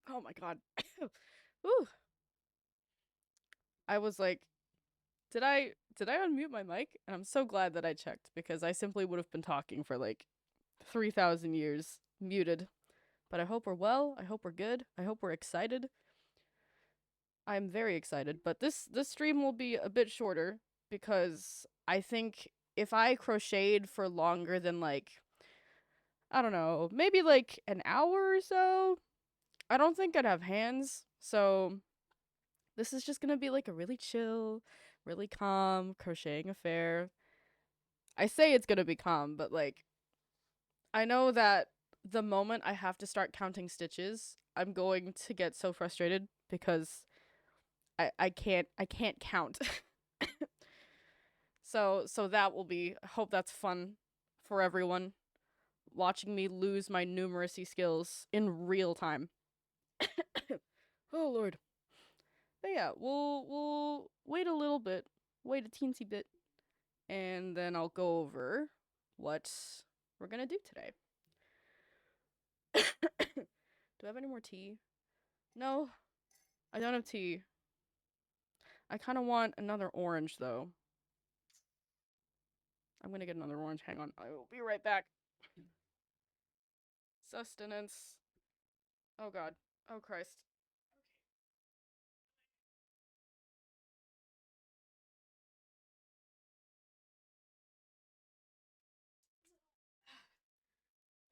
Oh my god. Whew. I was like, did I unmute my mic? And I'm so glad that I checked because I simply would have been talking for like 3,000 years muted. But I hope we're well. I hope we're good. I hope we're excited. I'm very excited, but this stream will be a bit shorter because I think if I crocheted for longer than like I don't know, maybe like an hour or so, I don't think I'd have hands. So this is just gonna be like a really chill, really calm crocheting affair. I say it's gonna be calm, but like I know that the moment I have to start counting stitches, I'm going to get so frustrated because I can't count. So that will be, I hope that's fun for everyone watching me lose my numeracy skills in real time. Oh lord. But yeah, we'll wait a little bit, wait a teensy bit, and then I'll go over what we're gonna do today. Do I have any more tea? No, I don't have tea. I kind of want another orange though. I'm gonna get another orange. Hang on, I will be right back. Sustenance. Oh god. Oh Christ.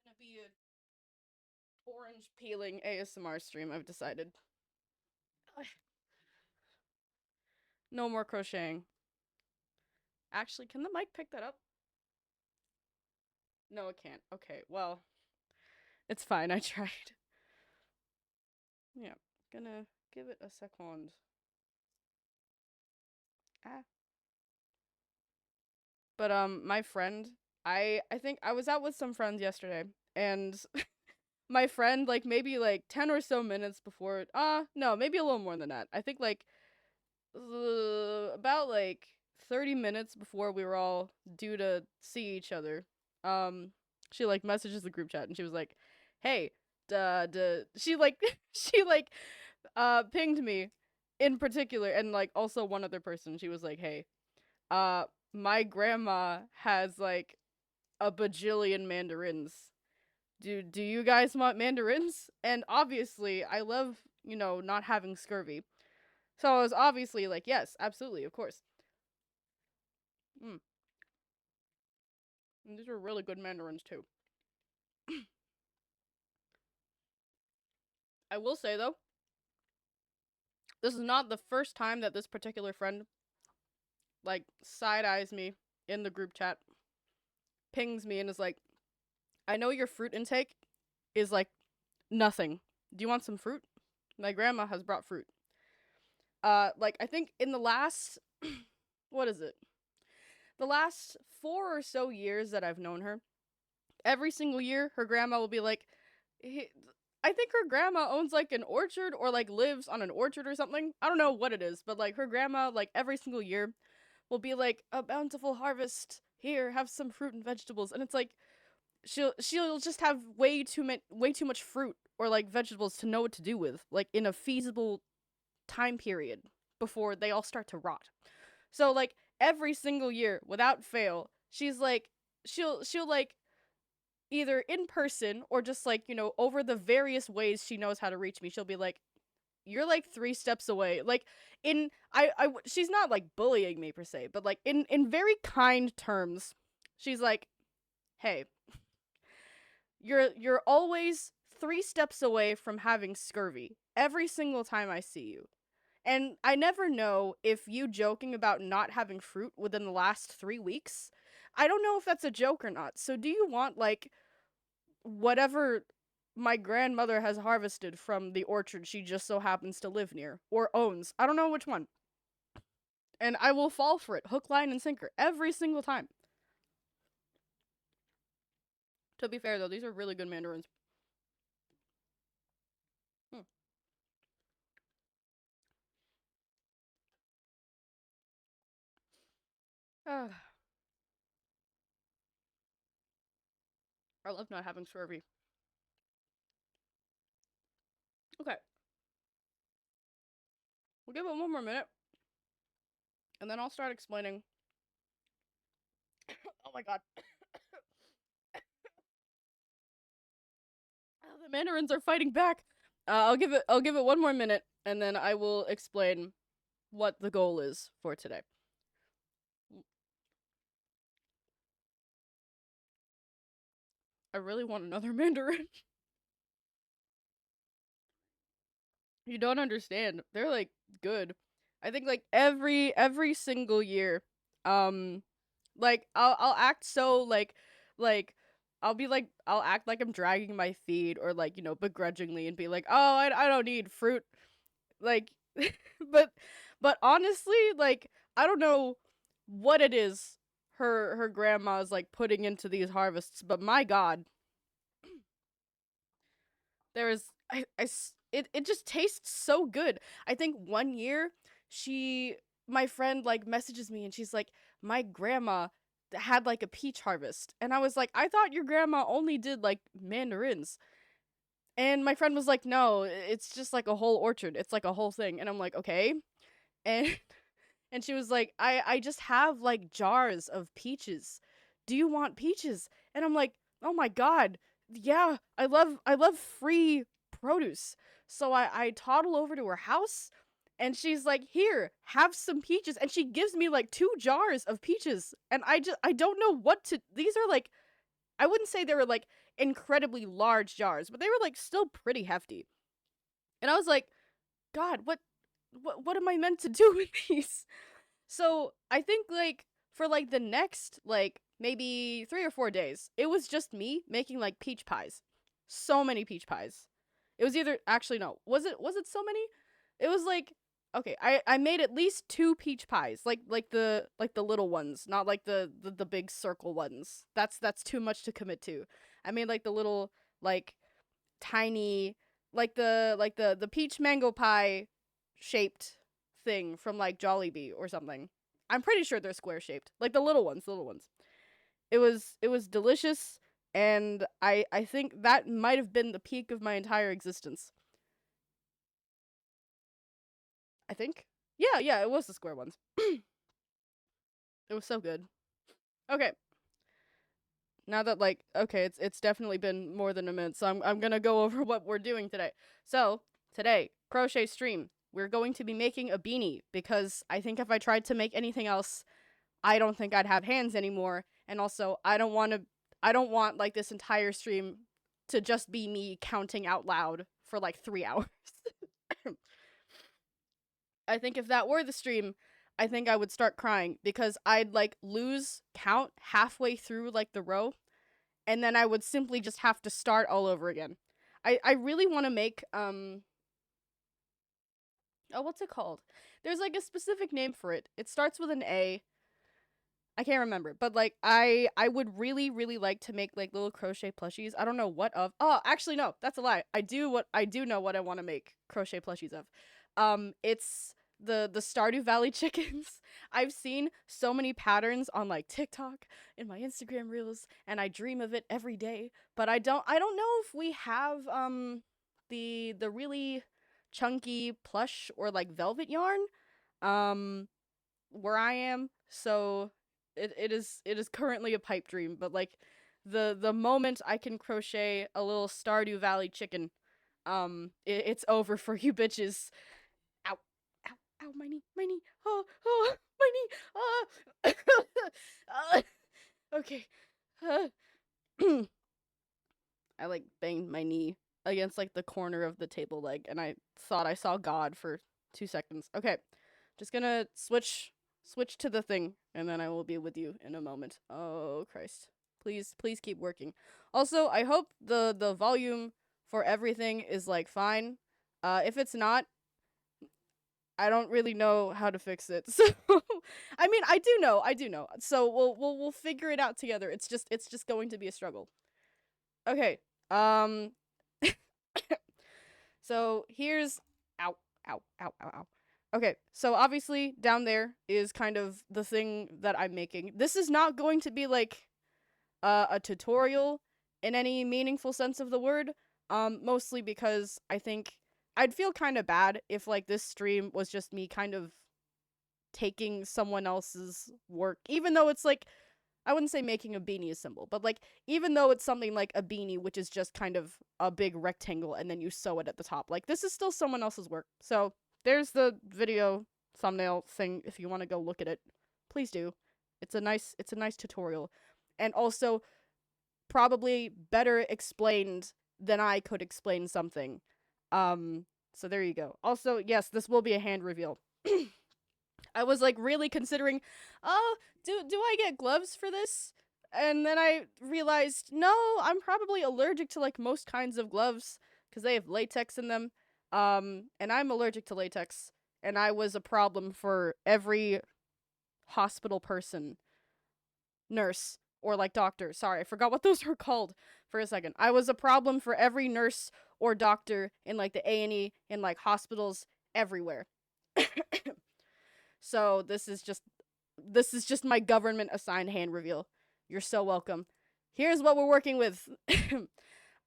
Gonna be a orange peeling ASMR stream. I've decided. No more crocheting. Actually, can the mic pick that up? No, it can't. Okay, well, it's fine. I tried. Yeah, gonna give it a second. Ah. But my friend, I think I was out with some friends yesterday, and my friend like maybe like 10 or so minutes before, no, maybe a little more than that. I think like about like 30 minutes before we were all due to see each other. Um she like messages the group chat and she was like, "Hey, she like she like pinged me in particular and like also one other person. She was like, "Hey, uh my grandma has like a bajillion mandarins. Do you guys want mandarins?" And obviously, I love, not having scurvy. So I was obviously like, "Yes, absolutely, of course." Mm. And these are really good mandarins too. I will say though, this is not the first time that this particular friend like side eyes me in the group chat, pings me and is like, "I know your fruit intake is like nothing. Do you want some fruit? My grandma has brought fruit." Like I think in the last what is it? The last 4 or so years that I've known her, every single year her grandma will be like, I think her grandma owns like an orchard or like lives on an orchard or something. I don't know what it is, but like her grandma, like every single year, will be like, "A bountiful harvest. Here, have some fruit and vegetables." And it's like she'll just have way too much fruit or like vegetables to know what to do with, like in a feasible time period before they all start to rot. So like every single year, without fail, she's like she'll like either in person or just like, over the various ways she knows how to reach me, she'll be like, "You're like 3 steps away." Like she's not like bullying me per se, but like in very kind terms, she's like, "Hey, you're always 3 steps away from having scurvy every single time I see you. And I never know if you joking about not having fruit within the last 3 weeks. I don't know if that's a joke or not. So do you want like whatever my grandmother has harvested from the orchard she just so happens to live near or owns? I don't know which one. And I will fall for it, hook, line, and sinker every single time. To be fair though, these are really good mandarins. Hmm. I love not having scurvy. Okay, we'll give it one more minute, and then I'll start explaining. Oh my god. Oh, the mandarins are fighting back. I'll give it one more minute, and then I will explain what the goal is for today. I really want another mandarin. You don't understand. They're like good. I think like every single year, um, like I'll act so like I'll be like I'll act like I'm dragging my feet or like begrudgingly and be like, oh, I don't need fruit, like, but honestly, like, I don't know what it is her grandma's like putting into these harvests, but my god, there is it just tastes so good. I think one year she my friend like messages me and she's like, my grandma had like a peach harvest, and I was like, I thought your grandma only did like mandarins. And my friend was like, no, it's just like a whole orchard, it's like a whole thing. And I'm like, okay. And and she was like, I just have like jars of peaches. Do you want peaches? And I'm like, oh my god, yeah, I love free produce. So I toddle over to her house, and she's like, here, have some peaches. And she gives me like 2 jars of peaches. And I don't know what to, these are like, I wouldn't say they were like incredibly large jars, but they were like still pretty hefty. And I was like, God, what am I meant to do with these? So I think like for like the next like maybe 3 or 4 days, it was just me making like peach pies. So many peach pies. It was either, actually no, was it so many? It was like, okay, I made at least 2 peach pies, like the little ones, not like the big circle ones. That's too much to commit to. I made like the little like tiny, like the peach mango pie shaped thing from like Jollibee or something. I'm pretty sure they're square shaped, like the little ones. It was delicious, and I think that might have been the peak of my entire existence. I think. Yeah, yeah, it was the square ones. It was so good. Okay, now that like okay, it's definitely been more than a minute, so I'm gonna go over what we're doing today. So today, crochet stream. We're going to be making a beanie because I think if I tried to make anything else, I don't think I'd have hands anymore. And also, I don't want like this entire stream to just be me counting out loud for like 3 hours. I think if that were the stream, I think I would start crying because I'd like lose count halfway through like the row, and then I would simply just have to start all over again. I really want to make oh, what's it called? There's like a specific name for it. It starts with an A. I can't remember, but like I would really like to make like little crochet plushies. I don't know what of. Oh, actually no, that's a lie. I do know what I want to make crochet plushies of. It's the Stardew Valley chickens. I've seen so many patterns on like TikTok, in my Instagram reels, and I dream of it every day, but I don't know if we have the really chunky plush or like velvet yarn where I am. So it is currently a pipe dream, but like the moment I can crochet a little Stardew Valley chicken, it's over for you bitches. Ow, ow, ow, my knee, oh, oh, my knee, okay. I like banged my knee against like the corner of the table leg, and I thought I saw God for 2 seconds. Okay, just gonna switch to the thing, and then I will be with you in a moment. Oh Christ, please keep working. Also, I hope the volume for everything is like fine. If it's not, I don't really know how to fix it. So, I mean, I do know. So we'll figure it out together. It's just going to be a struggle. Okay. Um. So here's ow, ow, ow, ow, ow. Okay, so obviously down there is kind of the thing that I'm making. This is not going to be like a tutorial in any meaningful sense of the word. Mostly because I think I'd feel kind of bad if like this stream was just me kind of taking someone else's work, even though it's like, I wouldn't say making a beanie is simple, but like even though it's something like a beanie, which is just kind of a big rectangle and then you sew it at the top, like this is still someone else's work. So there's the video thumbnail thing. If you want to go look at it, please do. It's a nice tutorial, and also probably better explained than I could explain something. So there you go. Also, yes, this will be a hand reveal. I was like really considering, oh, do I get gloves for this? And then I realized, no, I'm probably allergic to like most kinds of gloves because they have latex in them. And I'm allergic to latex, and I was a problem for every hospital person, nurse, or like doctor. Sorry, I forgot what those were called for a second. I was a problem for every nurse or doctor in like the A&E, in like hospitals everywhere. So this is just my government assigned hand reveal. You're so welcome. Here's what we're working with.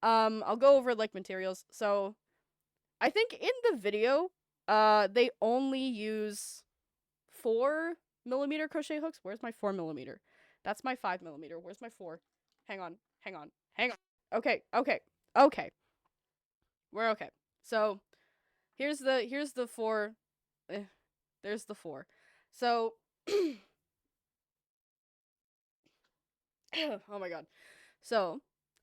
I'll go over like materials. So I think in the video, they only use 4mm crochet hooks. Where's my 4mm? That's my 5mm. Where's my 4? Hang on. Okay. We're okay. So here's the 4. There's the 4. So oh my god. So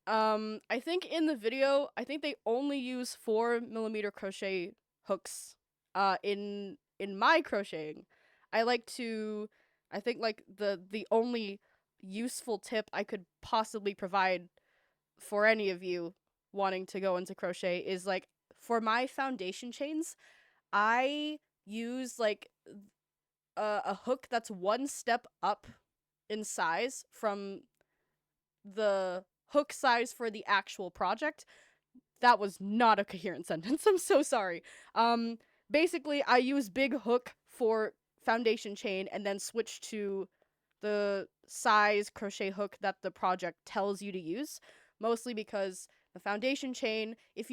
I think in the video, I think they only use 4mm crochet hooks in my crocheting. I think like the only useful tip I could possibly provide for any of you wanting to go into crochet is like, for my foundation chains, I use like a hook that's one step up in size from the hook size for the actual project. That was not a coherent sentence. I'm so sorry. Basically, I use big hook for foundation chain and then switch to the size crochet hook that the project tells you to use. Mostly because the foundation chain, if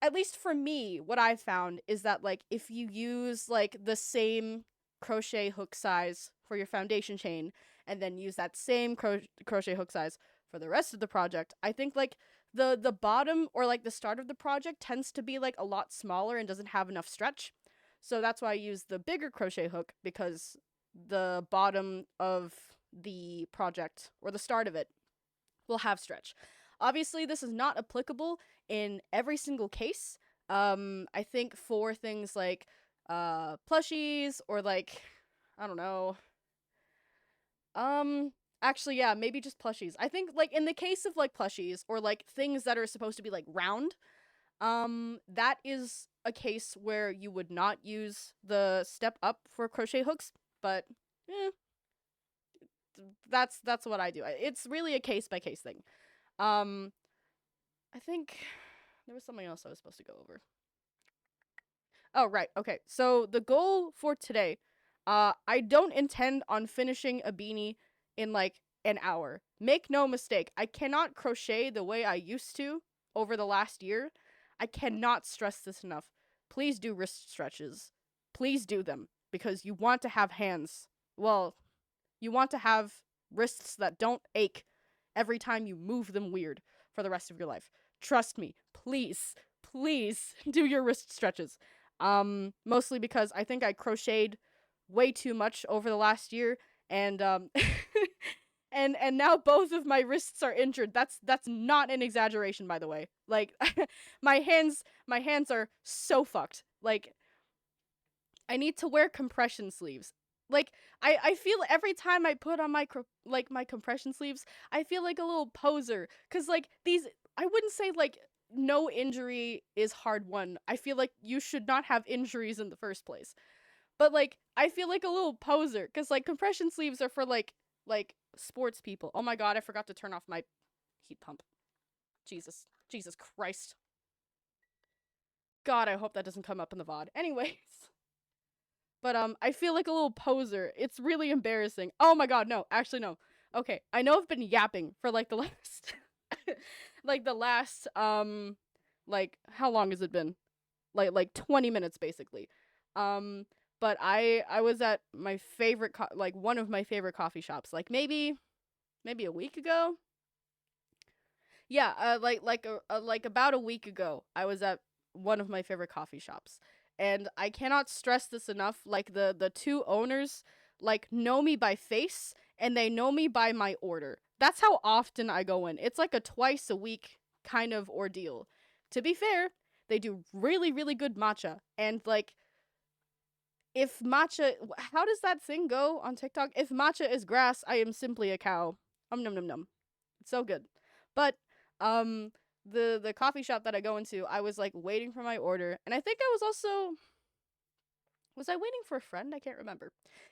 at least for me, what I found is that like if you use like the same crochet hook size for your foundation chain and then use that same crochet hook size for the rest of the project, I think like the bottom or like the start of the project tends to be like a lot smaller and doesn't have enough stretch. So that's why I use the bigger crochet hook, because the bottom of the project or the start of it will have stretch. Obviously, this is not applicable in every single case. I think for things like plushies or like, I don't know. Actually, yeah, maybe just plushies. I think like in the case of like plushies or like things that are supposed to be like round, that is a case where you would not use the step up for crochet hooks, but that's what I do. It's really a case by case thing. I think there was something else I was supposed to go over. Oh, right. Okay. So the goal for today, I don't intend on finishing a beanie in like an hour. Make no mistake, I cannot crochet the way I used to over the last year. I cannot stress this enough. Please do wrist stretches. Please do them, because you want to have hands. Well, you want to have wrists that don't ache every time you move them weird for the rest of your life. Trust me, please do your wrist stretches. Mostly because I think I crocheted way too much over the last year, and and now both of my wrists are injured. That's not an exaggeration, by the way. Like my hands are so fucked. Like I need to wear compression sleeves. Like I feel every time I put on my my compression sleeves, I feel like a little poser, cuz like these, I wouldn't say like no injury is hard won. I feel like you should not have injuries in the first place. But like I feel like a little poser cuz like compression sleeves are for like sports people. Oh my god, I forgot to turn off my heat pump. Jesus Christ. God, I hope that doesn't come up in the VOD. Anyways, but I feel like a little poser. It's really embarrassing. Oh my god, no. Actually, no. Okay, I know I've been yapping for like the last Like, how long has it been? Like 20 minutes basically. Um, but I was at my favorite like one of my favorite coffee shops. Like maybe a week ago. Yeah, like about a week ago, I was at one of my favorite coffee shops, and I cannot stress this enough. Like the two owners like know me by face, and they know me by my order. That's how often I go in. It's like a twice a week kind of ordeal. To be fair, they do really good matcha, and like if matcha, how does that thing go on TikTok? If matcha is grass, I am simply a cow. Num num num. It's so good. But um the coffee shop that I go into, I was like waiting for my order, and I think I was also, was I waiting for a friend? I can't remember.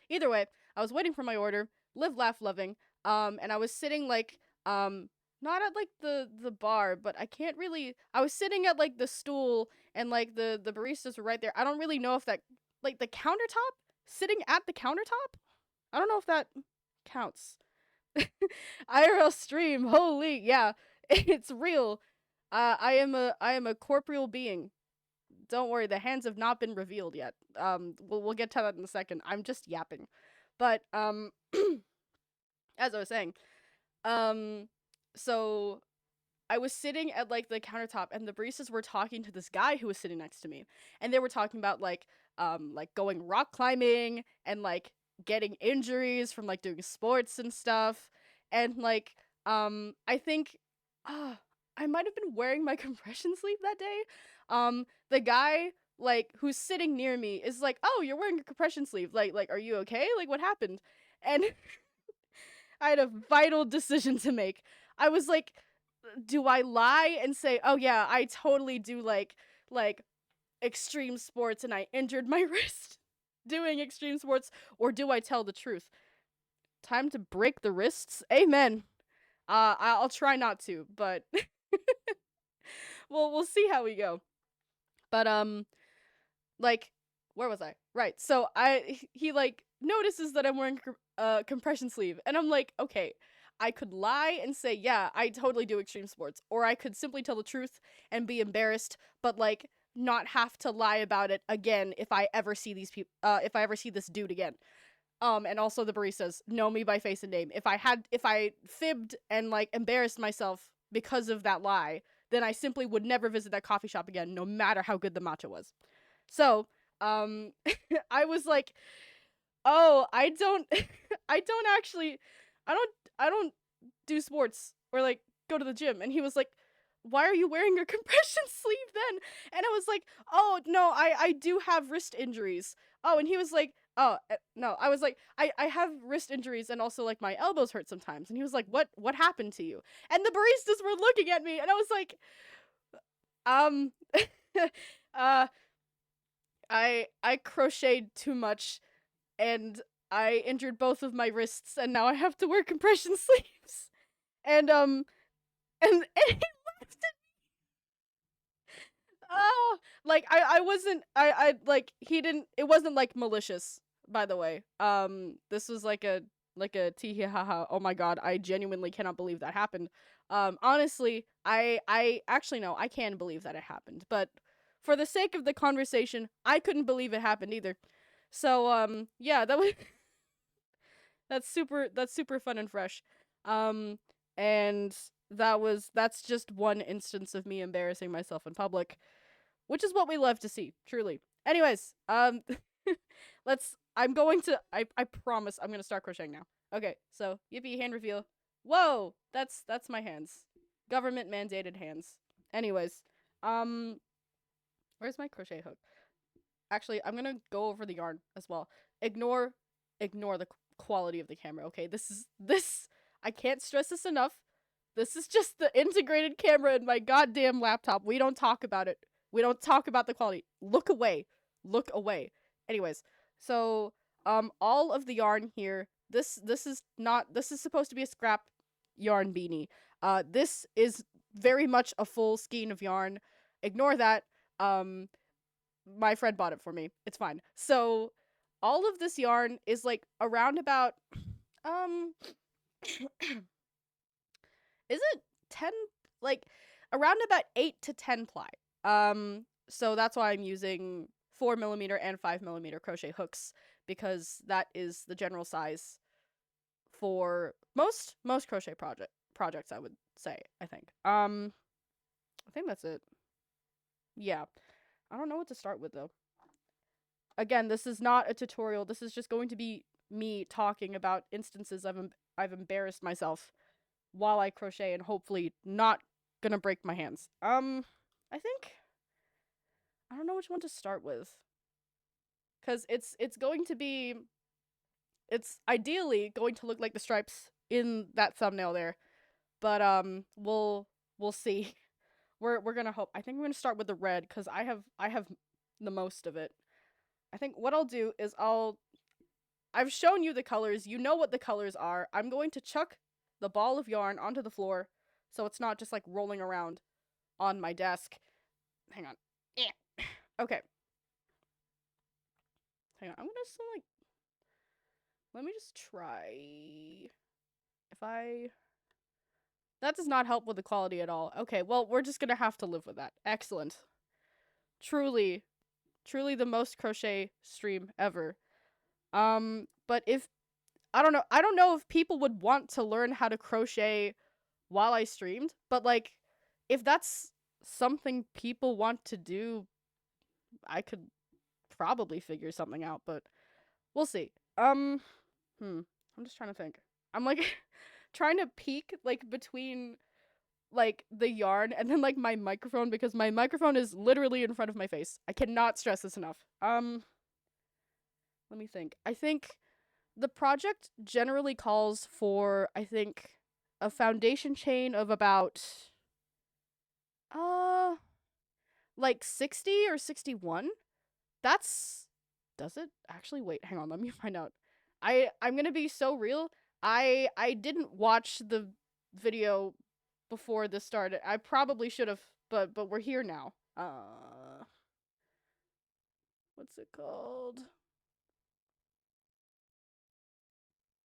Either way, I was waiting for my order, live laugh loving. And I was sitting like not at like the bar, but I can't really, I was sitting at like the stool, and like the baristas were right there. I don't really know if that, like the countertop, sitting at the countertop? I don't know if that counts. IRL stream, holy, yeah, it's real. I am a corporeal being. Don't worry, the hands have not been revealed yet. We'll get to that in a second. I'm just yapping, but as I was saying, um, so I was sitting at like the countertop, and the baristas were talking to this guy who was sitting next to me, and they were talking about like going rock climbing and like getting injuries from like doing sports and stuff, and like I think I might have been wearing my compression sleeve that day. The guy like who's sitting near me is like, "Oh, you're wearing a compression sleeve. Like are you okay? Like what happened?" And I had a vital decision to make. I was like, do I lie and say, "Oh yeah, I totally do like extreme sports and I injured my wrist doing extreme sports," or do I tell the truth? Time to break the wrists. Amen. I'll try not to, but we'll see how we go. But like, where was I? Right. So he like notices that I'm wearing a compression sleeve, and I'm like, okay, I could lie and say, yeah, I totally do extreme sports, or I could simply tell the truth and be embarrassed, but like not have to lie about it again if I ever see these people, if I ever see this dude again. And also the baristas know me by face and name. If I fibbed and like embarrassed myself because of that lie, then I simply would never visit that coffee shop again, no matter how good the matcha was. So, um, I was like, "Oh, I don't, I don't actually, I don't, I don't do sports or like go to the gym." And he was like, "Why are you wearing a compression sleeve then?" And I was like, "Oh no, I do have wrist injuries." Oh, and he was like, "Oh no," I was like, I have wrist injuries and also like my elbows hurt sometimes." And he was like, What happened to you?" And the baristas were looking at me, and I was like, um, uh I crocheted too much, and I injured both of my wrists, and now I have to wear compression sleeves. And and he laughed at, oh, like I wasn't, I like he didn't, it wasn't like malicious, by the way. This was like a tee hee ha ha. Oh my god, I genuinely cannot believe that happened. Honestly, I actually no, I can believe that it happened, but for the sake of the conversation, I couldn't believe it happened either. So yeah, that was that's super fun and fresh. Um and that's just one instance of me embarrassing myself in public, which is what we love to see, truly. Anyways, I'm going to, I promise I'm going to start crocheting now. Okay, so yippee, hand reveal. Whoa, that's my hands. Government mandated hands. Anyways, um where's my crochet hook? Actually, I'm going to go over the yarn as well. Ignore ignore the quality of the camera, okay? This I can't stress this enough. This is just the integrated camera in my goddamn laptop. We don't talk about it. We don't talk about the quality. Look away. Look away. Anyways, so all of the yarn here, this is supposed to be a scrap yarn beanie. This is very much a full skein of yarn. Ignore that. Um my friend bought it for me. It's fine. So all of this yarn is like around about um is it 10, like around about 8 to 10 ply. So that's why I'm using 4mm and 5mm crochet hooks, because that is the general size for most crochet projects, I would say, I think. I think that's it. Yeah. I don't know what to start with though. Again, this is not a tutorial. This is just going to be me talking about instances I've embarrassed myself while I crochet, and hopefully not gonna break my hands. I think I don't know which one to start with, cuz it's going to be, it's ideally going to look like the stripes in that thumbnail there. But we'll see. We're gonna hope. I think we're gonna start with the red, cuz I have the most of it. I think what I'll do is I've shown you the colors. You know what the colors are. I'm going to chuck the ball of yarn onto the floor so it's not just like rolling around on my desk. Hang on. Okay. Hang on. I'm gonna like, let me just try. If I, that does not help with the quality at all. Okay, well, we're just gonna have to live with that. Excellent. Truly, truly the most crochet stream ever. But if, I don't know if people would want to learn how to crochet while I streamed, but like, if that's something people want to do, I could probably figure something out, but we'll see. I'm just trying to think. I'm like trying to peek like between like the yarn and then like my microphone, because my microphone is literally in front of my face. I cannot stress this enough. Let me think. I think the project generally calls for, I think, a foundation chain of about uh like 60 or 61. That's, does it actually? Wait, hang on, let me find out. I'm going to be so real. I didn't watch the video before this started. I probably should have, but we're here now. What's it called?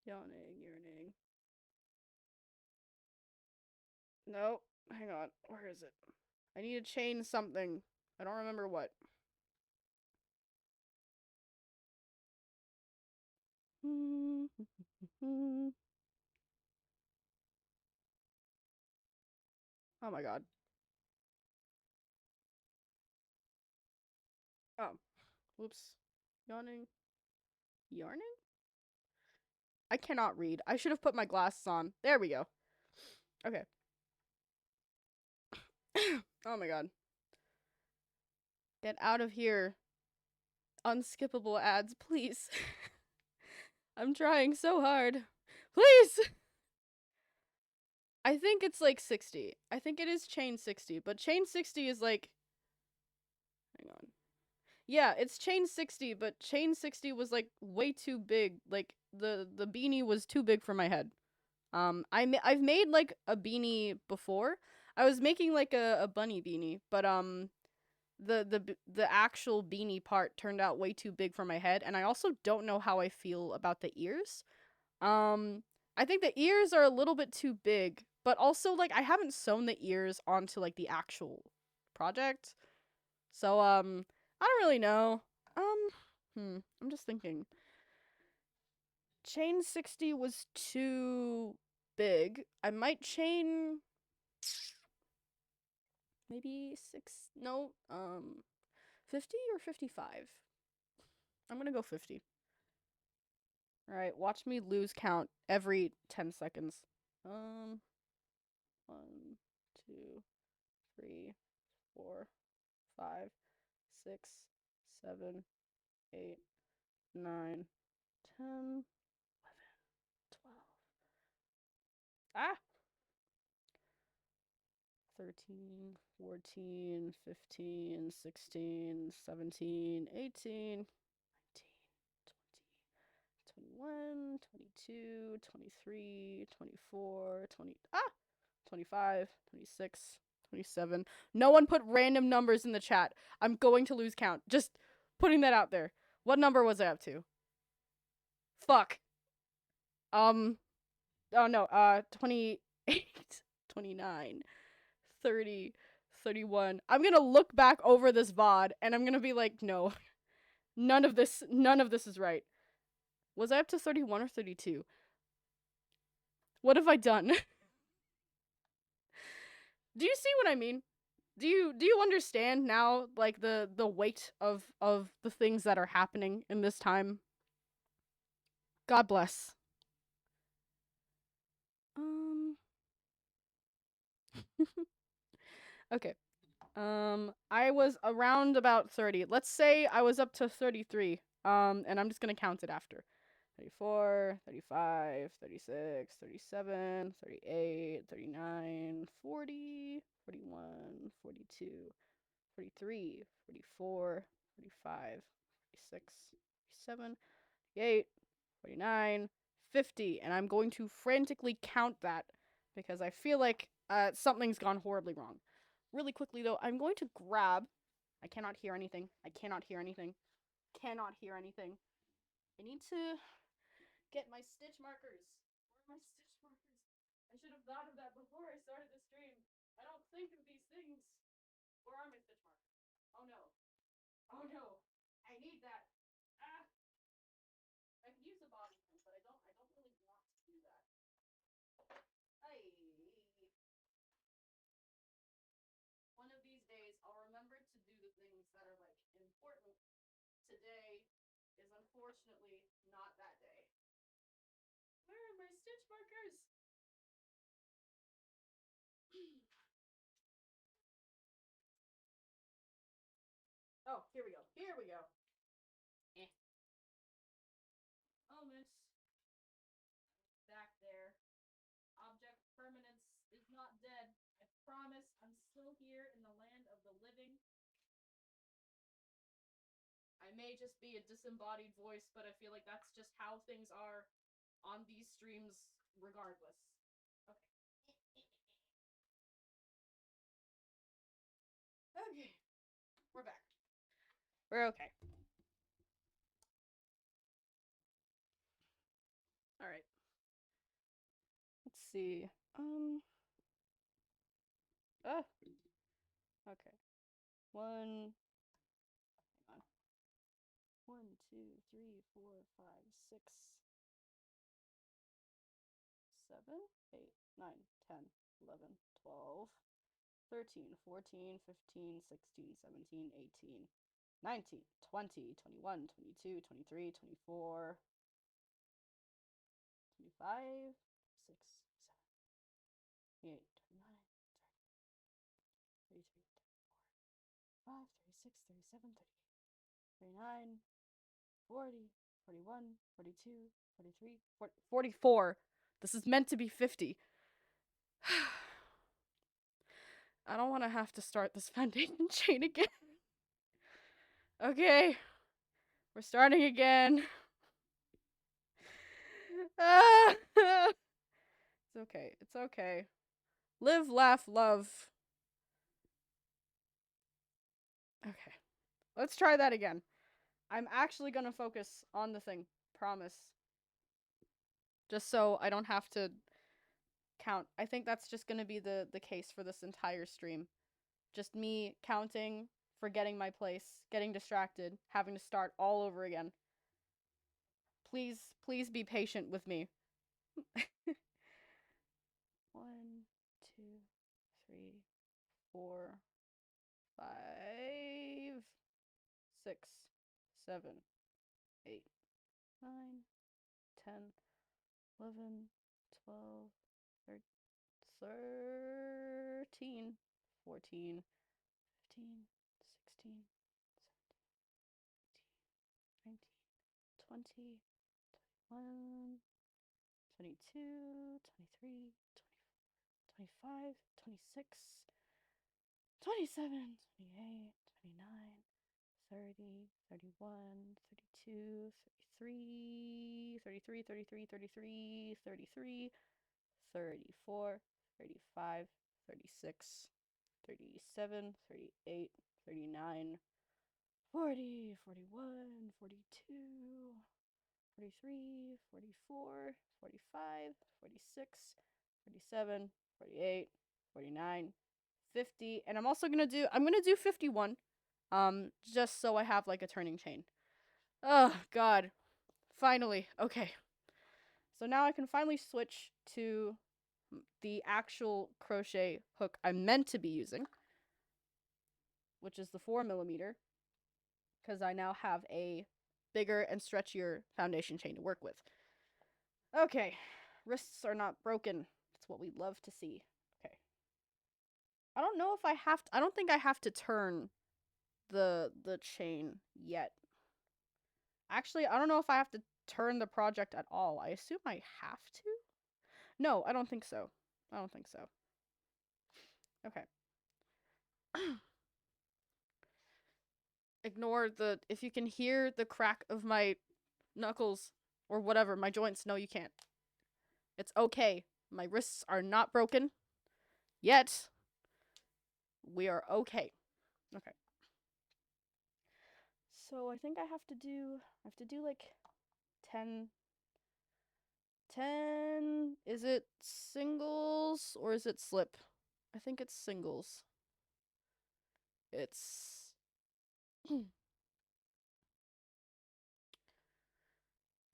Yawning, yearning. No, hang on. Where is it? I need to chain something. I don't remember what. Oh my god. Oh, whoops. Yawning. Yarning? I cannot read. I should have put my glasses on. There we go. Okay. Oh my god. Get out of here. Unskippable ads, please. I'm trying so hard. Please! I think it's like 60. I think it is chain 60, but chain 60 is like, hang on. Yeah, it's chain 60, but chain 60 was like way too big. Like the beanie was too big for my head. I've made like a beanie before. I was making like a bunny beanie, but the actual beanie part turned out way too big for my head, and I also don't know how I feel about the ears. I think the ears are a little bit too big, but also like I haven't sewn the ears onto like the actual project. So I don't really know. I'm just thinking. Chain 60 was too big. I might chain maybe 50 or 55. I'm gonna go 50. Alright, watch me lose count every 10 seconds. 1, 2, 3, 4, 5, 6, 7, 8, 9, 10, 11, 12. Ah! 13, 14, 15, 16, 17, 18, 21, 22, 23, 24, 25, 26, 27. No one put random numbers in the chat. I'm going to lose count. Just putting that out there. What number was I up to? Fuck. Oh no, 28, 29, 30, 31. I'm gonna look back over this VOD and I'm gonna be like, no, none of this is right. Was I up to 31 or 32? What have I done? Do you see what I mean? Do you understand now, like the weight of the things that are happening in this time? God bless. Um okay. I was around about 30. Let's say I was up to 33. And I'm just going to count it after. 34, 35, 36, 37, 38, 39, 40, 41, 42, 43, 44, 45, 46, 47, 48, 49, 50. And I'm going to frantically count that because I feel like something's gone horribly wrong. Really quickly, though, I'm going to grab... I cannot hear anything. I cannot hear anything. Cannot hear anything. I need to get my stitch markers. Where are my stitch markers? I should have thought of that before I started the stream. I don't think of these things. Where are my stitch markers? Oh no. Oh no. I need that. Ah. I could use a bobby pin, but I don't really want to do that. Aye. One of these days I'll remember to do the things that are like important. Today is unfortunately not that day. Where are my stitch markers? Oh, here we go. Here we go. Almost. Back there. Object permanence is not dead. I promise I'm still here in the land of the living. I may just be a disembodied voice, but I feel like that's just how things are on these streams regardless. Okay. Okay. We're back. We're okay. Alright. Let's see. Okay. One. Hang on. 1, 2, 3, 4, 5, 6, 7, 8, 9, 10, 11, 12, 13, 14, 15, 16, 17, 18, 19, 20, 21, 22, 23, 24, 25, 6, 7, 8, 29, 30, 33, 34, 35, 36, 37, 38, 39, 40, 41, 42, 43, 44. This is meant to be 50. I don't want to have to start this foundation chain again. Okay. We're starting again. It's okay. It's okay. Live, laugh, love. Okay. Let's try that again. I'm actually gonna focus on the thing. Promise. Just so I don't have to count. I think that's just gonna be the case for this entire stream. Just me counting, forgetting my place, getting distracted, having to start all over again. Please be patient with me. 1, 2, 3, 4, 5, 6, 7, 8, 9, 10, 11, 12, 13, 14, 15, 16, 17, 18, 19, 20, 21, 22, 23, 24, 25, 26, 27, 28, 29, 30, 31, 32, 33, 33, 33, 33, 33, 34, 35, 36, 37, 38, 39, 40, 41, 42, 43, 44, 45, 46, 47, 48, 49, 50, and I'm also gonna do 51. Just so I have like a turning chain. Oh god. Finally. Okay. So now I can finally switch to the actual crochet hook I'm meant to be using, which is the 4mm, because I now have a bigger and stretchier foundation chain to work with. Okay. Wrists are not broken. That's what we love to see. Okay. I don't know if I have to, I don't think I have to turn the chain yet. Actually, I don't know if I have to turn the project at all. I assume I have to? No, I don't think so. I don't think so. Okay. Ignore the, if you can hear the crack of my knuckles or whatever, my joints, no you can't. It's okay. My wrists are not broken yet. We are okay. Okay. So I think I have to do like 10 is it singles or is it slip? I think it's singles. It's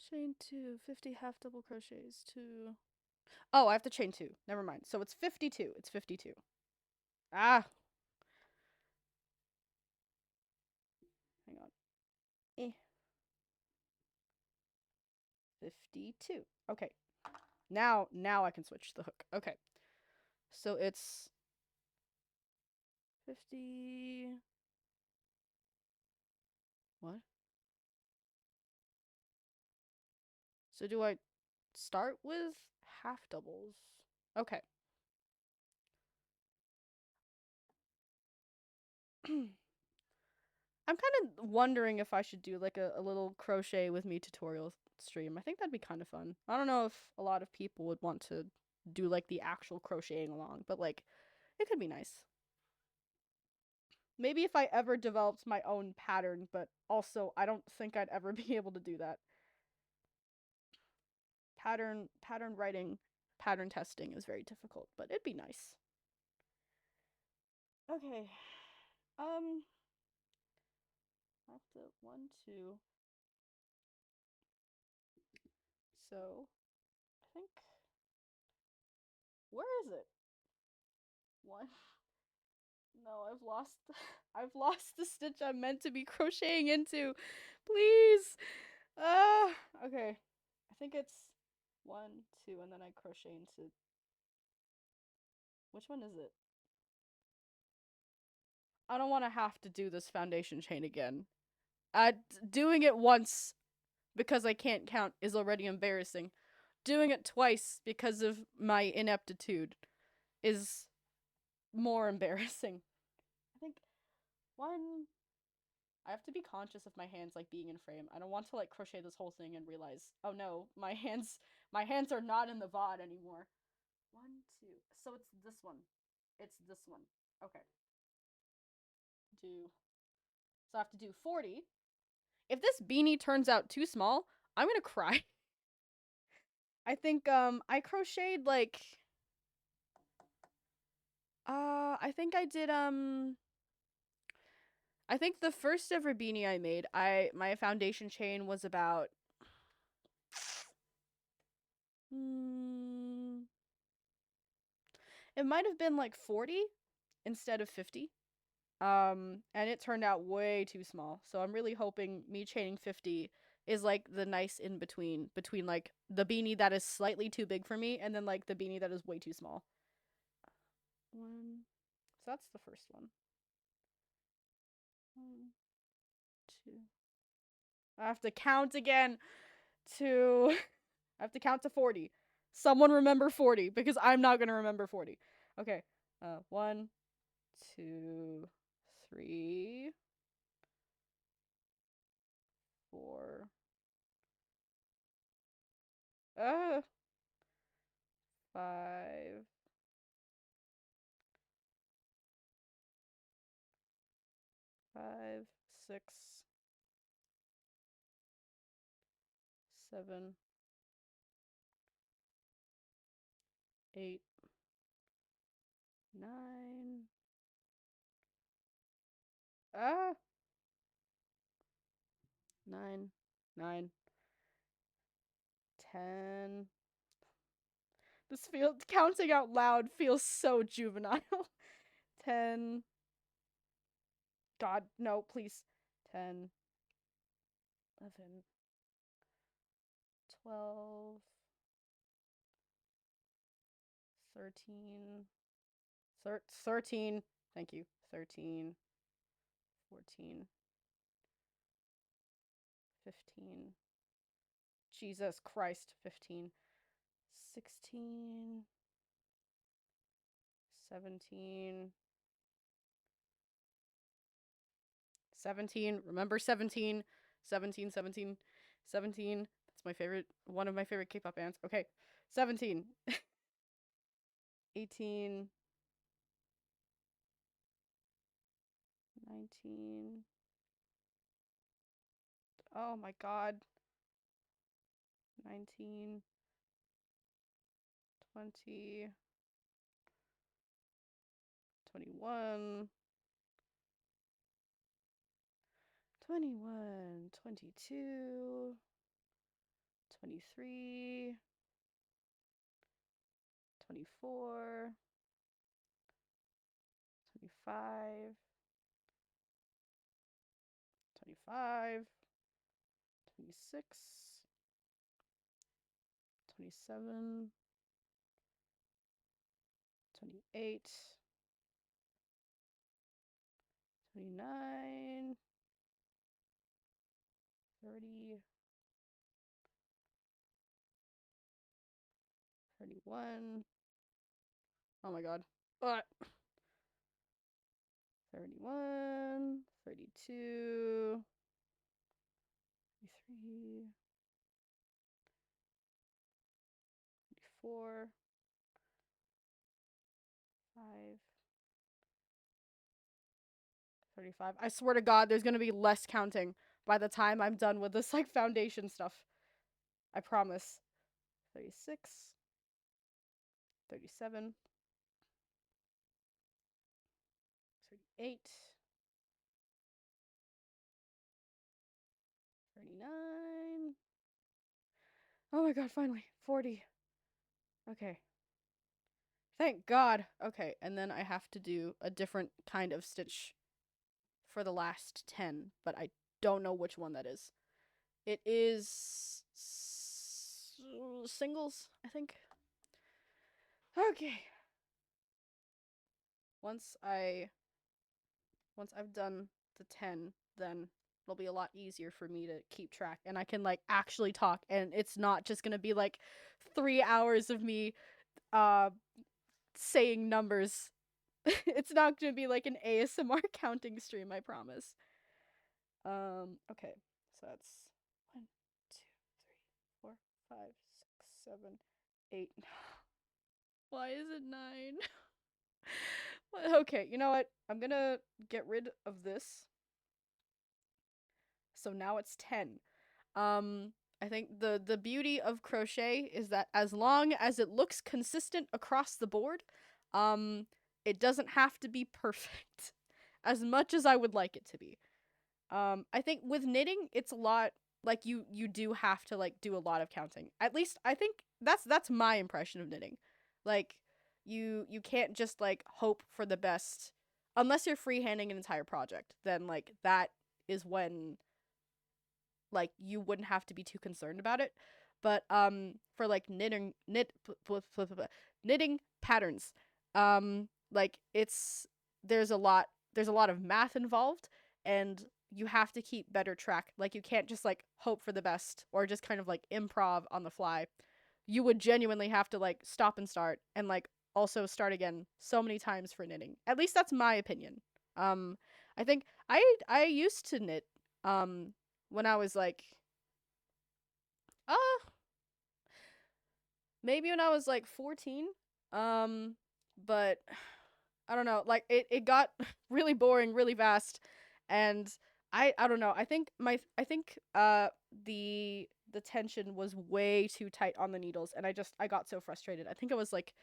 chain 2, 50 half double crochets, 2. Oh, I have to chain 2. Never mind. So it's 52. It's 52. Ah. Hang on. 52. Okay. Now I can switch the hook. Okay. So it's 50. What? So do I start with half doubles? Okay. I'm kind of wondering if I should do like a little crochet with me tutorial stream. I think that'd be kind of fun. I don't know if a lot of people would want to do like the actual crocheting along, but like it could be nice. Maybe if I ever developed my own pattern, but also I don't think I'd ever be able to do that. Pattern writing, pattern testing is very difficult, but it'd be nice. Okay. After 1, 2. So, I think, where is it? 1. No, I've lost I've lost the stitch I'm meant to be crocheting into. Please. Okay. I think it's 1, 2, and then I crochet into, which one is it? I don't want to have to do this foundation chain again. Doing it once because I can't count is already embarrassing. Doing it twice because of my ineptitude is more embarrassing. I think 1. I have to be conscious of my hands like being in frame. I don't want to like crochet this whole thing and realize, oh no, my hands are not in the VOD anymore. 1, 2. So it's this one. It's this one. Okay. So I have to do 40. If this beanie turns out too small, I'm gonna cry. I think I crocheted like I think I did I think the first ever beanie I made, my foundation chain was about it might have been like 40 instead of 50. And it turned out way too small. So I'm really hoping me chaining 50 is like the nice in between like the beanie that is slightly too big for me and then like the beanie that is way too small. 1. So that's the first one. 1, 2. I have to count again to I have to count to 40. Someone remember 40 because I'm not going to remember 40. Okay. 1, 2, 3, 4. 5. 5, 6, 7, 8, 9, Ah, 9, 9, 10. This feels counting out loud feels so juvenile. 10. God, no, please. 10, 11, 12, 13, 13. Thank you. 13, 14, 15. Jesus Christ, 15. 16, 17, 17. Remember 17, 17, 17, 17. That's my favorite, one of my favorite K-pop bands. Okay, 17, 18, 19. Oh my God. 19, 20, 21, 21, 22, 23, 24, 25, 25, 26, 27, 28, 29, 30, 31. Oh my God. 31, 32, 33, 34, 5, 35. I swear to God, there's gonna be less counting by the time I'm done with this, like, foundation stuff. I promise. 36, 37, 38, 39. Oh my God, finally. 40. Okay. Thank God. Okay, and then I have to do a different kind of stitch for the last 10, but I don't know which one that is. It is singles, I think. Okay. Once I once I've done the 10, then it'll be a lot easier for me to keep track and I can like actually talk and it's not just going to be like 3 hours of me uh saying numbers. It's not going to be like an ASMR counting stream, I promise. Okay. So that's 1, 2, 3, 4, 5, 6, 7, 8. Why is it 9? Okay, you know what? I'm going to get rid of this. So now it's 10. I think the beauty of crochet is that as long as it looks consistent across the board, um it doesn't have to be perfect as much as I would like it to be. I think with knitting it's a lot like you do have to like do a lot of counting. At least I think that's my impression of knitting. Like you can't just like hope for the best unless you're freehanding an entire project. Then like that is when like you wouldn't have to be too concerned about it. But for like knitting patterns, like it's there's a lot of math involved and you have to keep better track. Like you can't just like hope for the best or just kind of like improv on the fly. You would genuinely have to like stop and start and like also start again so many times for knitting. At least that's my opinion. Um I think I used to knit um when I was like uh maybe when I was like 14. Um but I don't know, like it got really boring really fast and I don't know. I think the tension was way too tight on the needles and I got so frustrated. I think I was like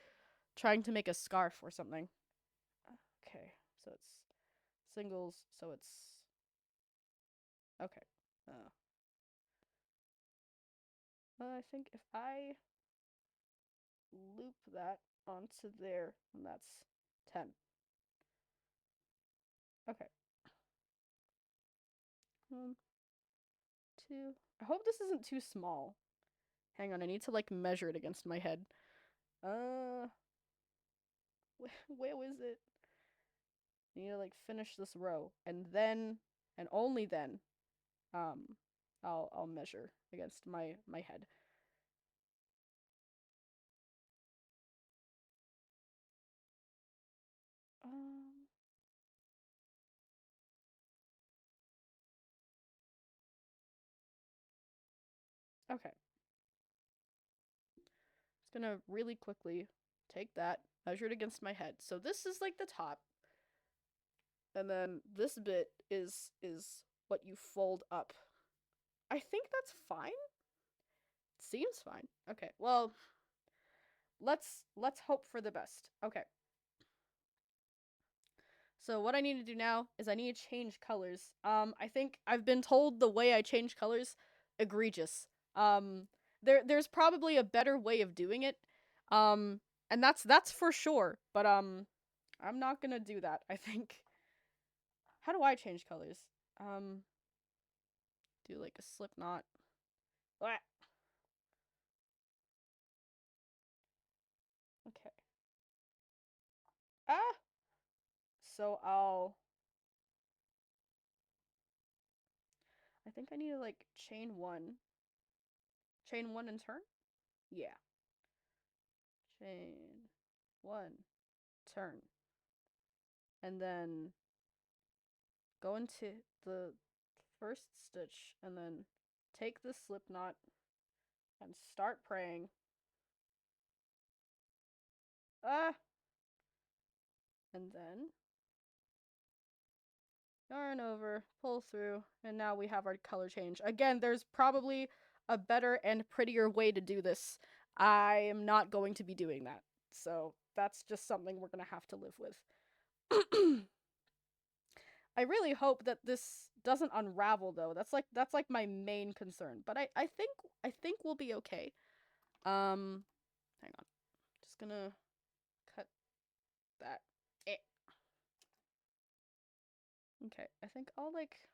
trying to make a scarf or something. Okay. So it's singles, so it's okay. I think if I loop that onto there, and that's 10. Okay. 1, 2. I hope this isn't too small. Hang on, I need to like measure it against my head. Uh, where is it? I need to like finish this row, and then, and only then, um, I'll measure against my head. Um, okay. Just gonna really quickly take that, measure it against my head. So this is like the top, and then this bit is what you fold up. I think that's fine. Seems fine. Okay. Well, let's hope for the best. Okay. So what I need to do now is I need to change colors. I think I've been told the way I change colors egregious. There's probably a better way of doing it. Um, and that's for sure. But I'm not gonna do that. I think. How do I change colors? Um, do like a slip knot. Ah, okay. Ah. So I think I need to like chain one and turn. Yeah. Chain one, turn, and then go into the first stitch and then take the slip knot and start praying. Ah! And then yarn over, pull through, and now we have our color change. Again, there's probably a better and prettier way to do this. I am not going to be doing that. So that's just something we're going to have to live with. I really hope that this doesn't unravel though. That's like my main concern. But I think we'll be okay. Hang on. Just gonna cut that. Eh. Okay, I think I'll like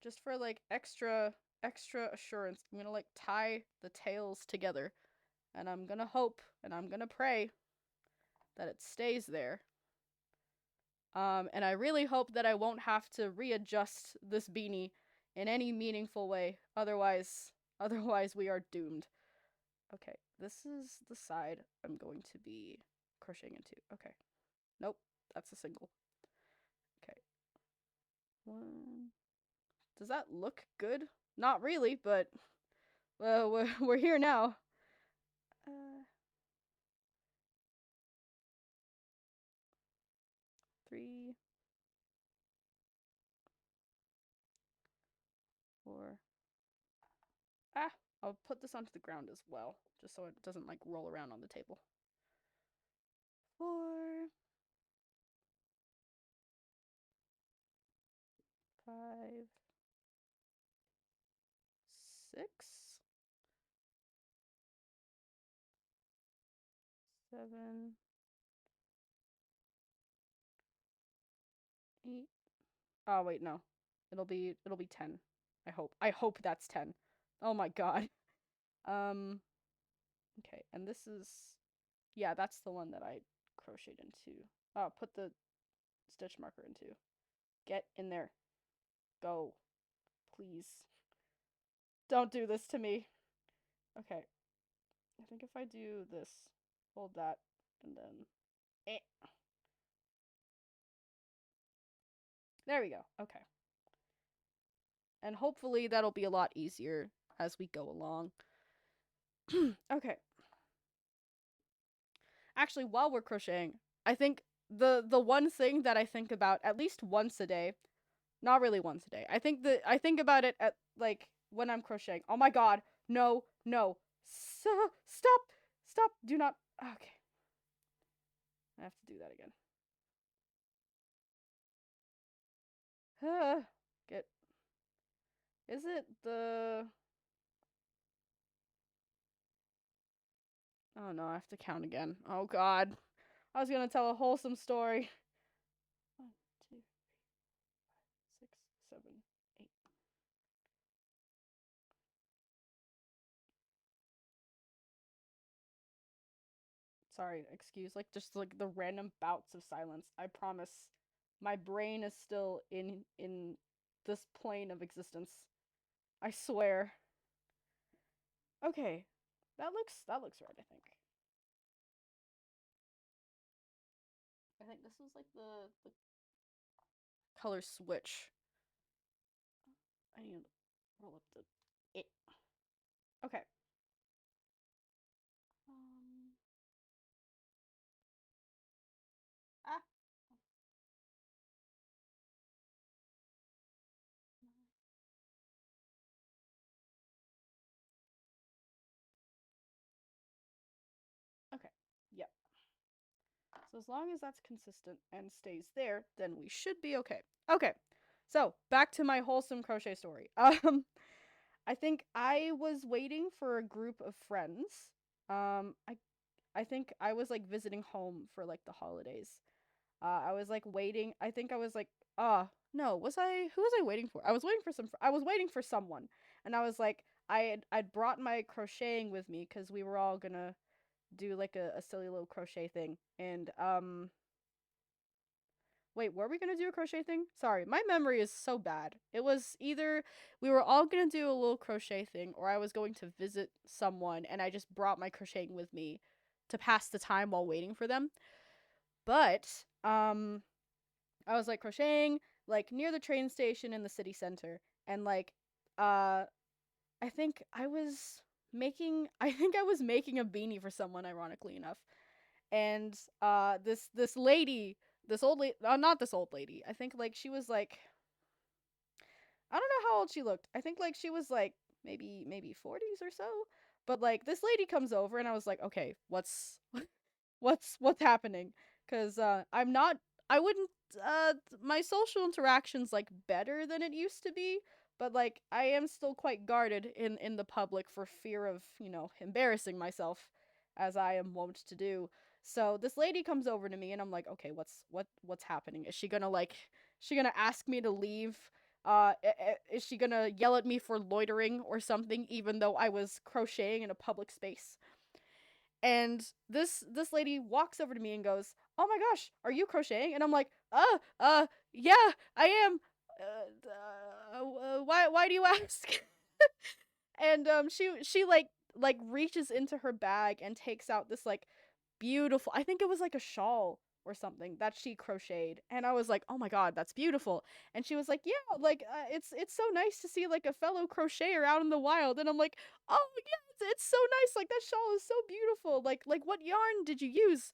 just for like extra assurance, I'm gonna like tie the tails together, and I'm gonna hope and I'm gonna pray that it stays there. And I really hope that I won't have to readjust this beanie in any meaningful way. Otherwise we are doomed. Okay, this is the side I'm going to be crocheting into. Okay. Nope, that's a single. Okay. One. Does that look good? Not really, but we're here now. Uh, 3, 4. Ah, I'll put this onto the ground as well, just so it doesn't like roll around on the table. 4, 5, 6, 7, 8. Oh wait, no. It'll be 10. I hope that's 10. Oh my god. Um okay, and this is, yeah, that's the one that I crocheted into. Oh, put the stitch marker into. Get in there. Go. Please. Don't do this to me. Okay. I think if I do this, hold that, and then eh. There we go. Okay. And hopefully that'll be a lot easier as we go along. Okay. Actually, while we're crocheting, I think the one thing that I think about at least once a day, not really once a day. I think about it at like when I'm crocheting. Oh my god. No, no. Stop. Stop. Do not. Okay. I have to do that again. Get. Is it the. Oh no, I have to count again. Oh god. I was gonna tell a wholesome story. 1, 2, 6, 7, 8. Sorry, excuse like just like the random bouts of silence. I promise my brain is still in this plane of existence. I swear. Okay. That looks right, I think. I think this was like the color switch. I need to roll up the it. Okay. Um ah okay. Yep. So as long as that's consistent and stays there, then we should be okay. Okay. So, back to my wholesome crochet story. I think I was waiting for a group of friends. I think I was like visiting home for like the holidays. I was like waiting. I think I was like, no, was I? Who was I waiting for? I was waiting for I was waiting for someone, and I was like, I'd brought my crocheting with me because we were all gonna do like a silly little crochet thing, and wait, were we gonna do a crochet thing? Sorry, my memory is so bad. It was either we were all gonna do a little crochet thing, or I was going to visit someone, and I just brought my crocheting with me to pass the time while waiting for them. But I was like crocheting like near the train station in the city center, and like uh, I think I was making a beanie for someone, ironically enough, and this lady, this old lady, not this old lady, I think like she was like, I don't know how old she looked. I think like she was like maybe 40s or so. But like this lady comes over and I was like, okay, what's happening? Cuz I'm not I wouldn't my social interactions like better than it used to be, but like I am still quite guarded in the public for fear of, embarrassing myself as I am wont to do. So this lady comes over to me and I'm like, okay, what's happening? Is she gonna ask me to leave? Is she gonna yell at me for loitering or something, even though I was crocheting in a public space? And this lady walks over to me and goes, "Oh my gosh, are you crocheting?" And I'm like, yeah, I am. Why do you ask?" And she like reaches into her bag and takes out this like beautiful, I think it was like a shawl or something that she crocheted, and I was like, "Oh my god, that's beautiful." And she was like, "Yeah, like it's so nice to see like a fellow crocheter out in the wild." And I'm like, "Oh yeah, it's so nice. Like that shawl is so beautiful. Like what yarn did you use?"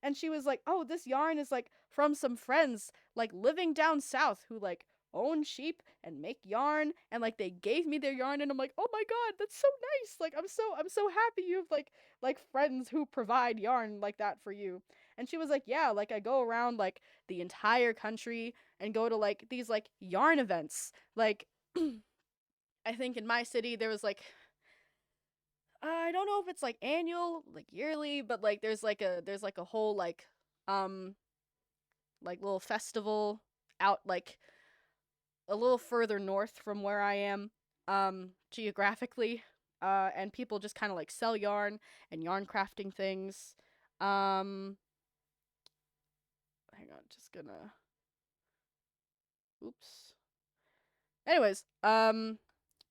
And she was like, "Oh, this yarn is like from some friends like living down south who like own sheep and make yarn, and like they gave me their yarn." And I'm like, "Oh my god, that's so nice. Like I'm so happy you have like friends who provide yarn like that for you." And she was like, "Yeah, like I go around like the entire country and go to like these like yarn events. Like I think in my city there was like, I don't know if it's like annual, like yearly, but like there's like a whole um like little festival out like a little further north from where I am geographically, and people just kind of like sell yarn and yarn crafting things. um Hang on, just gonna, oops. Anyways,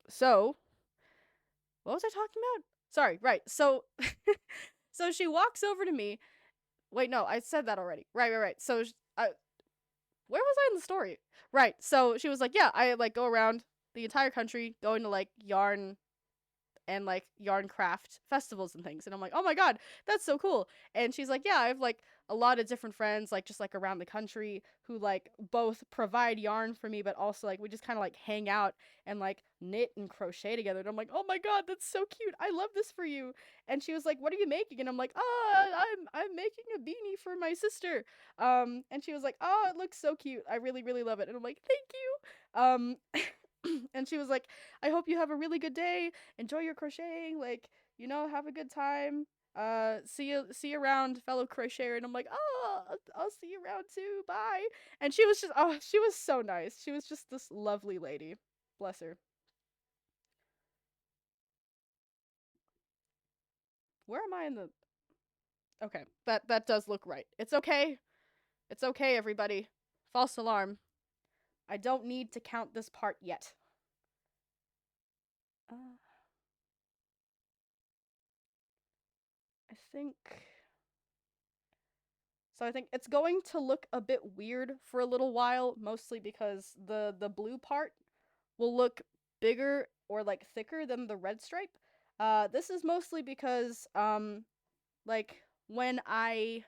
so what was I talking about? Sorry, right. So so she walks over to me. Wait, no, I said that already. Right. So where was I in the story? Right. So she was like, "Yeah, I like go around the entire country going to like yarn and like yarn craft festivals and things. And I'm like, oh my god, that's so cool. And she's like, yeah, I have like a lot of different friends, like just like around the country, who like both provide yarn for me, but also like we just kind of like hang out and like knit and crochet together. And I'm like, oh my god, that's so cute. I love this for you. And she was like, what are you making? And I'm like, oh, I'm making a beanie for my sister. And she was like, oh, it looks so cute. I really, really love it. And I'm like, thank you. And she was like, I hope you have a really good day. Enjoy your crocheting. Like, have a good time. See you around, fellow crocheter. And I'm like, oh, I'll see you around too. Bye. And she was just, oh, she was so nice. She was just this lovely lady. Bless her. Where am I in the? Okay, that does look right. It's okay. It's okay, everybody. False alarm. I don't need to count this part yet. Uh, I think so. I think it's going to look a bit weird for a little while, mostly because the blue part will look bigger or like thicker than the red stripe. This is mostly because like when I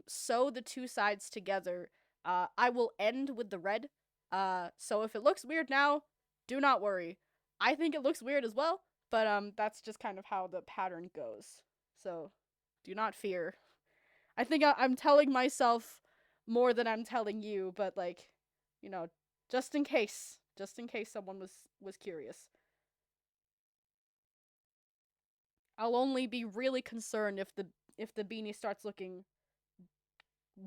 sew the two sides together, I will end with the red. So if it looks weird now, do not worry. I think it looks weird as well, but that's just kind of how the pattern goes. So do not fear. I think I'm telling myself more than I'm telling you, but like, you know, just in case someone was curious. I'll only be really concerned if the beanie starts looking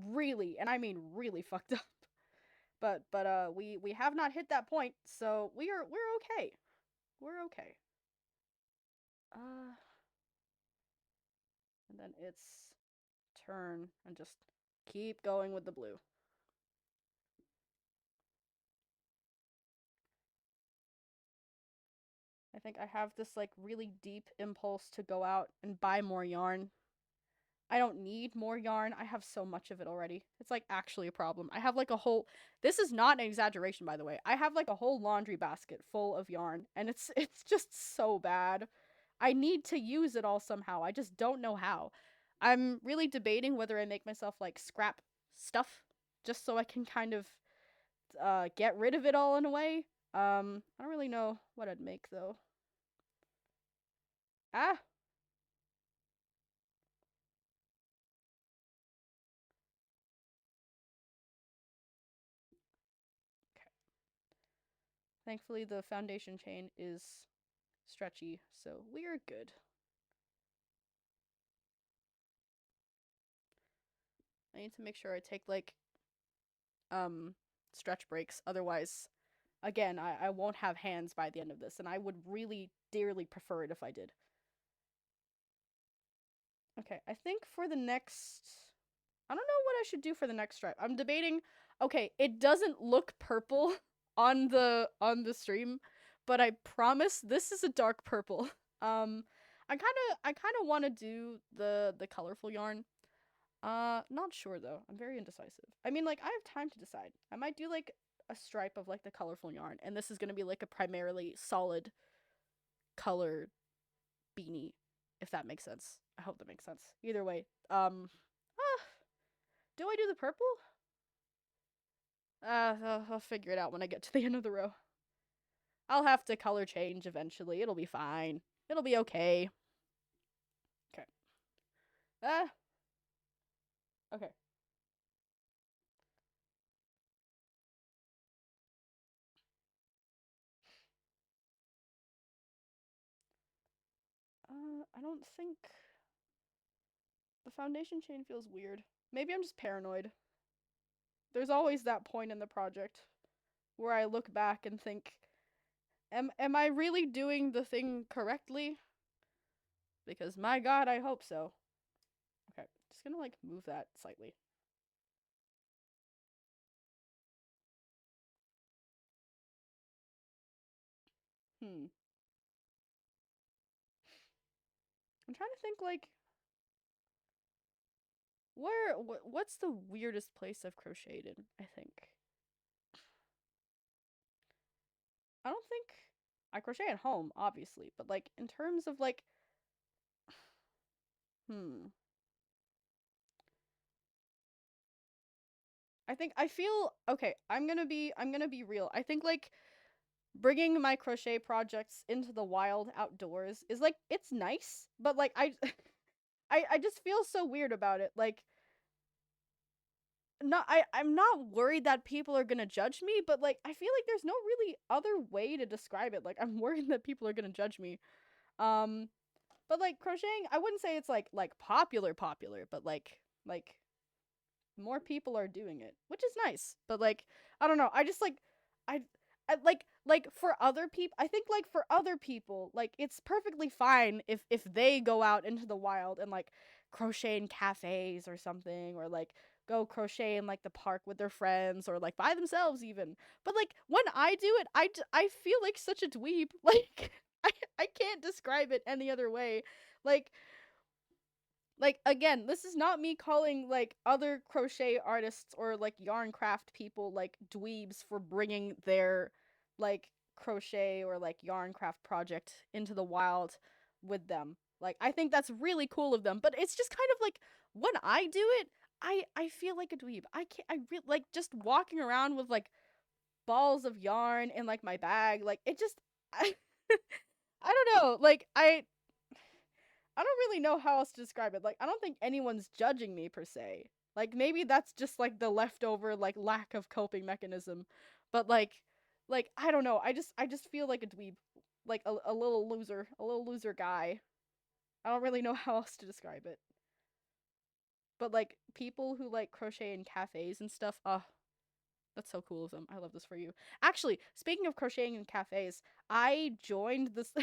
really, and I mean really fucked up. But we have not hit that point, so we're okay. We're okay. Uh and then it's turn and just keep going with the blue. I think I have this like really deep impulse to go out and buy more yarn. I don't need more yarn. I have so much of it already. It's like actually a problem. I have like a whole This is not an exaggeration, by the way. I have like a whole laundry basket full of yarn, and it's just so bad. I need to use it all somehow. I just don't know how. I'm really debating whether I make myself like scrap stuff just so I can kind of get rid of it all in a way. I don't really know what I'd make though. Ah, okay. Thankfully the foundation chain is stretchy, so we're good. I need to make sure I take like um stretch breaks. Otherwise, again, I won't have hands by the end of this, and I would really dearly prefer it if I did. Okay, I think for the next I don't know what I should do for the next stripe. I'm debating. Okay, it doesn't look purple on the stream, but I promise this is a dark purple. I kind of want to do the colorful yarn. Not sure though. I'm very indecisive. I mean, like I have time to decide. I might do like a stripe of like the colorful yarn, and this is gonna be like a primarily solid color beanie, if that makes sense. I hope that makes sense. Either way, do I do the purple? I'll figure it out when I get to the end of the row. I'll have to color change eventually. It'll be fine. It'll be okay. Okay. Ah. Okay. I don't think the foundation chain feels weird. Maybe I'm just paranoid. There's always that point in the project where I look back and think, am I really doing the thing correctly? Because my god, I hope so. Okay, just gonna like move that slightly. Hmm. I'm trying to think like what's the weirdest place I've crocheted in, I think. I don't think I crochet at home, obviously, but like in terms of like, hmm, I feel okay. I'm gonna be real. I think like bringing my crochet projects into the wild outdoors is like it's nice, but like I I just feel so weird about it. Like not I'm not worried that people are gonna judge me, but like I feel like there's no really other way to describe it. Like I'm worried that people are gonna judge me. Um, but like crocheting, I wouldn't say it's like popular, but like more people are doing it, which is nice. But like I don't know, I just like I like for other people, I think like for other people, like it's perfectly fine if they go out into the wild and like crochet in cafes or something, or like go crochet in like the park with their friends or like by themselves even. But like when I do it, I feel like such a dweeb. Like I can't describe it any other way. Like again, this is not me calling like other crochet artists or like yarn craft people like dweebs for bringing their like crochet or like yarn craft project into the wild with them. Like I think that's really cool of them, but it's just kind of like when I do it, I feel like a dweeb. I can't I really like just walking around with like balls of yarn in like my bag. Like it just I I don't know. Like I don't really know how else to describe it. Like, I don't think anyone's judging me per se. Like, maybe that's just like the leftover like lack of coping mechanism. But like I don't know. I just feel like a dweeb, like a little loser guy. I don't really know how else to describe it. But like people who like crochet in cafes and stuff, that's so cool of them. I love this for you. Actually, speaking of crocheting in cafes, I joined this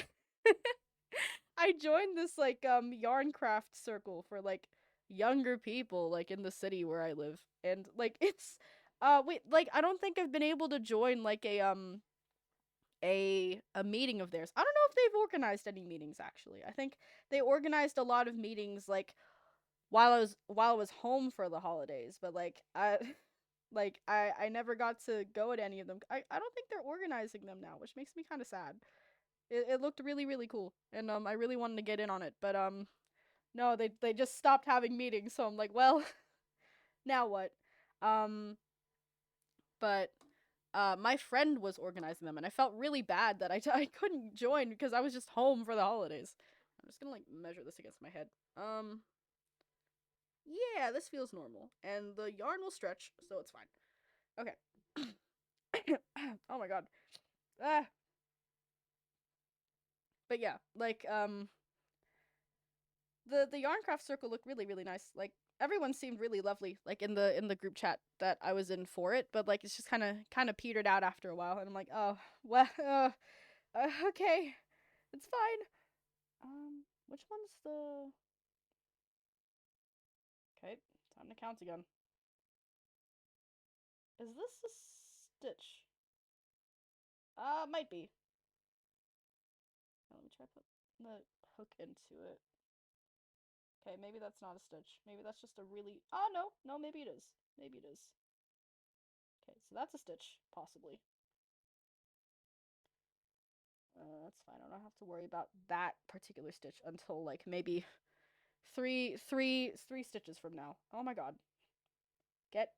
I joined this like yarn craft circle for like younger people like in the city where I live. And like it's wait, like I don't think I've been able to join like a meeting of theirs. I don't know if they've organized any meetings actually. I think they organized a lot of meetings like while I was home for the holidays, but like I like I never got to go at any of them. I don't think they're organizing them now, which makes me kind of sad. It looked really really cool, and I really wanted to get in on it, but no, they just stopped having meetings, so I'm like, well, now what? Um, but my friend was organizing them, and I felt really bad that I couldn't join because I was just home for the holidays. I'm just gonna like measure this against my head. Um, yeah, this feels normal, and the yarn will stretch, so it's fine. Okay. Oh my god. Ah, but yeah, like the yarncraft circle looked really really nice. Like everyone seemed really lovely like in the group chat that I was in for it, but like it's just kind of petered out after a while, and I'm like, oh well, okay, it's fine. Which one's the okay? Time to count again. Is this a stitch? Might be. Let me try put the hook into it. Okay, maybe that's not a stitch. Maybe that's just a really. Oh no, maybe it is. Maybe it is. Okay, so that's a stitch possibly. That's fine. I don't have to worry about that particular stitch until like maybe three stitches from now. Oh my god. Get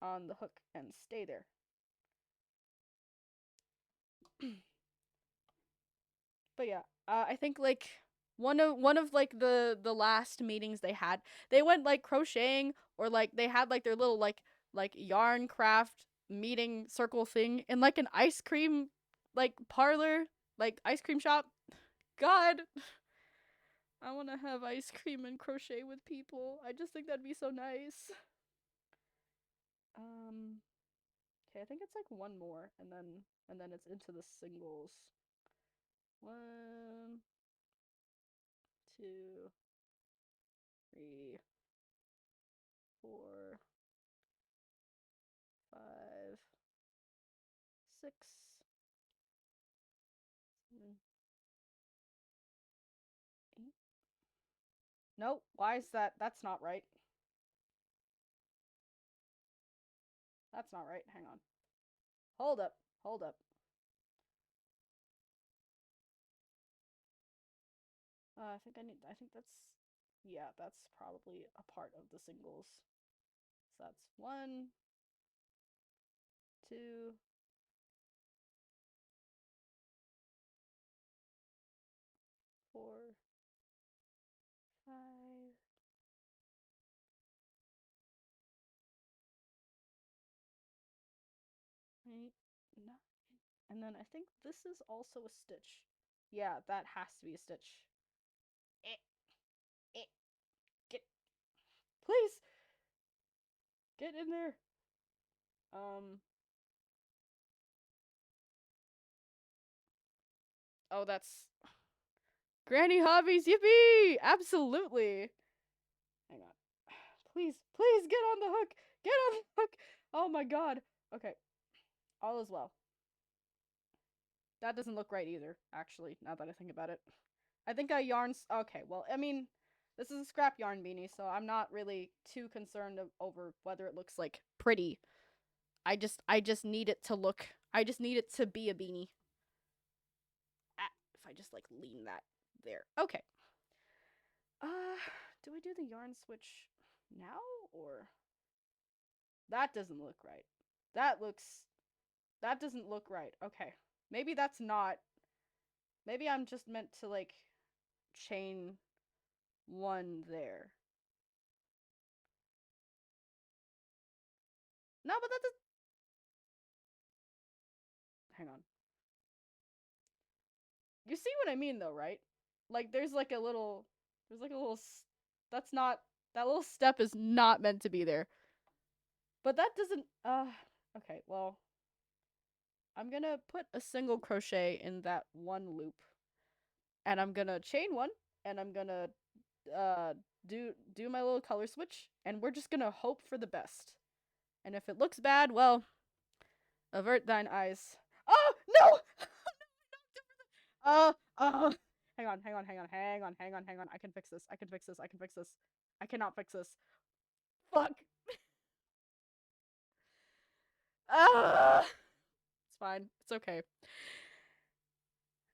on the hook and stay there. But yeah, I think like one of like the last meetings they had, they went like crocheting, or like they had like their little like yarn craft meeting circle thing in like an ice cream like parlor, like ice cream shop. God, I want to have ice cream and crochet with people. I just think that'd be so nice. Um, okay, I think it's like one more, and then it's into the singles. One, two, three, four, five, six, seven, eight. Nope. Why is that? That's not right. That's not right. Hang on. Hold up. Hold up. I think that's, yeah, that's probably a part of the singles. So that's 1, 2, 4, 5, 8, 9. And then I think this is also a stitch. Yeah, that has to be a stitch. Eh, eh, get, please, get in there. Um, oh, that's Granny Hobbies, yippee! Absolutely. Hang on. Please, please get on the hook. Get on the hook. Oh my god. Okay. All is well. That doesn't look right either, actually, now that I think about it. I think I yarns. Okay, well, I mean, this is a scrap yarn beanie, so I'm not really too concerned over whether it looks like pretty. I just need it to look. I just need it to be a beanie. Ah, if I just like lean that there. Okay. Do I do the yarn switch now or that doesn't look right. That looks that doesn't look right. Okay. Maybe that's not. Maybe I'm just meant to like chain one there. No, but that does. Hang on. You see what I mean though, right? Like there's like a little that's not that little step is not meant to be there. But that doesn't okay, well, I'm going to put a single crochet in that one loop and I'm going to chain one and I'm going to uh do my little color switch and we're just going to hope for the best. And if it looks bad, well, avert thine eyes. Oh, no. Uh, hang on, hang on, hang on, hang on, hang on, hang on. I can fix this. I can fix this. I can fix this. I cannot fix this. Fuck. It's fine. It's okay.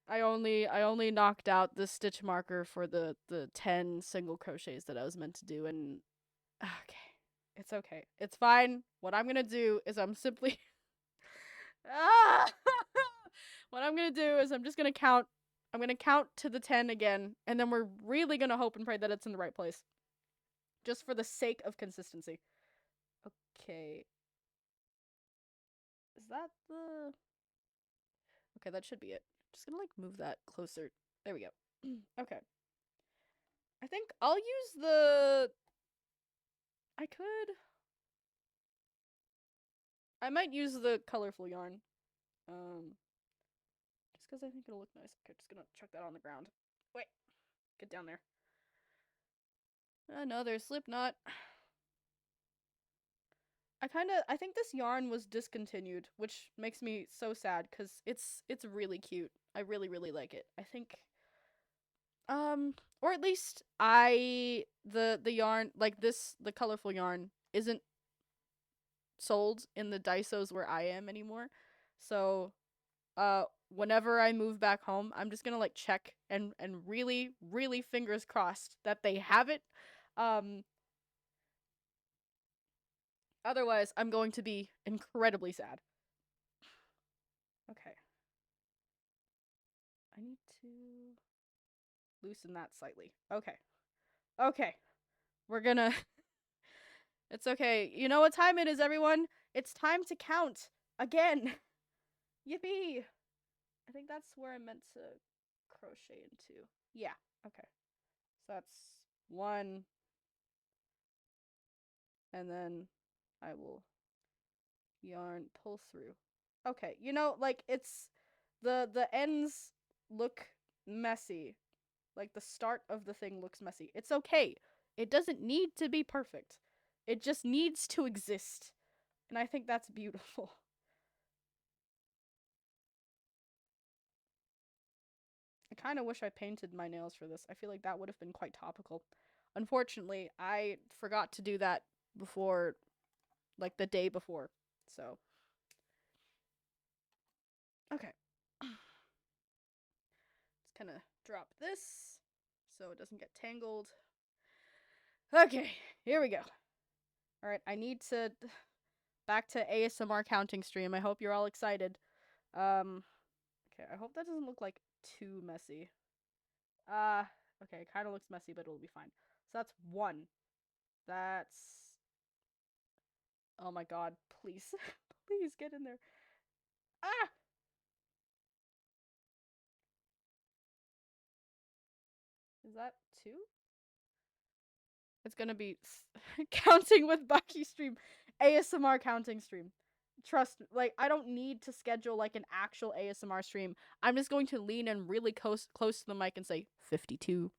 I only knocked out the stitch marker for the 10 single crochets that I was meant to do and okay. It's okay. It's fine. What I'm going to do is I'm simply ah! What I'm going to do is I'm just going to count. I'm going to count to the 10 again and then we're really going to hope and pray that it's in the right place. Just for the sake of consistency. Okay. Is that the... Okay, that should be it. Just gonna, like, move that closer. There we go. Okay. I think I'll use the... I could... I might use the colorful yarn. Just because I think it'll look nice. Okay, just gonna chuck that on the ground. Wait. Get down there. Another slip knot. I think this yarn was discontinued, which makes me so sad because it's really cute. I really, really like it. I think or at least the yarn, like this, the colorful yarn isn't sold in the Daisos where I am anymore. So whenever I move back home, I'm just gonna like check and really, really fingers crossed that they have it. Um Otherwise I'm going to be incredibly sad. Okay. I need to loosen that slightly. Okay. Okay. We're gonna It's okay. You know what time it is, everyone? It's time to count again. Yippee! I think that's where I meant to crochet into. Yeah. Okay. So that's 1, and then I will yarn pull through. Okay. You know, like it's the ends look messy. Like the start of the thing looks messy. It's okay. It doesn't need to be perfect. It just needs to exist. And I think that's beautiful. I kind of wish I painted my nails for this. I feel like that would have been quite topical. Unfortunately, I forgot to do that before, like the day before. So, okay. Let's kind of drop this so it doesn't get tangled. Okay, here we go. Alright, I need to... Back to ASMR counting stream. I hope you're all excited. Okay, I hope that doesn't look like too messy. Okay, it kind of looks messy, but it'll be fine. So that's 1. That's... Oh my god, please. Please get in there. Ah! Is that 2? It's gonna be counting with Baki stream. ASMR counting stream. Trust, like, I don't need to schedule, like, an actual ASMR stream. I'm just going to lean in really close to the mic and say 52,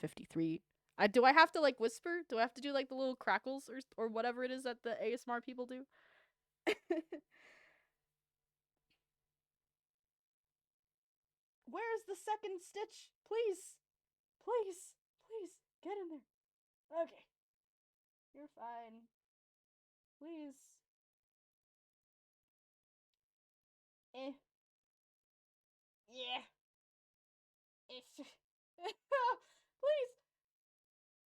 53. Do I have to, like, whisper? Do I have to do, like, the little crackles or whatever it is that the ASMR people do? Where's the second stitch? Please. Please. Please. Get in there. Okay. You're fine. Please. Eh. Yeah. Please.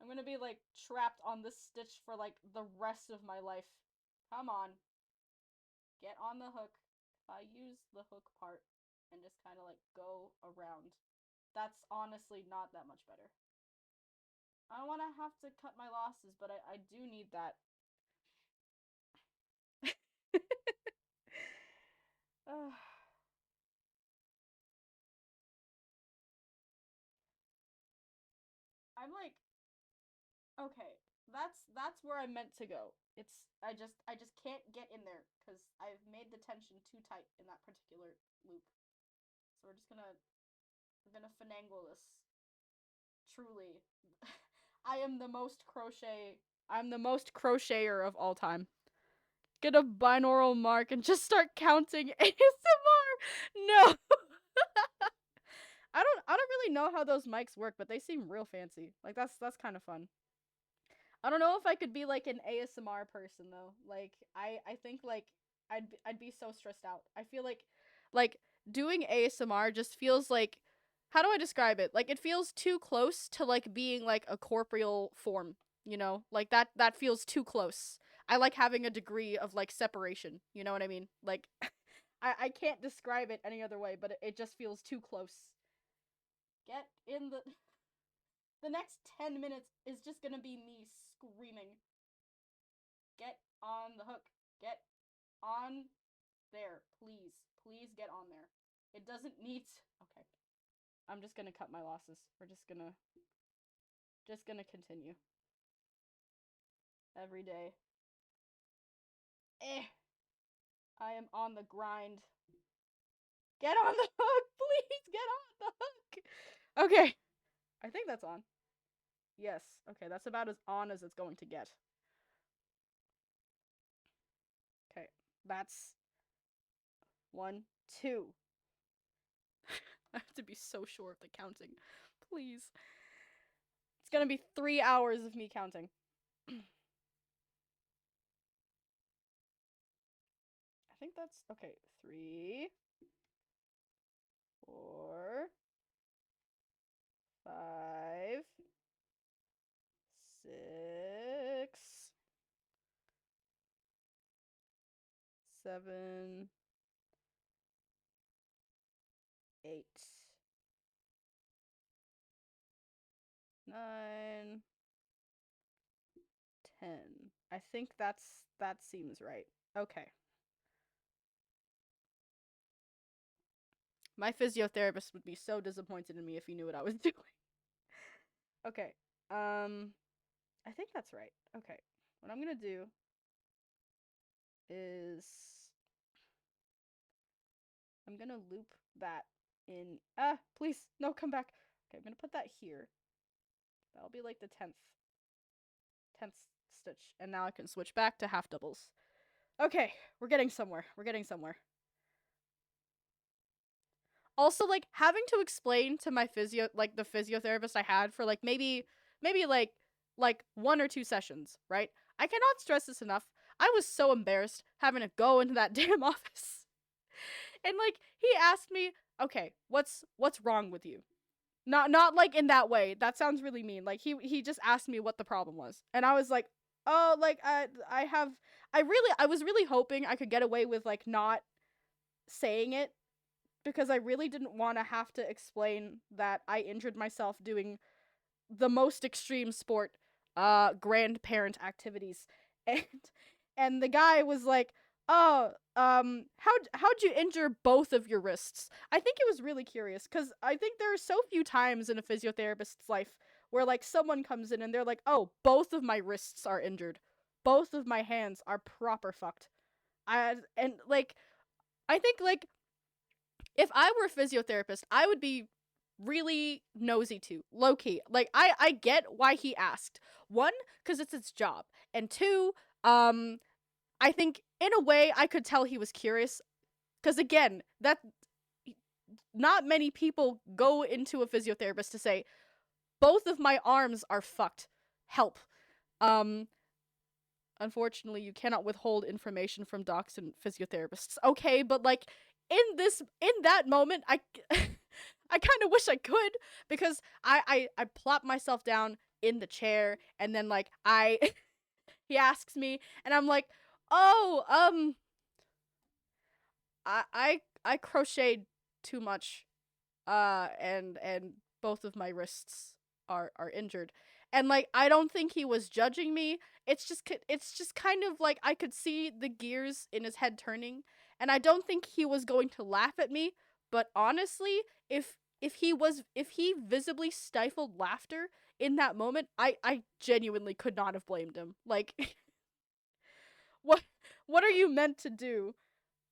I'm gonna be, like, trapped on this stitch for, like, the rest of my life. Come on. Get on the hook. If I use the hook part and just kind of, like, go around, that's honestly not that much better. I don't want to have to cut my losses, but I do need that. I'm like, okay, that's where I'm meant to go. I just can't get in there because I've made the tension too tight in that particular loop. So we're gonna finagle this. Truly, I'm the most crocheter of all time. Get a binaural mark and just start counting ASMR. No. I don't really know how those mics work, but they seem real fancy. Like that's kind of fun. I don't know if I could be like an ASMR person though. Like I think like I'd be so stressed out. I feel like doing ASMR just feels like, how do I describe it? Like it feels too close to like being like a corporeal form, you know? Like that feels too close. I like having a degree of like separation, you know what I mean? Like I can't describe it any other way, but it just feels too close. Get in the next 10 minutes is just gonna be me screaming. Get on the hook. Get on there. Please. Please get on there. It doesn't need okay. I'm just gonna cut my losses. We're just gonna continue. Every day. I am on the grind. Get on the hook! Please get on the hook! Okay. I think that's on. Yes. Okay, that's about as on as it's going to get. Okay, that's 1, 2. I have to be so sure of the counting. Please. It's gonna be 3 hours of me counting. I think that's okay. 3, 4, 5, 6, 7, 8, 9, 10. I think that seems right. Okay. My physiotherapist would be so disappointed in me if he knew what I was doing. Okay. I think that's right. Okay. What I'm gonna do is I'm gonna loop that in. Please, no, come back. Okay, I'm gonna put that here. That'll be like the 10th stitch, and now I can switch back to half doubles. Okay, we're getting somewhere. We're getting somewhere. Also, like having to explain to my the physiotherapist I had for like maybe like 1 or 2 sessions, right? I cannot stress this enough. I was so embarrassed having to go into that damn office. And like he asked me, "Okay, what's wrong with you?" Not like in that way. That sounds really mean. Like he just asked me what the problem was. And I was like, "Oh, like I have I was really hoping I could get away with like not saying it because I really didn't want to have to explain that I injured myself doing the most extreme sport grandparent activities." And the guy was like, "Oh, how'd you injure both of your wrists?" I think it was really curious cuz I think there are so few times in a physiotherapist's life where like someone comes in and they're like, "Oh, both of my wrists are injured. Both of my hands are proper fucked." And like I think like if I were a physiotherapist, I would be really nosy too, low key. Like I get why he asked. One, because it's his job, and two, I think in a way I could tell he was curious. Because again, that not many people go into a physiotherapist to say both of my arms are fucked. Help. Um, Unfortunately, you cannot withhold information from docs and physiotherapists. Okay, but like in that moment, I I kind of wish I could because I plop myself down in the chair and then like I he asks me and I'm like, "Oh, I crocheted too much and both of my wrists are injured." And like I don't think he was judging me. It's just kind of like I could see the gears in his head turning, and I don't think he was going to laugh at me, but honestly, if he visibly stifled laughter in that moment, I genuinely could not have blamed him. Like what what are you meant to do?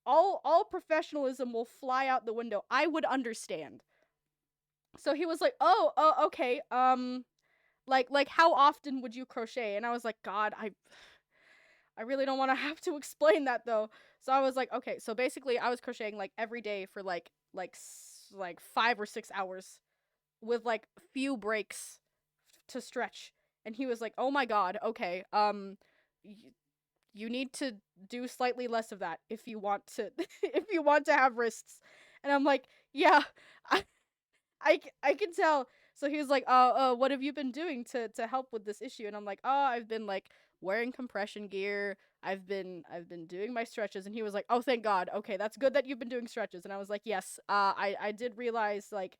All professionalism will fly out the window. I would understand. So he was like, "Oh, okay. Like how often would you crochet?" And I was like, "God, I really don't want to have to explain that though." So I was like, "Okay, so basically I was crocheting like every day for like 5 or 6 hours with like few breaks to stretch." And he was like, "Oh my God, okay. You need to do slightly less of that if you want to if you want to have wrists." And I'm like, "Yeah, I I can tell." So he was like, "Oh, what have you been doing to help with this issue?" And I'm like, "Oh, I've been like wearing compression gear. I've been doing my stretches." And he was like, "Oh, thank God. Okay, that's good that you've been doing stretches." And I was like, "Yes. I did realize like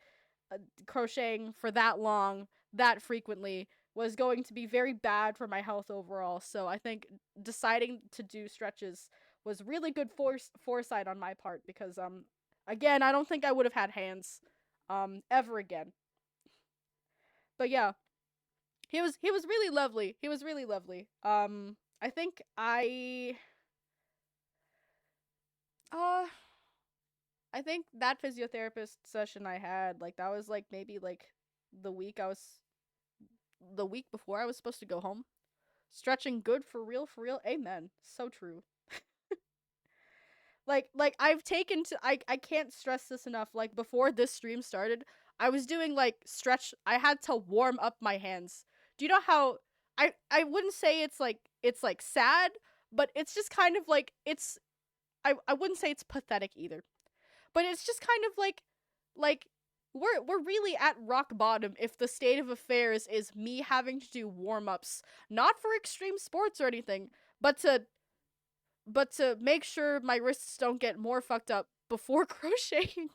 crocheting for that long, that frequently was going to be very bad for my health overall. So I think deciding to do stretches was really good foresight on my part because again, I don't think I would have had hands ever again." But yeah, he was really lovely. He was really lovely. I think uh I think that physiotherapist session I had, like that was like maybe like the week I was the week before I was supposed to go home. Stretching good for real, for real. Amen. So true. Like I've taken to I can't stress this enough. Like before this stream started, I was doing like stretch. I had to warm up my hands. Do you know how I wouldn't say it's like sad, but it's just kind of like I wouldn't say it's pathetic either. But it's just kind of like we're really at rock bottom if the state of affairs is me having to do warm-ups, not for extreme sports or anything, but to make sure my wrists don't get more fucked up before crocheting.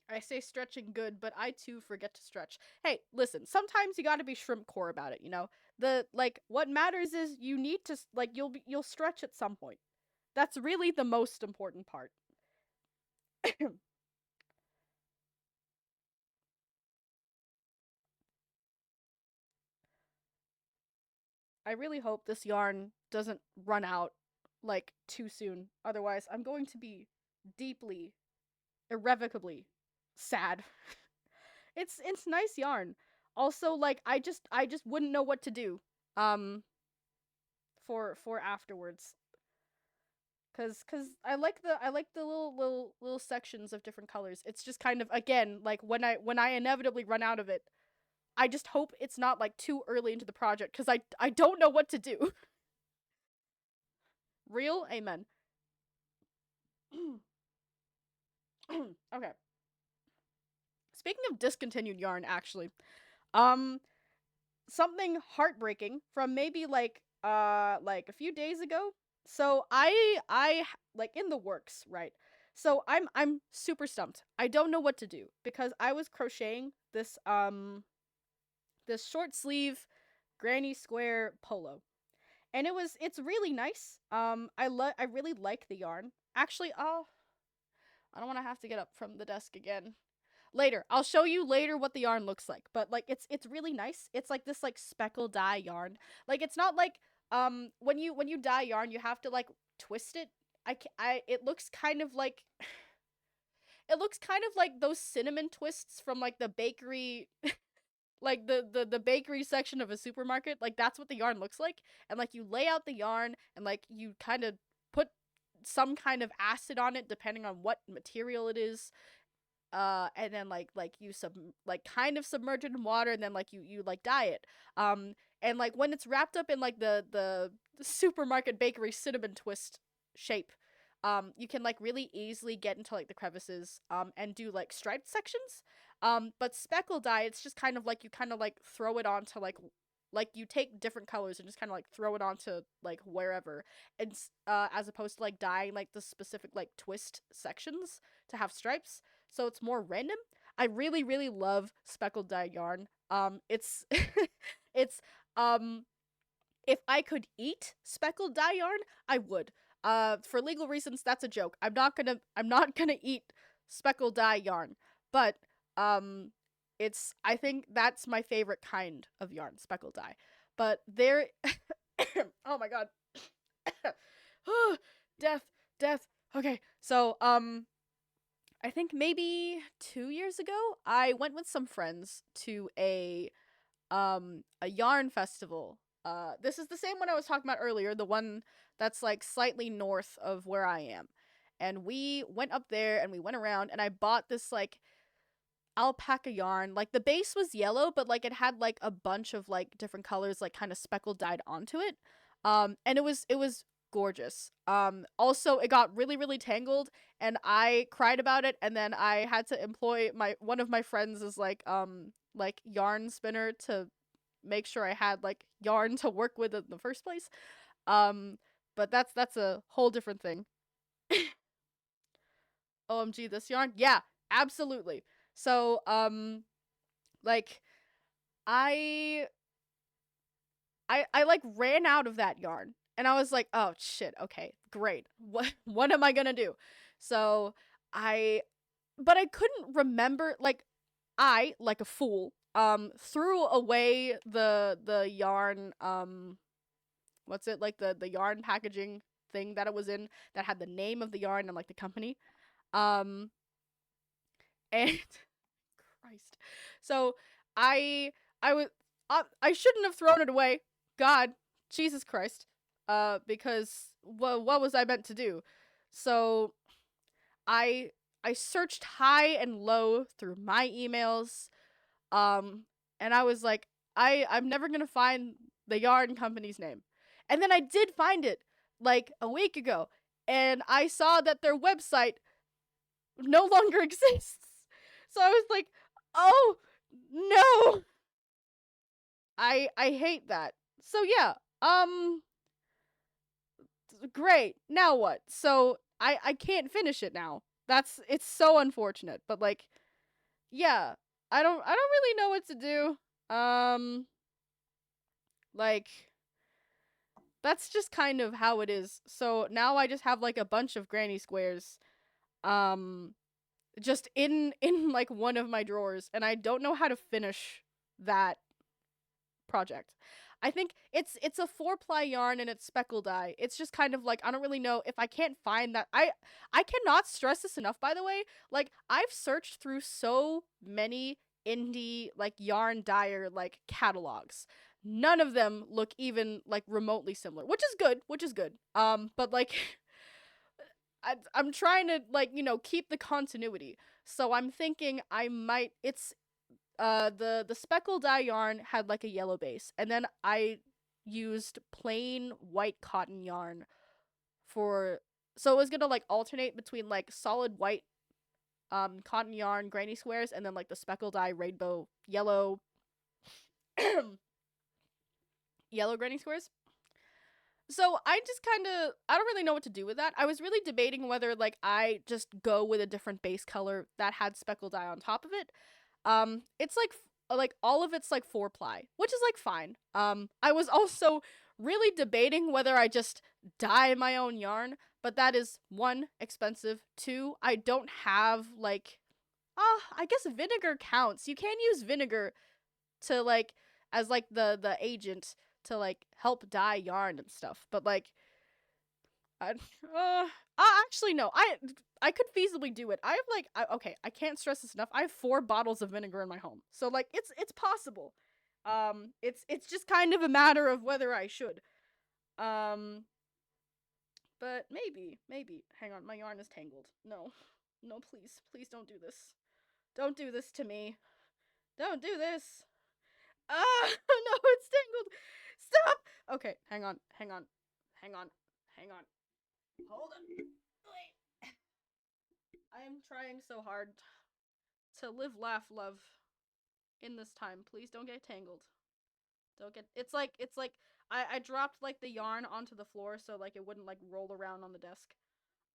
I say stretching good, but I too forget to stretch. Hey, listen, sometimes you gotta be shrimp core about it, you know? The, like, what matters is you need to, like, you'll stretch at some point. That's really the most important part. I really hope this yarn doesn't run out, like, too soon. Otherwise, I'm going to be deeply, irrevocably sad. It's nice yarn. Also, like I just wouldn't know what to do. Um for afterwards. Cuz I like the little sections of different colors. It's just kind of again, like when I inevitably run out of it, I just hope it's not like too early into the project cuz I don't know what to do. Real? Amen. Okay. Speaking of discontinued yarn, actually, um, something heartbreaking from maybe like a few days ago. So like in the works, right? So I'm super stumped. I don't know what to do because I was crocheting this short sleeve granny square polo. And it's really nice. I really like the yarn. Actually, I don't want to have to get up from the desk again. Later, I'll show you later what the yarn looks like. But like it's really nice. It's like this like speckle dye yarn. Like it's not like when you dye yarn, you have to like twist it. I it looks kind of like it looks kind of like those cinnamon twists from like the bakery like the bakery section of a supermarket. Like that's what the yarn looks like. And like you lay out the yarn and like you kind of put some kind of acid on it depending on what material it is, and then like you like kind of submerge it in water, and then like you like dye it, and like when it's wrapped up in like the supermarket bakery cinnamon twist shape, you can like really easily get into like the crevices and do like striped sections. But speckle dye, it's just kind of like you kind of like throw it onto like you take different colors and just kind of like throw it onto like wherever, and as opposed to like dyeing like the specific like twist sections to have stripes, so it's more random. I really really love speckled dye yarn. It's it's if I could eat speckled dye yarn, I would. For legal reasons, that's a joke. I'm not gonna eat speckled dye yarn. But um, it's I think that's my favorite kind of yarn, speckled dye. But there, oh my god, death, death. Okay, so I think maybe 2 years ago, I went with some friends to a yarn festival. This is the same one I was talking about earlier, the one that's like slightly north of where I am. And we went up there and we went around, and I bought this like alpaca yarn. Like the base was yellow, but like it had like a bunch of like different colors like kind of speckled dyed onto it. And it was gorgeous. Also it got really really tangled, and I cried about it, and then I had to employ my one of my friends as like yarn spinner to make sure I had like yarn to work with in the first place. Um but that's a whole different thing. OMG, this yarn? Yeah, absolutely. So, like I I like ran out of that yarn, and I was like, "Oh shit, okay, great. What am I going to do?" So, I but I couldn't remember, like I, like a fool, threw away the yarn, what's it? Like the yarn packaging thing that it was in, that had the name of the yarn and like the company. Um and Christ. So I I was I shouldn't have thrown it away. God, Jesus Christ. Because what was I meant to do? So I I searched high and low through my emails, um and I was like, I'm never going to find the yarn company's name. And then I did find it like a week ago, and I saw that their website no longer exists. So I was like, "Oh, no." I hate that. So yeah, great. Now what? So I can't finish it now. It's so unfortunate, but like yeah, I don't really know what to do. Like that's just kind of how it is. So now I just have like a bunch of granny squares um just in like one of my drawers, and I don't know how to finish that project. I think it's a 4-ply yarn and it's speckle dye. It's just kind of like I don't really know if I can't find that. I cannot stress this enough, by the way. Like I've searched through so many indie like yarn dyer like catalogs. None of them look even like remotely similar, which is good, which is good. But like I'm trying to like, keep the continuity. So I'm thinking I might it's the speckle dye yarn had like a yellow base, and then I used plain white cotton yarn for, so it was gonna like alternate between like solid white cotton yarn granny squares, and then like the speckle dye rainbow yellow yellow granny squares. So I just kind of, I don't really know what to do with that. I was really debating whether like I just go with a different base color that had speckle dye on top of it. It's like all of it's like 4-ply, which is like fine. I was also really debating whether I just dye my own yarn, but that is one, expensive. Two, I don't have like I guess vinegar counts. You can use vinegar to like as like the agent to like help dye yarn and stuff. But like I actually no. I could feasibly do it. I have like okay, I can't stress this enough. I have 4 bottles of vinegar in my home. So like it's possible. It's just kind of a matter of whether I should. Um but maybe. Hang on, my yarn is tangled. No. No, please. Please don't do this. Don't do this to me. Don't do this. Ah, no, it's tangled. Stop. Okay, hang on. Hang on. Hold on. Wait. I am trying so hard to live, laugh, love in this time. Please don't get tangled. Don't get. It's like I dropped like the yarn onto the floor so like it wouldn't like roll around on the desk,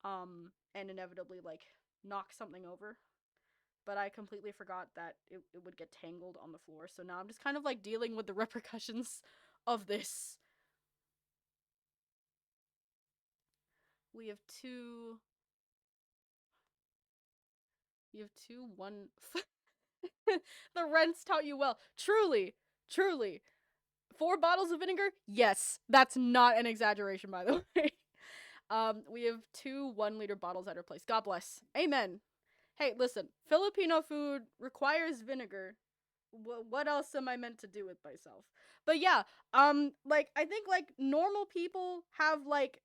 and inevitably like knock something over. But I completely forgot that it would get tangled on the floor. So now I'm just kind of like dealing with the repercussions of this. We have two. You have two, one. The rents taught you well. Truly, truly. 4 bottles of vinegar? Yes. That's not an exaggeration, by the way. We have 2 1-liter bottles at our place. God bless. Amen. Hey, listen. Filipino food requires vinegar. What else am I meant to do with myself? But yeah, like I think like normal people have like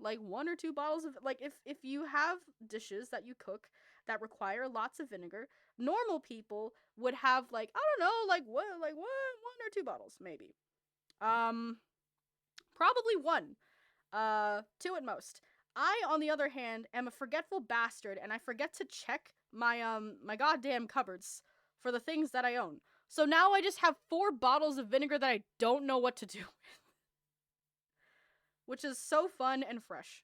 like 1 or 2 bottles of like if you have dishes that you cook that require lots of vinegar, normal people would have like I don't know like one or 2 bottles maybe. Um, Probably 1. 2 at most. I, on the other hand, am a forgetful bastard and I forget to check my goddamn cupboards for the things that I own. So now I just have 4 bottles of vinegar that I don't know what to do with. Which is so fun and fresh.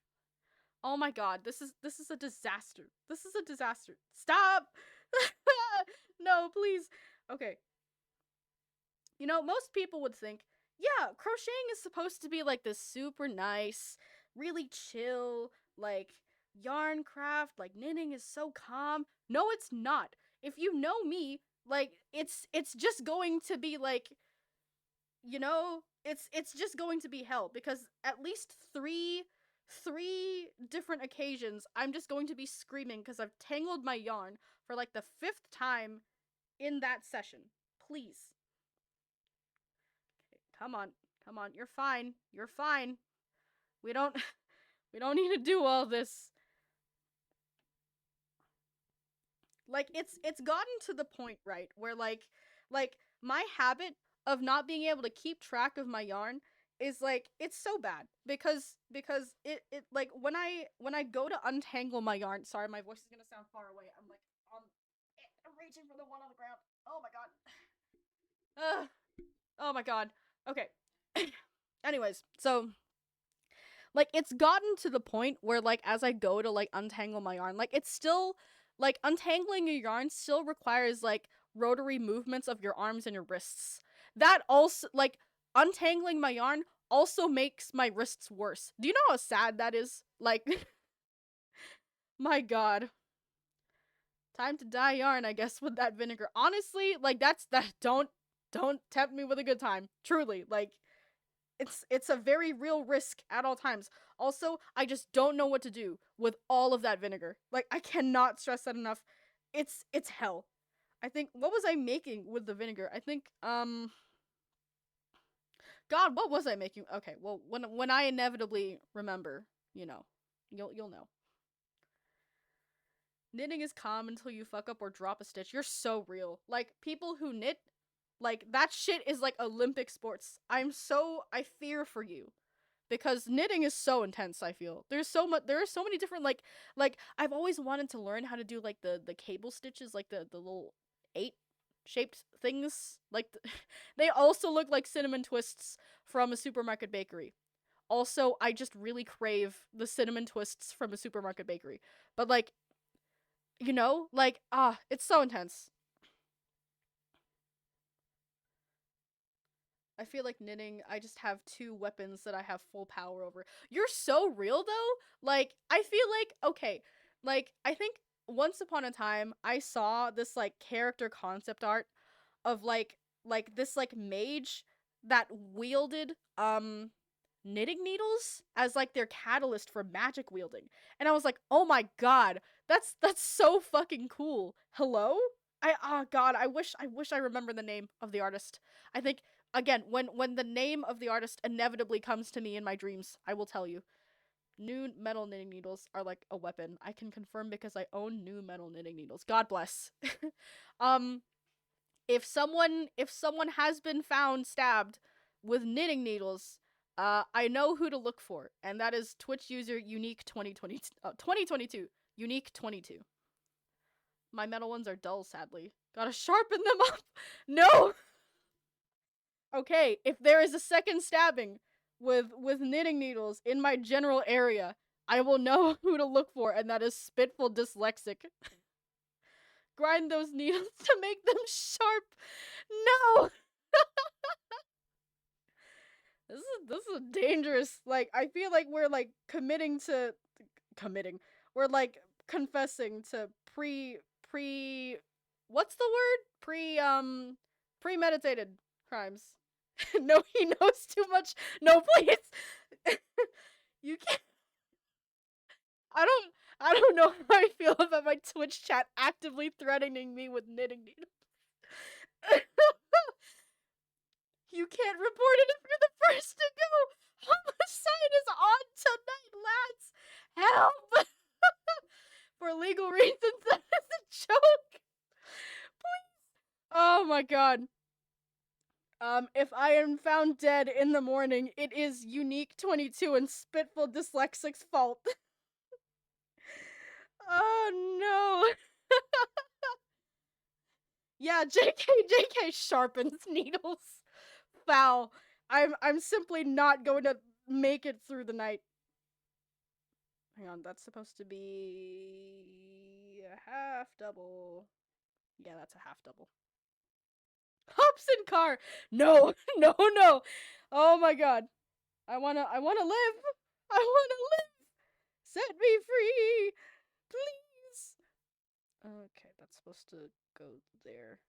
Oh my god, this is a disaster. This is a disaster. Stop! No, please. Okay. Most people would think, yeah, crocheting is supposed to be like this super nice, really chill, like yarn craft, like knitting is so calm. No, it's not. If you know me, like it's just going to be like, it's just going to be hell because at least three different occasions I'm just going to be screaming because I've tangled my yarn for like the 5th time in that session. Please. Come on. Come on. You're fine. You're fine. We don't we don't need to do all this. Like it's gotten to the point, right, where like my habit of not being able to keep track of my yarn is like it's so bad because it like when I go to untangle my yarn, sorry, my voice is going to sound far away. I'm like I'm reaching for the one on the ground. Oh my god. Oh my god. Okay. Anyways, so like it's gotten to the point where like as I go to like untangle my yarn, like it's still like untangling your yarn still requires like rotary movements of your arms and your wrists. That also like untangling my yarn also makes my wrists worse. Do you know how sad that is? Like my god. Time to dye yarn, I guess, with that vinegar. Honestly, like that's that don't tempt me with a good time. Truly, like it's a very real risk at all times. Also, I just don't know what to do with all of that vinegar. Like I cannot stress that enough. It's hell. I think what was I making with the vinegar? I think God, what was I making? Okay, well when I inevitably remember, you'll know. Knitting is calm until you fuck up or drop a stitch. You're so real. Like people who knit, like that shit is like Olympic sports. I fear for you because knitting is so intense. I feel there are so many different like I've always wanted to learn how to do like the cable stitches, like the little 8 shaped things. Like they also look like cinnamon twists from a supermarket bakery. Also, I just really crave the cinnamon twists from a supermarket bakery. But like, like it's so intense. I feel like knitting, I just have two weapons that I have full power over. You're so real though. Like, I feel like okay, like I think once upon a time I saw this like character concept art of like this like mage that wielded knitting needles as like their catalyst for magic wielding. And I was like, "Oh my god, that's so fucking cool." Hello? Oh god, I wish I remember the name of the artist. I think again, when the name of the artist inevitably comes to me in my dreams, I will tell you. New metal knitting needles are like a weapon. I can confirm because I own new metal knitting needles. God bless. um if someone has been found stabbed with knitting needles, I know who to look for, and that is Twitch user unique 2022 unique 22. My metal ones are dull, sadly. Gotta sharpen them up. No. Okay, if there is a second stabbing with knitting needles in my general area, I will know who to look for, and that is Spitful Dyslexic. Grind those needles to make them sharp. No. This is dangerous. Like I feel like we're like committing. We're like confessing to pre what's the word? Premeditated crimes. No, he knows too much. No, please. You can't. I don't know how I feel about my Twitch chat actively threatening me with knitting needles. You can't report it if you're the first to go. Homicide is on tonight, lads. Help! For legal reasons, that is a joke. Please. Oh my god. If I am found dead in the morning, it is Unique 22 and Spitful Dyslexic's fault. Oh no. Yeah, JK sharpens needles. Foul. I'm simply not going to make it through the night. Hang on, that's supposed to be a half double. Yeah, that's a half double. Hobson car. No, no, no. Oh my god. I wanna live. I wanna live. Set me free, please. Okay, that's supposed to go there.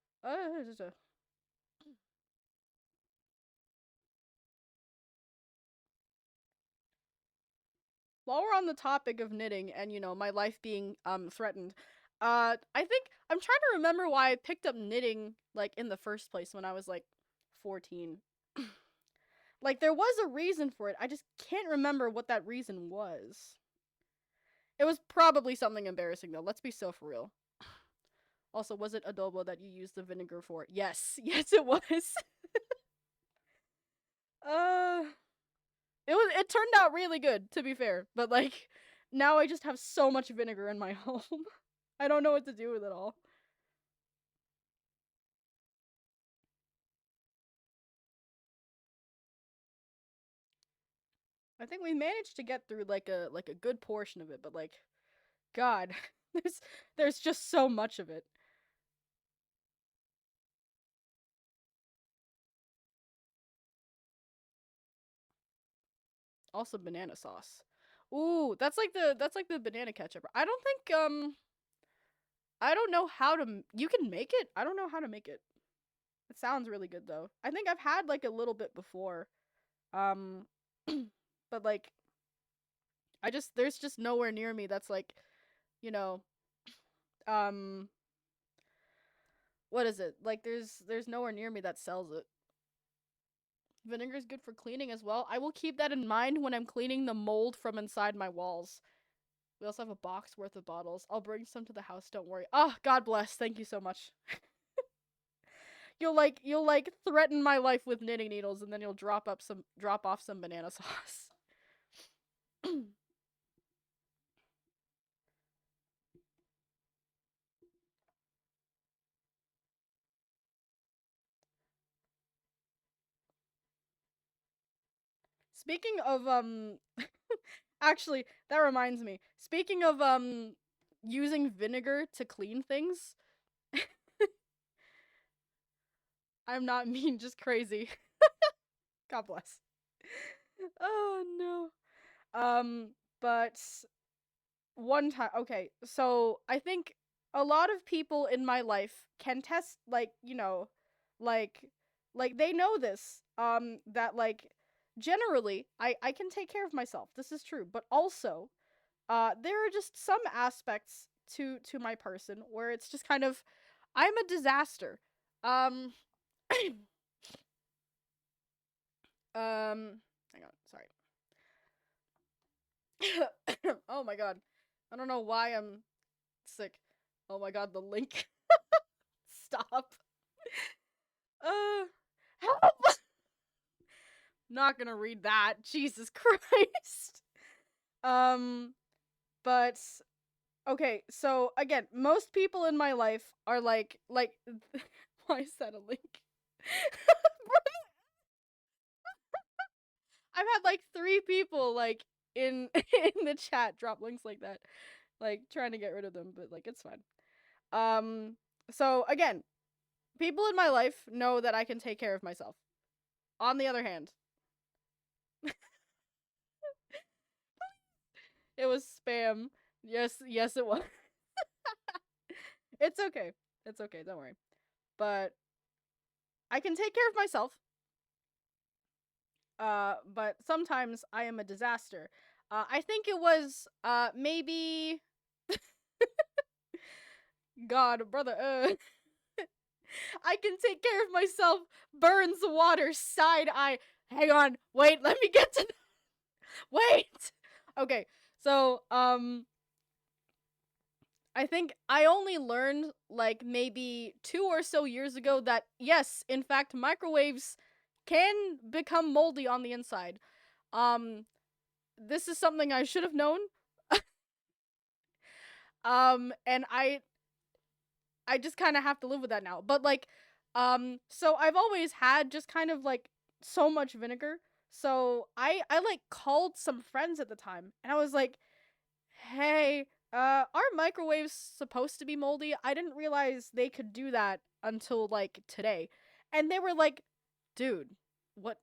While we're on the topic of knitting and my life being threatened, I think I'm trying to remember why I picked up knitting like in the first place when I was like 14. Like there was a reason for it. I just can't remember what that reason was. It was probably something embarrassing though. Let's be so for real. Also, was it adobo that you used the vinegar for? Yes. Yes, it was. uh it turned out really good, to be fair. But like now I just have so much vinegar in my home. I don't know what to do with it all. I think we managed to get through like a good portion of it, but like god, there's just so much of it. Also banana sauce. Ooh, that's like the banana ketchup. I don't know how to you can make it? I don't know how to make it. It sounds really good though. I think I've had like a little bit before. Um but like there's just nowhere near me that's like, you know, um what is it? Like there's nowhere near me that sells it. Vinegar is good for cleaning as well. I will keep that in mind when I'm cleaning the mold from inside my walls. We also have a box worth of bottles. I'll bring some to the house, don't worry. Oh, God bless. Thank you so much. You'll like threaten my life with knitting needles and then you'll drop off some banana sauce. Speaking of actually, that reminds me. Speaking of using vinegar to clean things, I'm not mean, just crazy. God bless. Oh no. Um, but one time, okay, so I think a lot of people in my life can test, like, like they know this, that, like, generally I can take care of myself. This is true, but also there are just some aspects to my person where it's just kind of, I'm a disaster. Um hang on, sorry. Oh my god. I don't know why I'm sick. Oh my god, the link. Stop. Uh, help! Not gonna read that. Jesus Christ. Um, but okay, so again, most people in my life are like why is that a link? I've had like 3 people like in in the chat drop links like that. Like trying to get rid of them, but like it's fine. Um so again, people in my life know that I can take care of myself. On the other hand, it was spam. Yes it was. It's okay. It's okay, don't worry. But I can take care of myself. But sometimes I am a disaster. I think it was maybe God, brother, I can take care of myself. Burns water, side eye. Hang on, wait, let me get to wait. Okay, so I think I only learned like maybe 2 or so years ago that yes, in fact, microwaves can become moldy on the inside. Um, this is something I should have known. And I just kind of have to live with that now. But like, so I've always had just kind of like so much vinegar. So I like called some friends at the time, and I was like, "Hey, are microwaves supposed to be moldy? I didn't realize they could do that until like today." And they were like, "Dude, what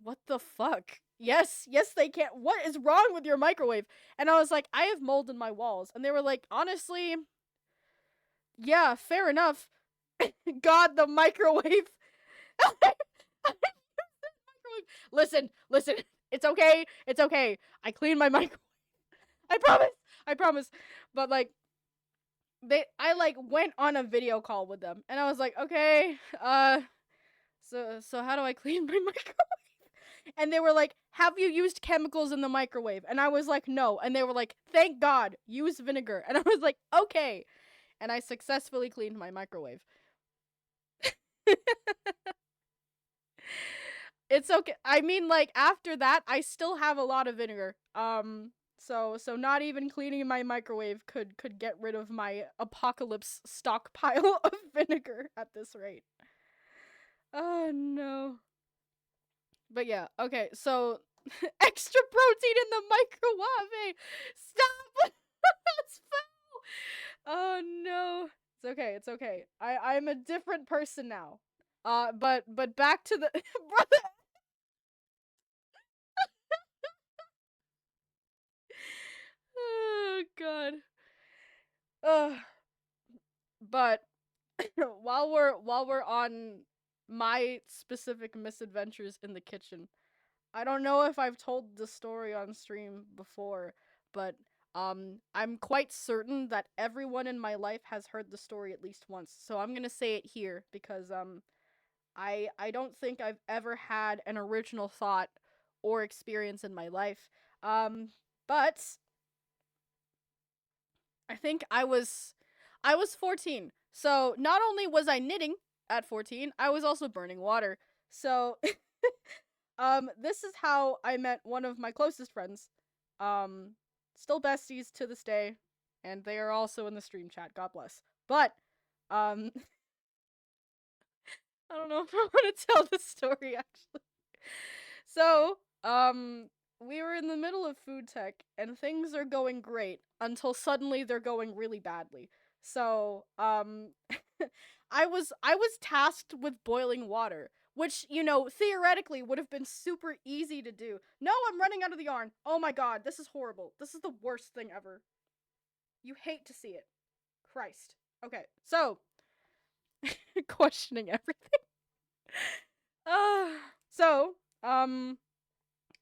what the fuck? Yes, they can. What is wrong with your microwave?" And I was like, "I have mold in my walls." And they were like, "Honestly, yeah, fair enough." God, the microwave. Listen. It's okay. It's okay. I cleaned my microwave. I promise. I promise. But like I like went on a video call with them and I was like, "Okay, so how do I clean my microwave?" And they were like, "Have you used chemicals in the microwave?" And I was like, "No." And they were like, "Thank God, use vinegar." And I was like, "Okay." And I successfully cleaned my microwave. It's okay. I mean, like after that, I still have a lot of vinegar. So not even cleaning my microwave could get rid of my apocalypse stockpile of vinegar at this rate. Oh no. But yeah, okay. So extra protein in the microwave. Stop. That's foul. Oh no. It's okay. It's okay. I'm a different person now. But back to the brother. Oh god. Ugh. But while we're on my specific misadventures in the kitchen, I don't know if I've told the story on stream before, but I'm quite certain that everyone in my life has heard the story at least once. So I'm going to say it here because I don't think I've ever had an original thought or experience in my life. But I think I was 14. So not only was I knitting at 14, I was also burning water. So this is how I met one of my closest friends. Um Still besties to this day, and they are also in the stream chat. God bless. But um I don't know if I want to tell the story actually. So, Um, we were in the middle of food tech, and things are going great until suddenly they're going really badly. So, I was tasked with boiling water, which, theoretically would have been super easy to do. No, I'm running out of the yarn. Oh my god, this is horrible. This is the worst thing ever. You hate to see it. Christ. Okay, so questioning everything. Uh, so, um,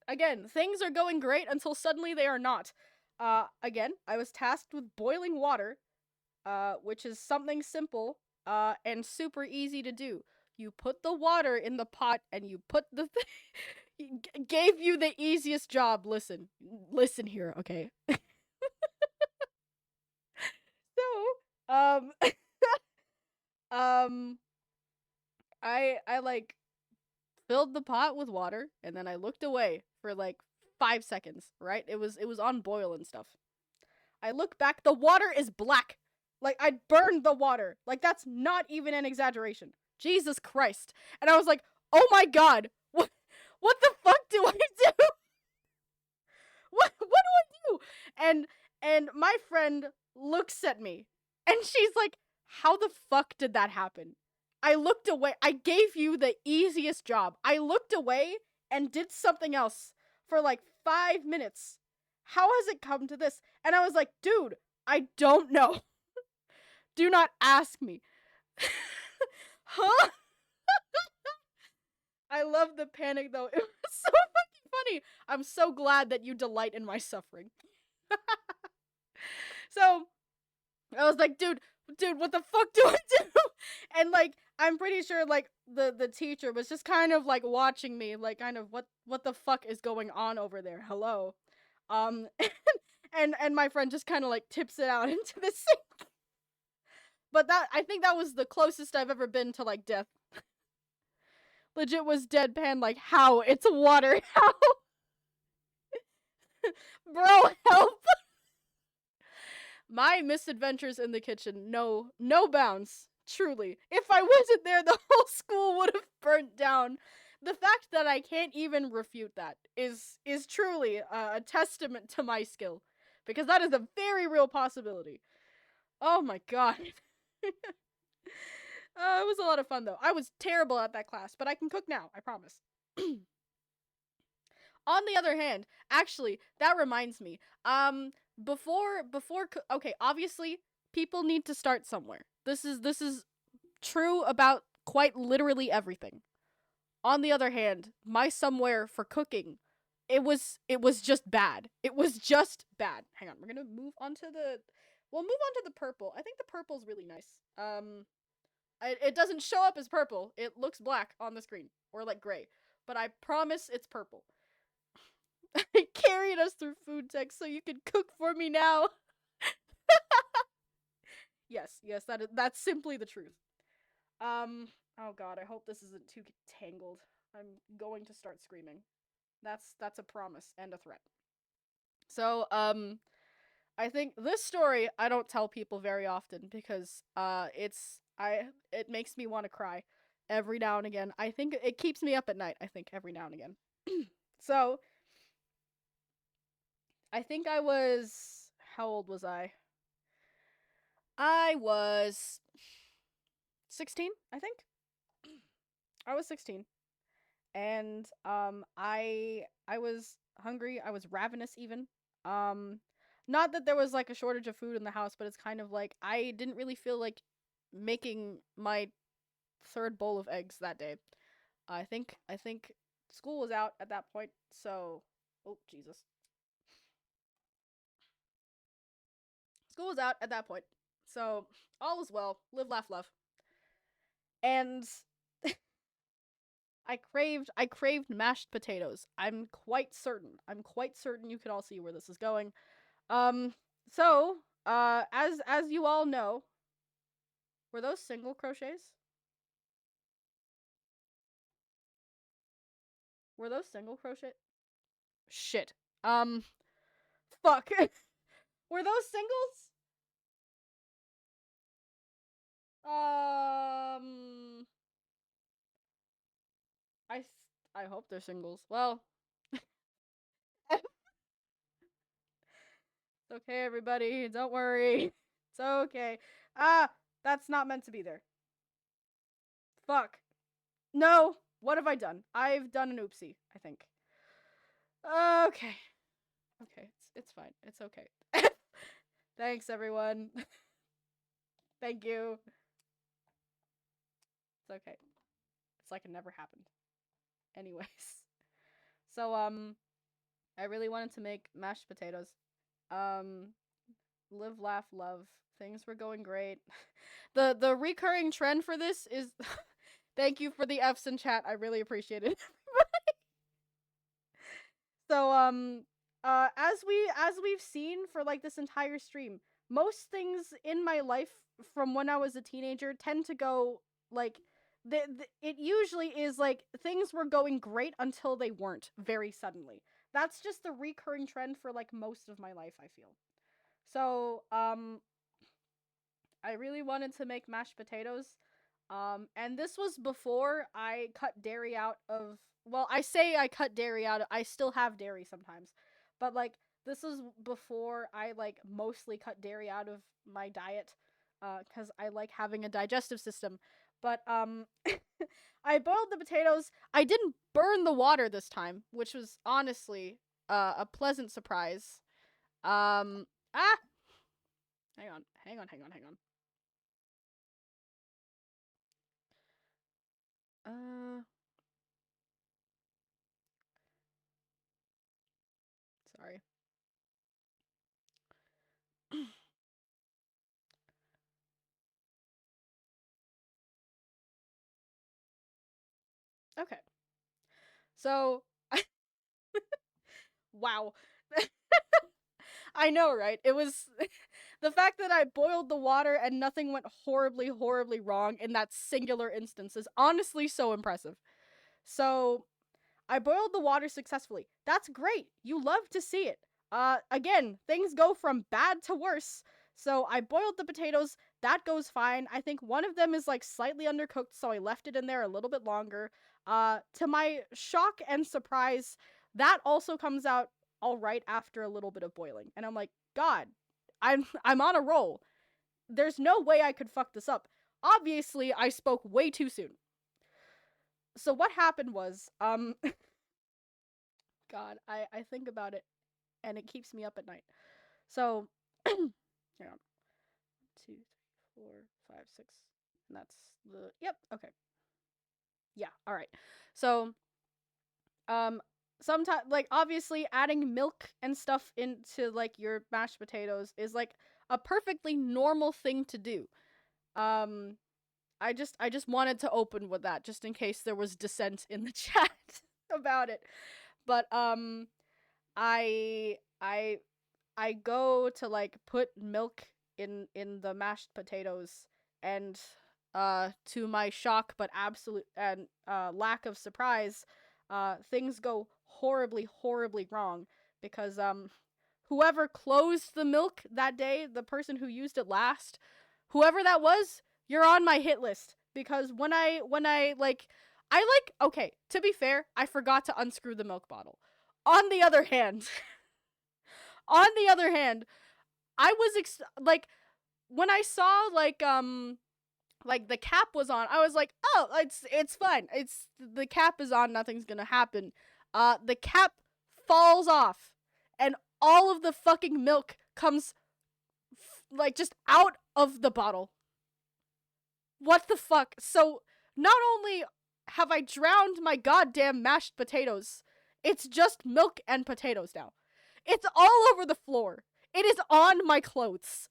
again, things are going great until suddenly they are not. Again, I was tasked with boiling water, which is something simple, and super easy to do. You put the water in the pot and you put the gave you the easiest job. Listen here, okay? So, um, I like filled the pot with water and then I looked away for like 5 seconds, right? It was on boil and stuff. I look back, the water is black. Like I burned the water. Like that's not even an exaggeration. Jesus Christ. And I was like, "Oh my god. What the fuck do I do? What do I do?" And my friend looks at me and she's like, "How the fuck did that happen?" I looked away. I gave you the easiest job. I looked away and did something else for like 5 minutes. How has it come to this? And I was like, "Dude, I don't know. Do not ask me." Huh? I love the panic though. It was so fucking funny. I'm so glad that you delight in my suffering. So, I was like, dude, what the fuck do I do?" And like, I'm pretty sure like the teacher was just kind of like watching me, like kind of what the fuck is going on over there? Hello. Um and my friend just kind of like tips it out into the sink. But that I think that was the closest I've ever been to like death. Legit was deadpan like how? It's water. How? Bro, help. My misadventures in the kitchen, no bounds. Truly. If I wasn't there, the whole school would have burnt down. The fact that I can't even refute that is truly a testament to my skill. Because that is a very real possibility. Oh my god. It was a lot of fun though. I was terrible at that class, but I can cook now, I promise. On the other hand, actually, that reminds me. Okay, obviously, people need to start somewhere. This is true about quite literally everything. On the other hand, my somewhere for cooking, it was just bad. It was just bad. Hang on, we're gonna move on to the. We'll move on to the purple. I think the purple's really nice. It doesn't show up as purple. It looks black on the screen or like gray, but I promise it's purple. I carried us through food tech so you could cook for me now. Yes, that's simply the truth. Oh god, I hope this isn't too tangled. I'm going to start screaming. That's a promise and a threat. So, I think this story I don't tell people very often because it makes me want to cry every now and again. I think it keeps me up at night, I think every now and again. So, I think I was how old was I? I was 16, I think. I was 16. And I was hungry. I was ravenous even. Um Not that there was like a shortage of food in the house, but it's kind of like I didn't really feel like making my third bowl of eggs that day. I think school was out at that point. So, oh Jesus. School was out at that point. So, all was well. Live, laugh, love. And I craved mashed potatoes. I'm quite certain. I'm quite certain you could all see where this is going. Um so, as you all know, were those single crochets? Were those single crochet? Shit. Um fuck. Were those singles? I I hope they're singles. Well, okay, everybody. Don't worry. It's okay. Ah, that's not meant to be there. Fuck. No. What have I done? I've done an oopsie, I think. Okay. Okay, it's fine. It's okay. Thanks, everyone. Thank you. It's okay. It's like it never happened. Anyways. So, I really wanted to make mashed potatoes. Um, live, laugh, love. Things were going great. The recurring trend for this is thank you for the F's in chat. I really appreciate it. So as we've seen for like this entire stream, most things in my life from when I was a teenager tend to go like it usually is like things were going great until they weren't very suddenly. That's just the recurring trend for like most of my life, I feel. So, I really wanted to make mashed potatoes. And this was before I cut dairy out of. Well, I say I cut dairy out. I still have dairy sometimes, but like this is before I like mostly cut dairy out of my diet, because I like having a digestive system. But I boiled the potatoes. I didn't burn the water this time, which was honestly a pleasant surprise. Ah, hang on. Uh, sorry. Okay. So, wow. I know, right? It was the fact that I boiled the water and nothing went horribly, horribly wrong in that singular instance is honestly so impressive. So, I boiled the water successfully. That's great. You love to see it. Again, things go from bad to worse. So I boiled the potatoes. That goes fine. I think one of them is like slightly undercooked, so I left it in there a little bit longer. To my shock and surprise, that also comes out all right after a little bit of boiling. And I'm like, God, I'm on a roll. There's no way I could fuck this up. Obviously, I spoke way too soon. So what happened was, God, I think about it and it keeps me up at night. So, hang on. 2, 3, 4, 5, 6. And that's the. Yep, okay. Yeah, alright. So, um, sometimes, like, obviously adding milk and stuff into, like, your mashed potatoes is, like, a perfectly normal thing to do. Um, I just wanted to open with that just in case there was dissent in the chat about it. But I I I go to like put milk in the mashed potatoes and to my shock but absolute and lack of surprise, things go horribly wrong because whoever closed the milk that day, the person who used it last, whoever that was, you're on my hit list because when I like I like okay, to be fair, I forgot to unscrew the milk bottle. On the other hand, on the other hand, I was like when I saw like the cap was on, I was like, "Oh, it's fine. It's the cap is on, nothing's going to happen." The cap falls off and all of the fucking milk comes like just out of the bottle. What the fuck? So, not only have I drowned my goddamn mashed potatoes, it's just milk and potatoes now. It's all over the floor. It is on my clothes.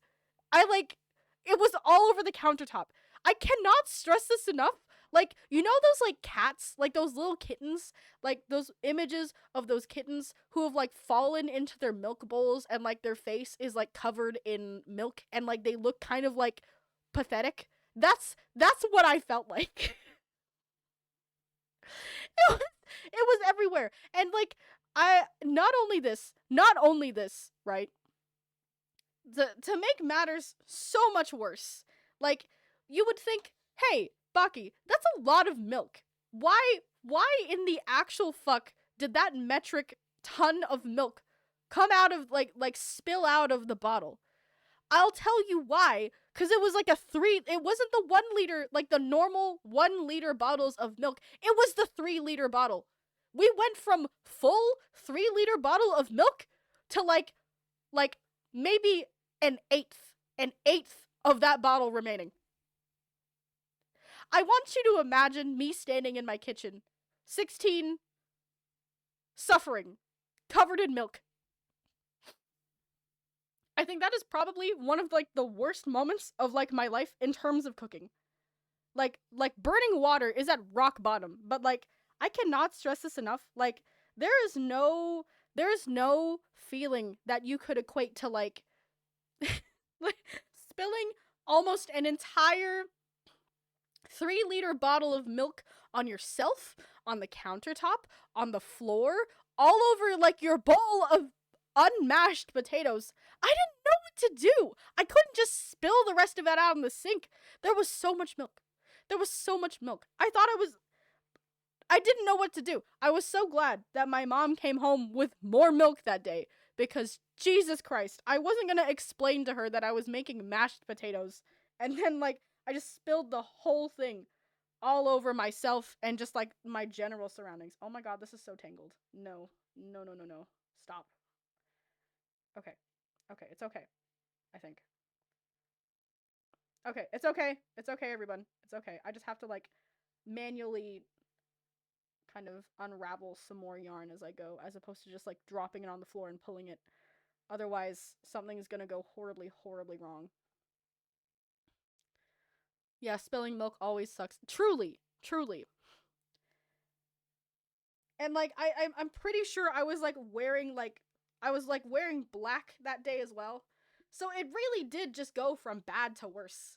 It was all over the countertop. I cannot stress this enough. Like, you know those, like, cats? Like, those little kittens? Like, those images of those kittens who have, like, fallen into their milk bowls and, like, their face is, like, covered in milk and, like, they look kind of, like, pathetic? That's what I felt like. It was everywhere. And, like, not only this, right? To make matters so much worse, like, you would think, hey, Baki, that's a lot of milk. Why in the actual fuck did that metric ton of milk come out of like spill out of the bottle. I'll tell you why. Because it was like it wasn't the 1 liter, like the normal 1 liter bottles of milk. It was the 3 liter bottle. We went from full 3 liter bottle of milk to like maybe an eighth of that bottle remaining. I want you to imagine me standing in my kitchen, 16, suffering, covered in milk. I think that is probably one of like the worst moments of like my life in terms of cooking. Like burning water is at rock bottom, but like I cannot stress this enough. Like there is no feeling that you could equate to like like spilling almost an entire 3 liter bottle of milk on yourself, on the countertop, on the floor, all over like your bowl of unmashed potatoes. I didn't know what to do. I couldn't just spill the rest of it out in the sink. There was so much milk. I didn't know what to do. I was so glad that my mom came home with more milk that day because Jesus Christ, I wasn't going to explain to her that I was making mashed potatoes and then like I just spilled the whole thing all over myself and just like my general surroundings. Oh my god, this is so tangled. No. Stop. Okay, it's okay. I think. Okay, it's okay. It's okay, everyone. It's okay. I just have to like manually kind of unravel some more yarn as I go, as opposed to just like dropping it on the floor and pulling it. Otherwise, something's gonna go horribly, horribly wrong. Yeah, spilling milk always sucks. Truly. And like I'm pretty sure I was wearing black that day as well. So it really did just go from bad to worse.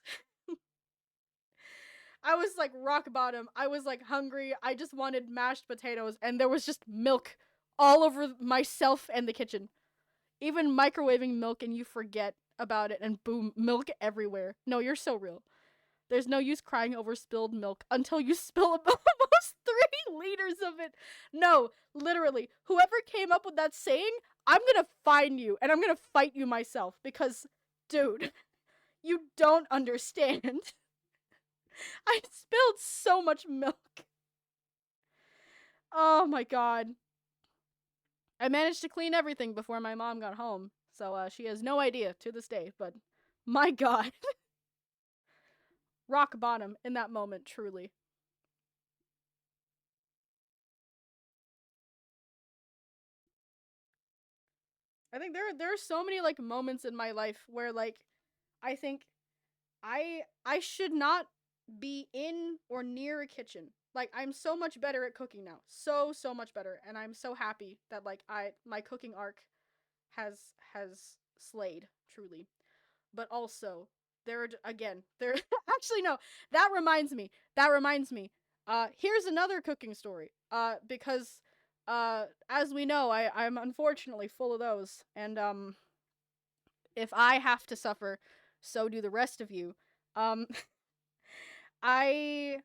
I was like rock bottom. I was like hungry. I just wanted mashed potatoes and there was just milk all over myself and the kitchen. Even microwaving milk and you forget about it and boom, milk everywhere. No, you're so real. There's no use crying over spilled milk until you spill almost 3 liters of it. No, literally, whoever came up with that saying, I'm gonna find you and I'm gonna fight you myself because, dude, you don't understand. I spilled so much milk. Oh my god. I managed to clean everything before my mom got home, so she has no idea to this day, but my god. Rock bottom in that moment, truly. I think there are so many like moments in my life where like I think I should not be in or near a kitchen. Like I'm so much better at cooking now. So much better and I'm so happy that like my cooking arc has slayed truly. But also there actually no, that reminds me. Here's another cooking story. Because as we know, I'm unfortunately full of those and if I have to suffer, so do the rest of you. Um I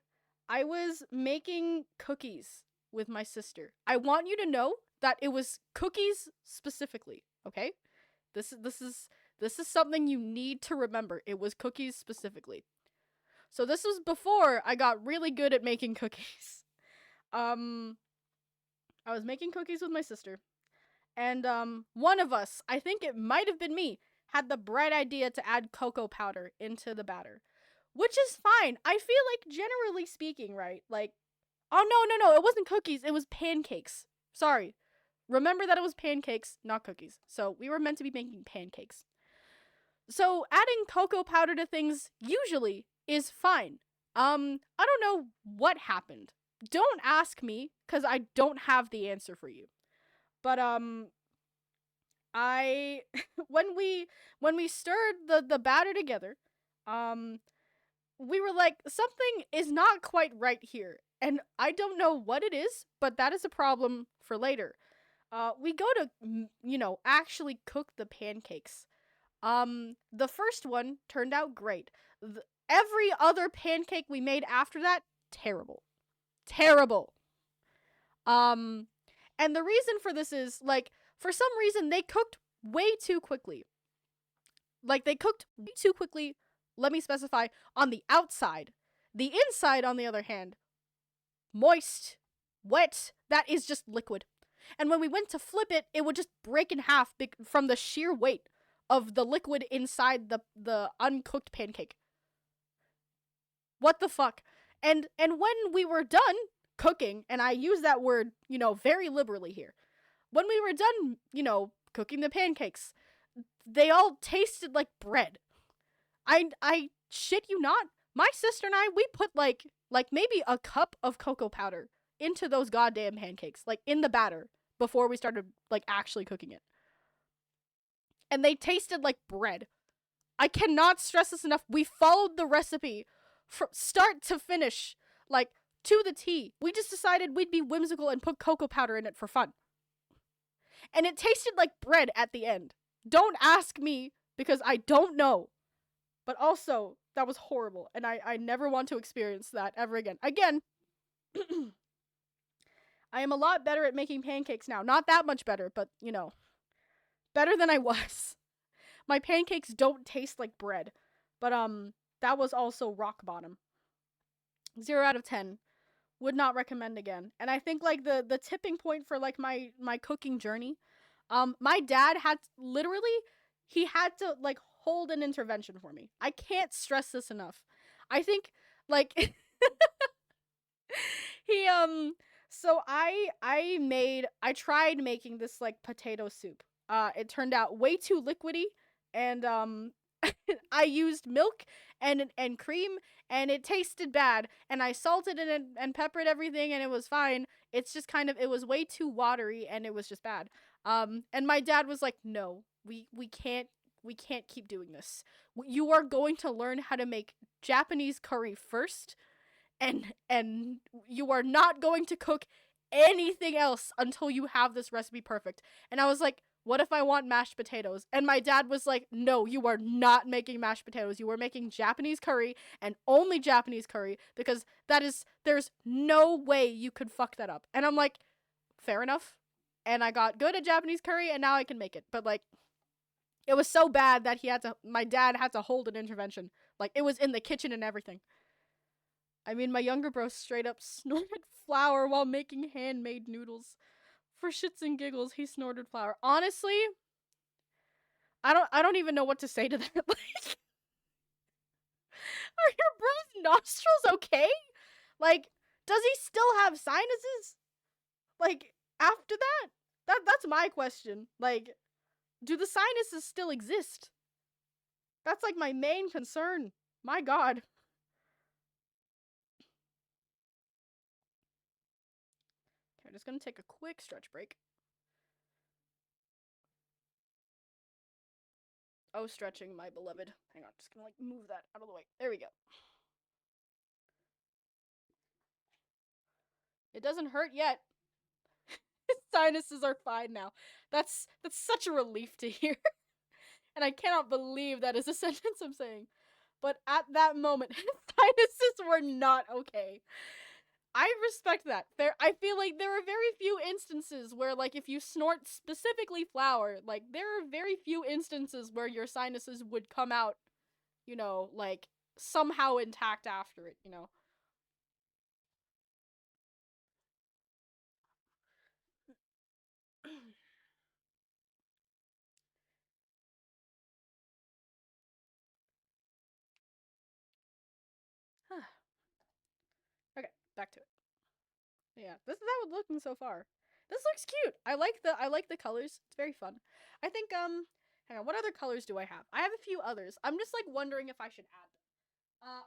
I was making cookies with my sister. I want you to know that it was cookies specifically, okay? This is something you need to remember. It was cookies specifically. So this was before I got really good at making cookies. Um I was making cookies with my sister and one of us, I think it might have been me, had the bright idea to add cocoa powder into the batter. Which is fine. I feel like generally speaking, right? Like oh no, it wasn't cookies, it was pancakes. Sorry. Remember that it was pancakes, not cookies. So we were meant to be making pancakes. So adding cocoa powder to things usually is fine. I don't know what happened. Don't ask me cuz I don't have the answer for you. But I when we stirred the batter together, um we were like something is not quite right here. And I don't know what it is, but that is a problem for later. We go to actually cook the pancakes. The first one turned out great. Every other pancake we made after that, terrible. Terrible. Um, and the reason for this is, like, For some reason, they cooked way too quickly. Like, they cooked way too quickly, let me specify, on the outside. The inside, on the other hand, moist, wet, that is just liquid. And when we went to flip it, it would just break in half from the sheer weight of the liquid inside the uncooked pancake. What the fuck? And when we were done cooking, and I use that word, very liberally here. When we were done, cooking the pancakes, they all tasted like bread. I shit you not. My sister and I, we put like maybe a cup of cocoa powder into those goddamn pancakes, like in the batter before we started like actually cooking it. And they tasted like bread. I cannot stress this enough. We followed the recipe from start to finish, like to the T. We just decided we'd be whimsical and put cocoa powder in it for fun. And it tasted like bread at the end. Don't ask me because I don't know. But also, that was horrible, and I never want to experience that ever again. Again, I am a lot better at making pancakes now. Not that much better, but, better than I was. My pancakes don't taste like bread. But, that was also rock bottom. 0 out of 10. Would not recommend again. And I think, like, the tipping point for, like, my cooking journey, my dad had he had to, like, hold an intervention for me. I can't stress this enough. I think, like, he, so I tried making this, like, potato soup. It turned out way too liquidy, and, I used milk and cream, and it tasted bad, and I salted it and peppered everything, and it was fine. It's just it was way too watery, and it was just bad. And my dad was like, no, we can't keep doing this. You are going to learn how to make Japanese curry first, and you are not going to cook anything else until you have this recipe perfect. And I was like, what if I want mashed potatoes? And my dad was like, no, you are not making mashed potatoes. You are making Japanese curry, and only Japanese curry, because there's no way you could fuck that up. And I'm like, fair enough. And I got good at Japanese curry, and now I can make it. But, like, it was so bad that my dad had to hold an intervention. Like, it was in the kitchen and everything. I mean, my younger bro straight up snorted flour while making handmade noodles. For shits and giggles, he snorted flour. Honestly, I don't even know what to say to that. Like, are your bro's nostrils okay? Like, does he still have sinuses? Like, after that? That's my question. Like, do the sinuses still exist? That's, like, my main concern. My god. Okay, I'm just gonna take a quick stretch break. Oh, stretching, my beloved. Hang on, just gonna, like, move that out of the way. There we go. It doesn't hurt yet. His sinuses are fine now. That's such a relief to hear. And I cannot believe that is a sentence I'm saying. But at that moment, his sinuses were not okay. I respect that. I feel like there are very few instances where, like, if you snort specifically flour, like, there are very few instances where your sinuses would come out, like, somehow intact after it, Okay, back to it. Yeah, this is how it's looking so far. This looks cute. I like the colors. It's very fun. I think hang on, what other colors do I have? I have a few others. I'm just, like, wondering if I should add them.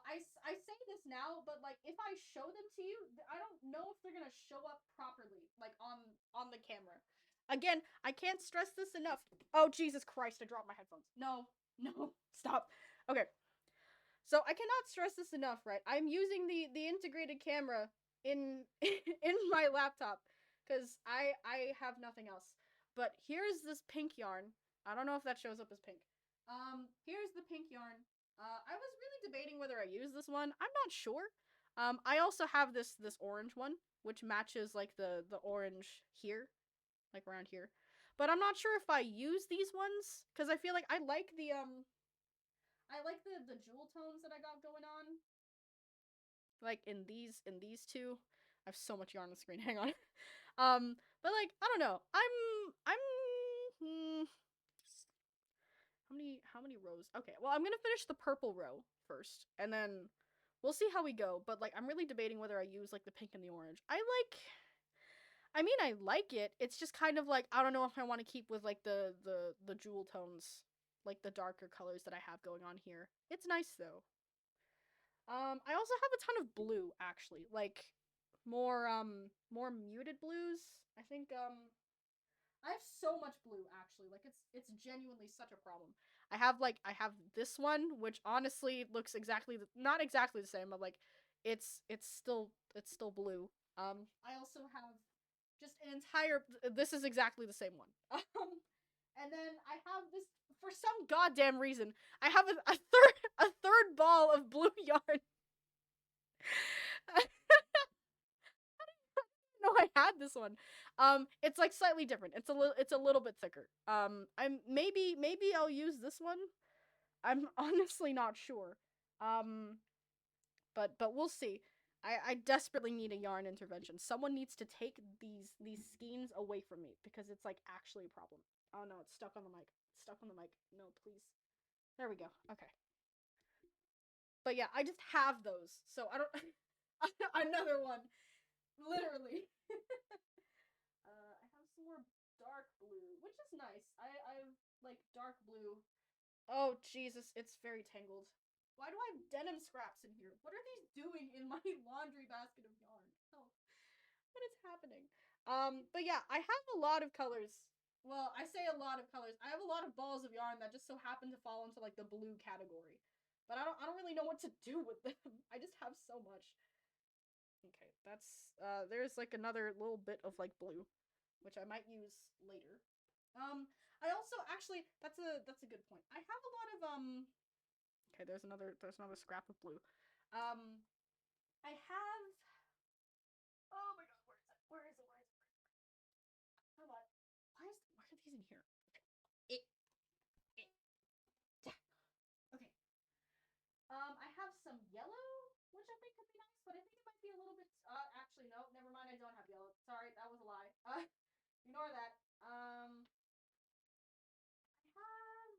I say this now, but, like, if I show them to you, I don't know if they're gonna show up properly, like, on the camera. Again, I can't stress this enough. Oh, Jesus Christ, I dropped my headphones. No, no, stop. Okay, so I cannot stress this enough, right? I'm using the integrated camera in in my laptop because I have nothing else. But here's this pink yarn. I don't know if that shows up as pink. Here's the pink yarn. I was really debating whether I use this one. I'm not sure. I also have this orange one, which matches, like, the orange here, like, around here. But I'm not sure if I use these ones because I feel like I like the jewel tones that I got going on. Like in these two. I have so much yarn on the screen. Hang on. But like I don't know. I'm how many rows? Okay, well I'm gonna finish the purple row first, and then we'll see how we go. But like I'm really debating whether I use like the pink and the orange. I like it. It's just kind of like I don't know if I want to keep with like the jewel tones, like the darker colors that I have going on here. It's nice though. I also have a ton of blue actually, like more muted blues. I think I have so much blue actually. Like it's genuinely such a problem. I have this one which honestly looks not exactly the same, but like it's still blue. I also have just an entire this is exactly the same one. And then I have this for some goddamn reason. I have a third ball of blue yarn. No, I had this one. It's like slightly different. It's a little bit thicker. I'm maybe I'll use this one. I'm honestly not sure. Um, but we'll see. I desperately need a yarn intervention. Someone needs to take these skeins away from me because it's like actually a problem. Oh no, it's stuck on the mic. It's stuck on the mic. No, please. There we go. Okay. But yeah, I just have those. So I don't another one. Literally. I have some more dark blue, which is nice. I have like dark blue. Oh Jesus, it's very tangled. Why do I have denim scraps in here? What are these doing in my laundry basket of yarn? Oh, what is happening? But yeah, I have a lot of colors. Well, I say a lot of colors. I have a lot of balls of yarn that just so happen to fall into like the blue category. But I don't really know what to do with them. I just have so much. Okay, that's there's like another little bit of like blue, which I might use later. I also actually that's a good point. I have a lot of okay, there's another scrap of blue. Um I have oh my god, where is it? Where is it? Where is it? Come on. Why are these in here? It, it. Okay. I have some yellow, which I think could be nice, but I think it might be a little bit actually no, never mind, I don't have yellow. Sorry, that was a lie. Ignore that. I have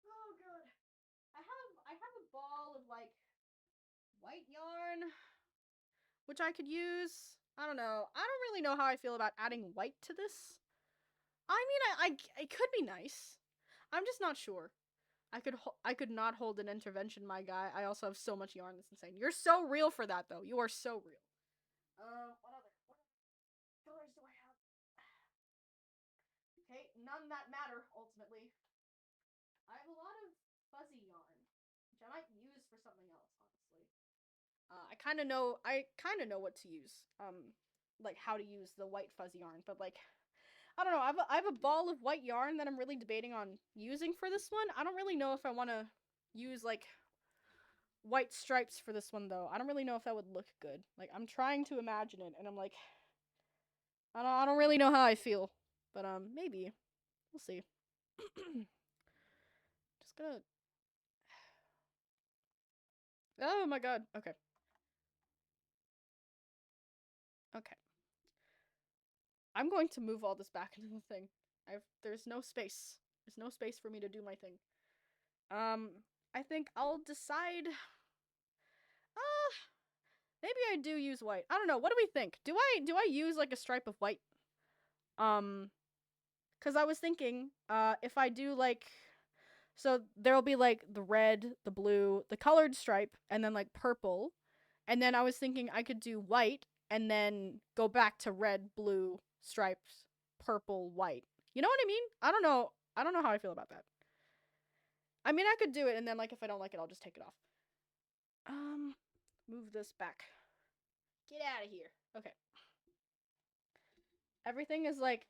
oh god. I have a ball of like white yarn which I could use. I don't know. I don't really know how I feel about adding white to this. I mean, it could be nice. I'm just not sure. I could not hold an intervention, my guy. I also have so much yarn. That's insane. You're so real for that, though. You are so real. What colors do I have? Okay, none that matter ultimately. I have a lot of fuzzy yarn, which I might use for something else, honestly. I kind of know what to use. Like how to use the white fuzzy yarn, but like I don't know. I have a ball of white yarn that I'm really debating on using for this one. I don't really know if I want to use like white stripes for this one though. I don't really know if that would look good. Like I'm trying to imagine it, and I'm like, I don't really know how I feel, but maybe we'll see. Just gonna. Oh my god. Okay. Okay. I'm going to move all this back into the thing. There's no space. There's no space for me to do my thing. Um, I think I'll decide. Maybe I do use white. I don't know. What do we think? Do I use like a stripe of white? Um, cuz I was thinking if I do like so there'll be like the red, the blue, the colored stripe and then like purple. And then I was thinking I could do white and then go back to red, blue, stripes, purple, white. You know what I mean? I don't know. I don't know how I feel about that. I mean, I could do it and then like if I don't like it, I'll just take it off. Um, move this back. Get out of here. Okay. Everything is like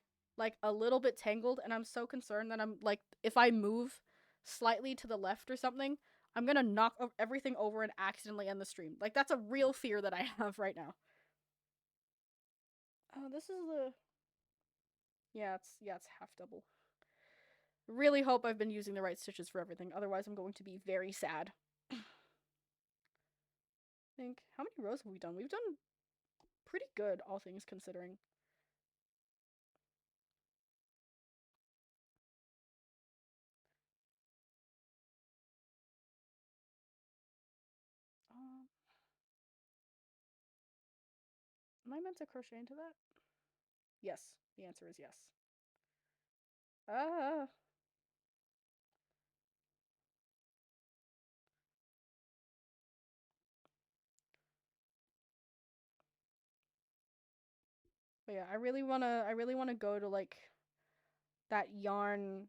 a little bit tangled and I'm so concerned that I'm like if I move slightly to the left or something, I'm going to knock everything over and accidentally end the stream. Like that's a real fear that I have right now. Oh, this is the it's half double. Really hope I've been using the right stitches for everything, otherwise I'm going to be very sad. I think, how many rows have we done? We've done pretty good, all things considering. Um, am I meant to crochet into that? Yes, the answer is yes. Ah. But yeah, I really wanna go to like that yarn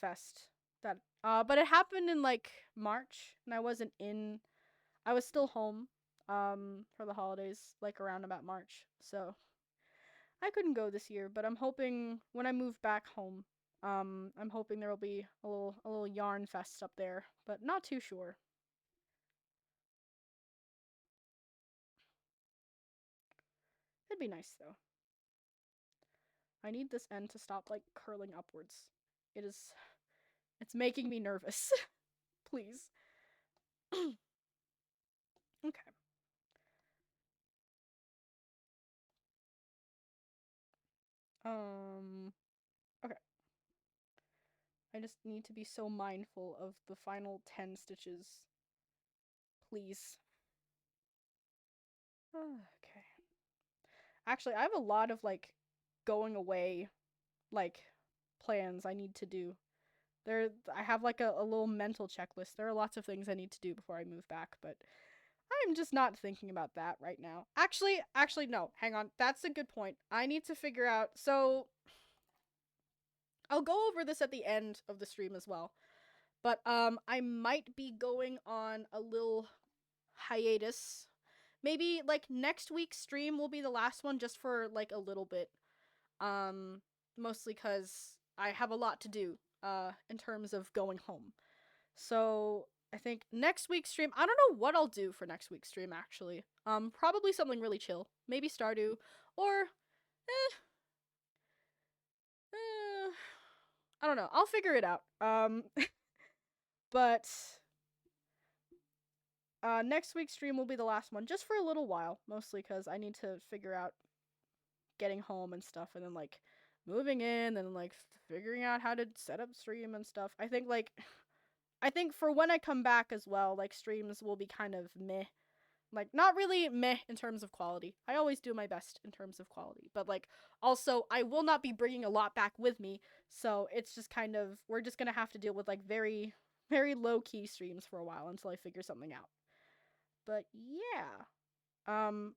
fest that but it happened in like March and I was still home for the holidays like around about March. So I couldn't go this year, but I'm hoping when I move back home, I'm hoping there will be a little yarn fest up there, but not too sure. It'd be nice though. I need this end to stop like curling upwards. It is it's making me nervous. Please. Okay. Um okay. I just need to be so mindful of the final 10 stitches. Please. Okay. Actually, I have a lot of like going away like plans I need to do. There I have like a little mental checklist. There are lots of things I need to do before I move back, but I'm just not thinking about that right now. Actually no. Hang on. That's a good point. I need to figure out. So I'll go over this at the end of the stream as well. But I might be going on a little hiatus. Maybe like next week's stream will be the last one just for like a little bit. Um Mostly cuz I have a lot to do in terms of going home. So, I think next week's stream, I don't know what I'll do for next week's stream actually. Probably something really chill. Maybe Stardew or eh, eh I don't know. I'll figure it out. But next week's stream will be the last one, just for a little while, mostly because I need to figure out getting home and stuff, and then like moving in, and like figuring out how to set up stream and stuff. I think for when I come back as well, like streams will be kind of meh. Like not really meh in terms of quality. I always do my best in terms of quality, but like also I will not be bringing a lot back with me, so it's just kind of we're just gonna have to deal with like very low key streams for a while until I figure something out. But yeah.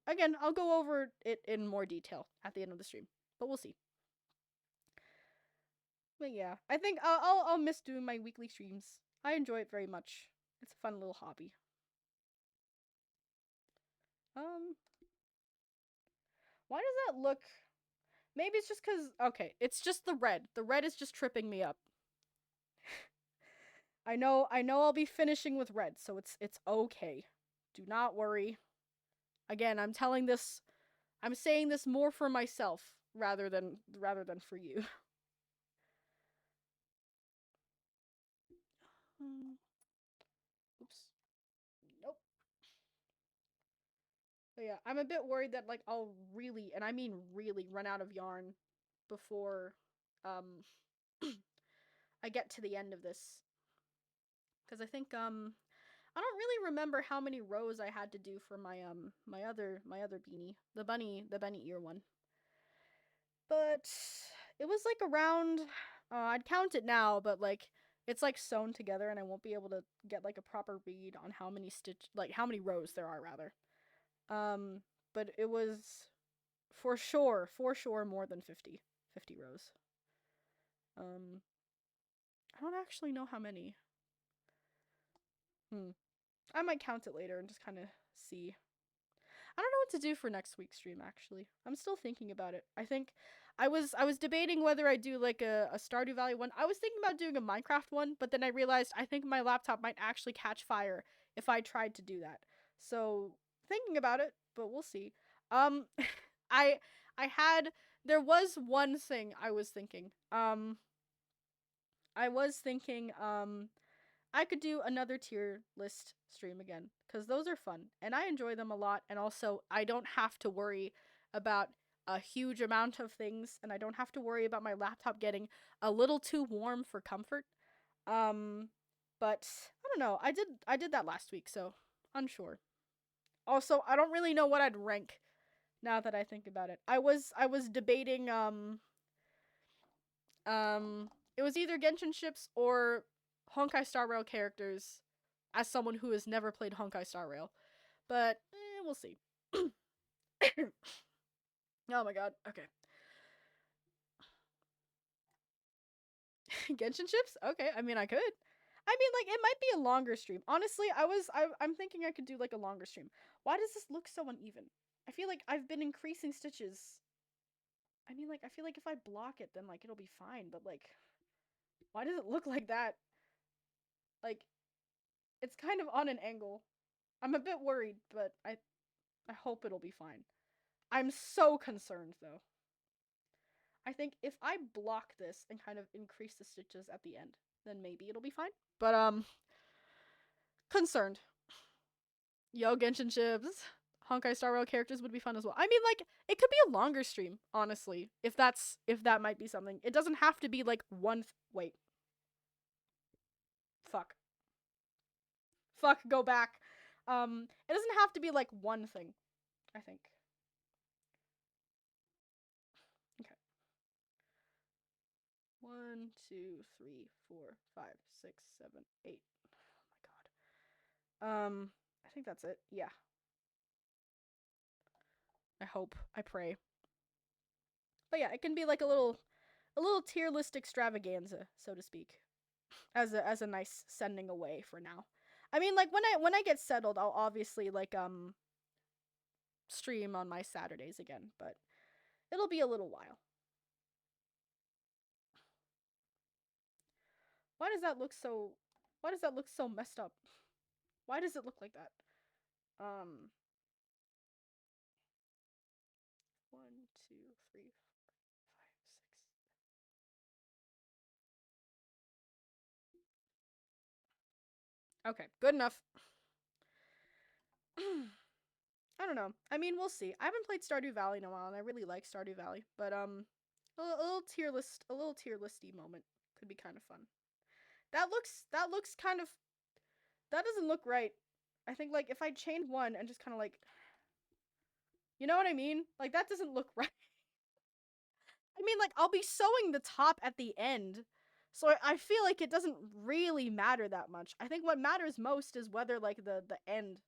Again, I'll go over it in more detail at the end of the stream, but we'll see. But yeah, I think I'll miss doing my weekly streams. I enjoy it very much. It's a fun little hobby. Um, why does that look? Maybe it's just because okay, it's just the red. The red is just tripping me up. I know I'll be finishing with red, so it's okay. Do not worry. Again, I'm saying this more for myself rather than for you. Oops. Nope. But yeah, I'm a bit worried that like I'll really, and I mean really, run out of yarn before um I get to the end of this. Cuz I think I don't really remember how many rows I had to do for my other beanie, the bunny ear one. But it was like around I'd count it now, but like it's like sewn together and I won't be able to get like a proper read on how many how many rows there are rather. Um but it was for sure more than 50 rows. Um I don't actually know how many. Hmm. I might count it later and just kind of see. I don't know what to do for next week's stream actually. I'm still thinking about it. I think I was debating whether I do like a Stardew Valley one. I was thinking about doing a Minecraft one, but then I realized I think my laptop might actually catch fire if I tried to do that. So, thinking about it, but we'll see. Um I I had There was one thing I was thinking. I was thinking I could do another tier list stream again cuz those are fun and I enjoy them a lot, and also I don't have to worry about a huge amount of things, and I don't have to worry about my laptop getting a little too warm for comfort. Um but I don't know. I did that last week, so unsure. Also, I don't really know what I'd rank now that I think about it. I was debating it was either Genshin ships or Honkai Star Rail characters as someone who has never played Honkai Star Rail. But we'll see. Oh my god. Okay. Genshin ships? Okay. I mean, I could. I mean, like, it might be a longer stream. Honestly, I'm thinking I could do like a longer stream. Why does this look so uneven? I feel like I've been increasing stitches. I mean, like, I feel like if I block it, then like it'll be fine. But like, why does it look like that? Like, it's kind of on an angle. I'm a bit worried, but I hope it'll be fine. I'm so concerned though. I think if I block this and kind of increase the stitches at the end, then maybe it'll be fine. But concerned. Yo, Genshin ships. Honkai Star Rail characters would be fun as well. I mean, like, it could be a longer stream, honestly. If that might be something. It doesn't have to be like one wait. Fuck. Fuck, go back. It doesn't have to be like one thing, I think. Okay. 1, 2, 3, 4, 5, 6, 7, 8. Oh my god. I think that's it. Yeah. I hope. I pray. But yeah, it can be like a little tier list extravaganza, so to speak, as a nice sending away for now. I mean, like when I get settled, I'll obviously like stream on my Saturdays again, but it'll be a little while. Why does that look so why does that look so messed up? Why does it look like that? Um 1, 2, 3, 4, 5, 6. Okay, good enough. I don't know. I mean, we'll see. I haven't played Stardew Valley in a while, and I really like Stardew Valley. But a little tier listy moment could be kind of fun. That looks kind of that doesn't look right. I think like if I chain one and just kind of like, you know what I mean? Like that doesn't look right. I mean, like I'll be sewing the top at the end, so I feel like it doesn't really matter that much. I think what matters most is whether like the end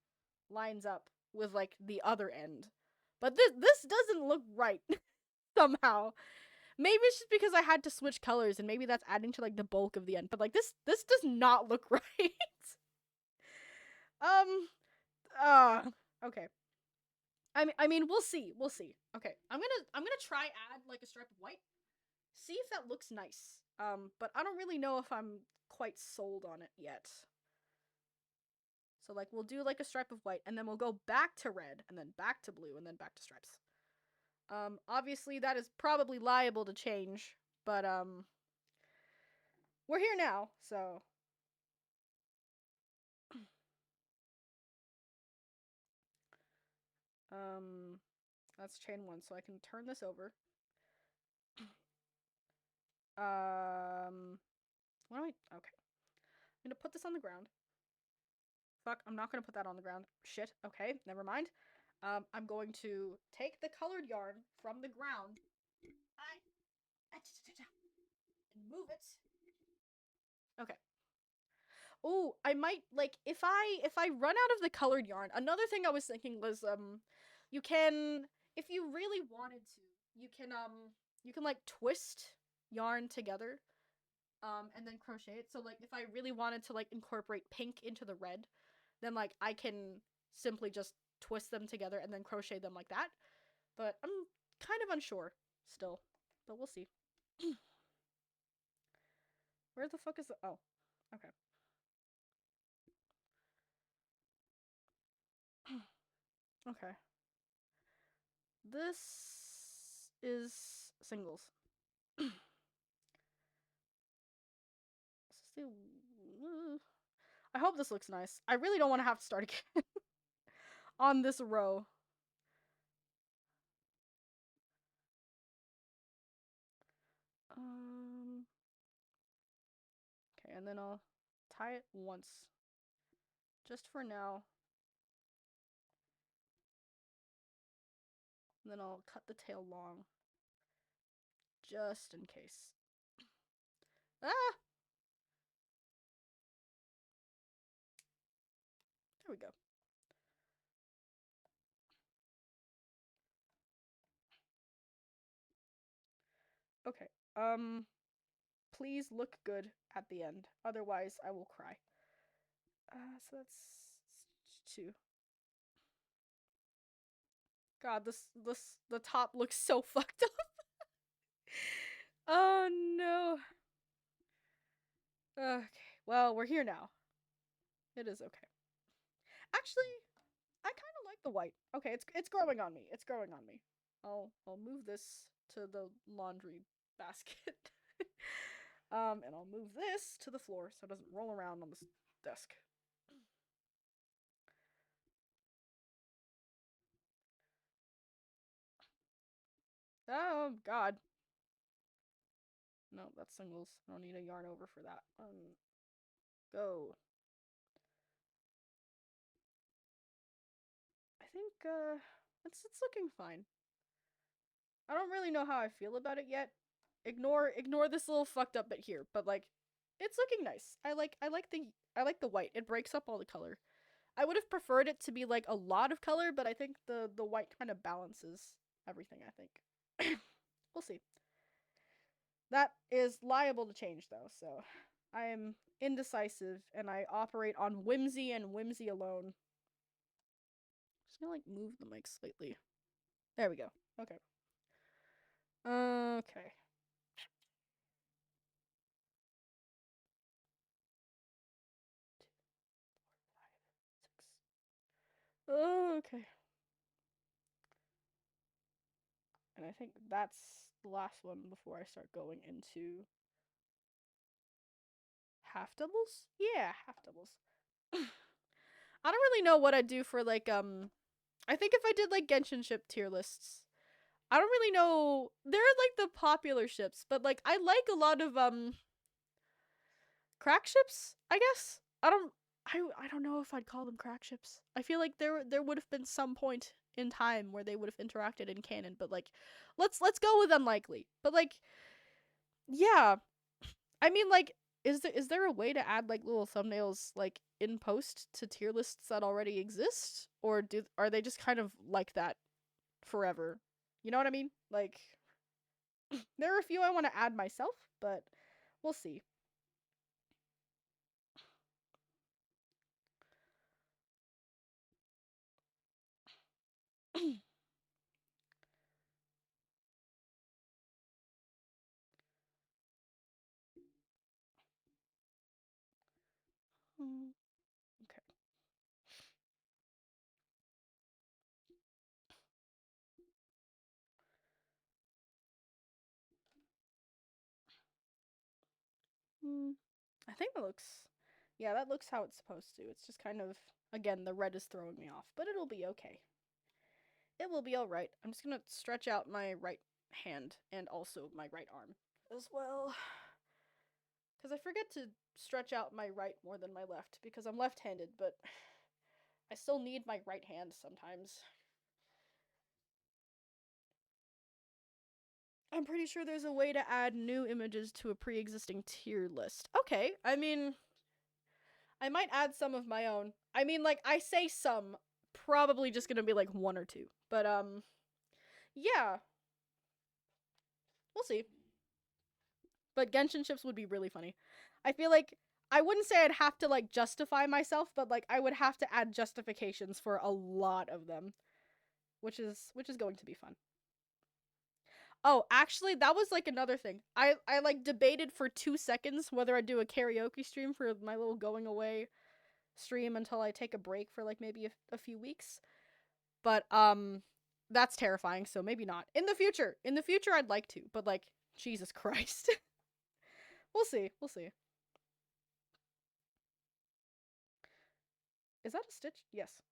lines up with like the other end. But this doesn't look right somehow. Maybe it's just because I had to switch colors, and maybe that's adding to like the bulk of the end. But like this does not look right. um. Uh. Okay. I mean, we'll see. We'll see. Okay. I'm gonna try add like a stripe of white. See if that looks nice. But I don't really know if I'm quite sold on it yet. So like we'll do like a stripe of white, and then we'll go back to red, and then back to blue, and then back to stripes. Obviously that is probably liable to change, but we're here now, so that's chain one, so I can turn this over. What do I? Okay, I'm gonna put this on the ground. Fuck, I'm not gonna put that on the ground. Shit. Okay, never mind. I'm going to take the colored yarn from the ground. And move it. Okay. Oh, I might like if I run out of the colored yarn. Another thing I was thinking was you can, if you really wanted to, you can like twist yarn together and then crochet it. So like if I really wanted to like incorporate pink into the red, then like I can simply just twist them together and then crochet them like that. But I'm kind of unsure still. But we'll see. Where the fuck is the oh. Okay. Okay. This is singles. I hope this looks nice. I really don't want to have to start again on this row. Okay, and then I'll tie it once. Just for now. And then I'll cut the tail long. Just in case. Ah! There we go. Okay. Please look good at the end. Otherwise, I will cry. So that's 2. God, the top looks so fucked up. Oh no. Okay. Well, we're here now. It is okay. Actually, I kind of like the white. Okay, it's growing on me. It's growing on me. I'll move this to the laundry basket. And I'll move this to the floor so it doesn't roll around on this desk. Oh God. No, that's singles. I don't need a yarn over for that. Go. I think it's looking fine. I don't really know how I feel about it yet. Ignore this little fucked up bit here, but like it's looking nice. I like the white. It breaks up all the color. I would have preferred it to be like a lot of color, but I think the white kind of balances everything, I think. We'll see. That is liable to change though, so I am indecisive and I operate on whimsy and whimsy alone. Just gonna like move the mic slightly. There we go. Okay. Okay. Okay. And I think that's the last one before I start going into half doubles? Yeah, half doubles. I don't really know what I'd do for like I think if I did like Genshin ship tier lists, I don't really know. They're like the popular ships, but like I like a lot of crack ships, I guess. I don't know if I'd call them crack ships. I feel like there would have been some point in time where they would have interacted in canon, but like let's go with unlikely. But like yeah. I mean like is there a way to add like little thumbnails like in post to tier lists that already exist, or are they just kind of like that forever? You know what I mean? Like there are a few I want to add myself, but we'll see. Okay. I think that looks, yeah, that looks how it's supposed to. It's just kind of, again, the red is throwing me off, but it'll be okay. It will be alright. I'm just gonna stretch out my right hand and also my right arm as well. Because I forget to stretch out my right more than my left because I'm left-handed, but I still need my right hand sometimes. I'm pretty sure there's a way to add new images to a pre-existing tier list. Okay, I mean, I might add some of my own. I mean, like, I say some, probably just gonna be like 1 or 2. But, yeah. We'll see. But Genshin ships would be really funny. I feel like I wouldn't say I'd have to like justify myself, but like I would have to add justifications for a lot of them, which is going to be fun. Oh, actually, that was like another thing. I like debated for 2 seconds whether I'd do a karaoke stream for my little going away stream until I take a break for like maybe a few weeks. But that's terrifying, so maybe not. In the future. In the future I'd like to, but like Jesus Christ. We'll see. We'll see. Is that a stitch? Yes.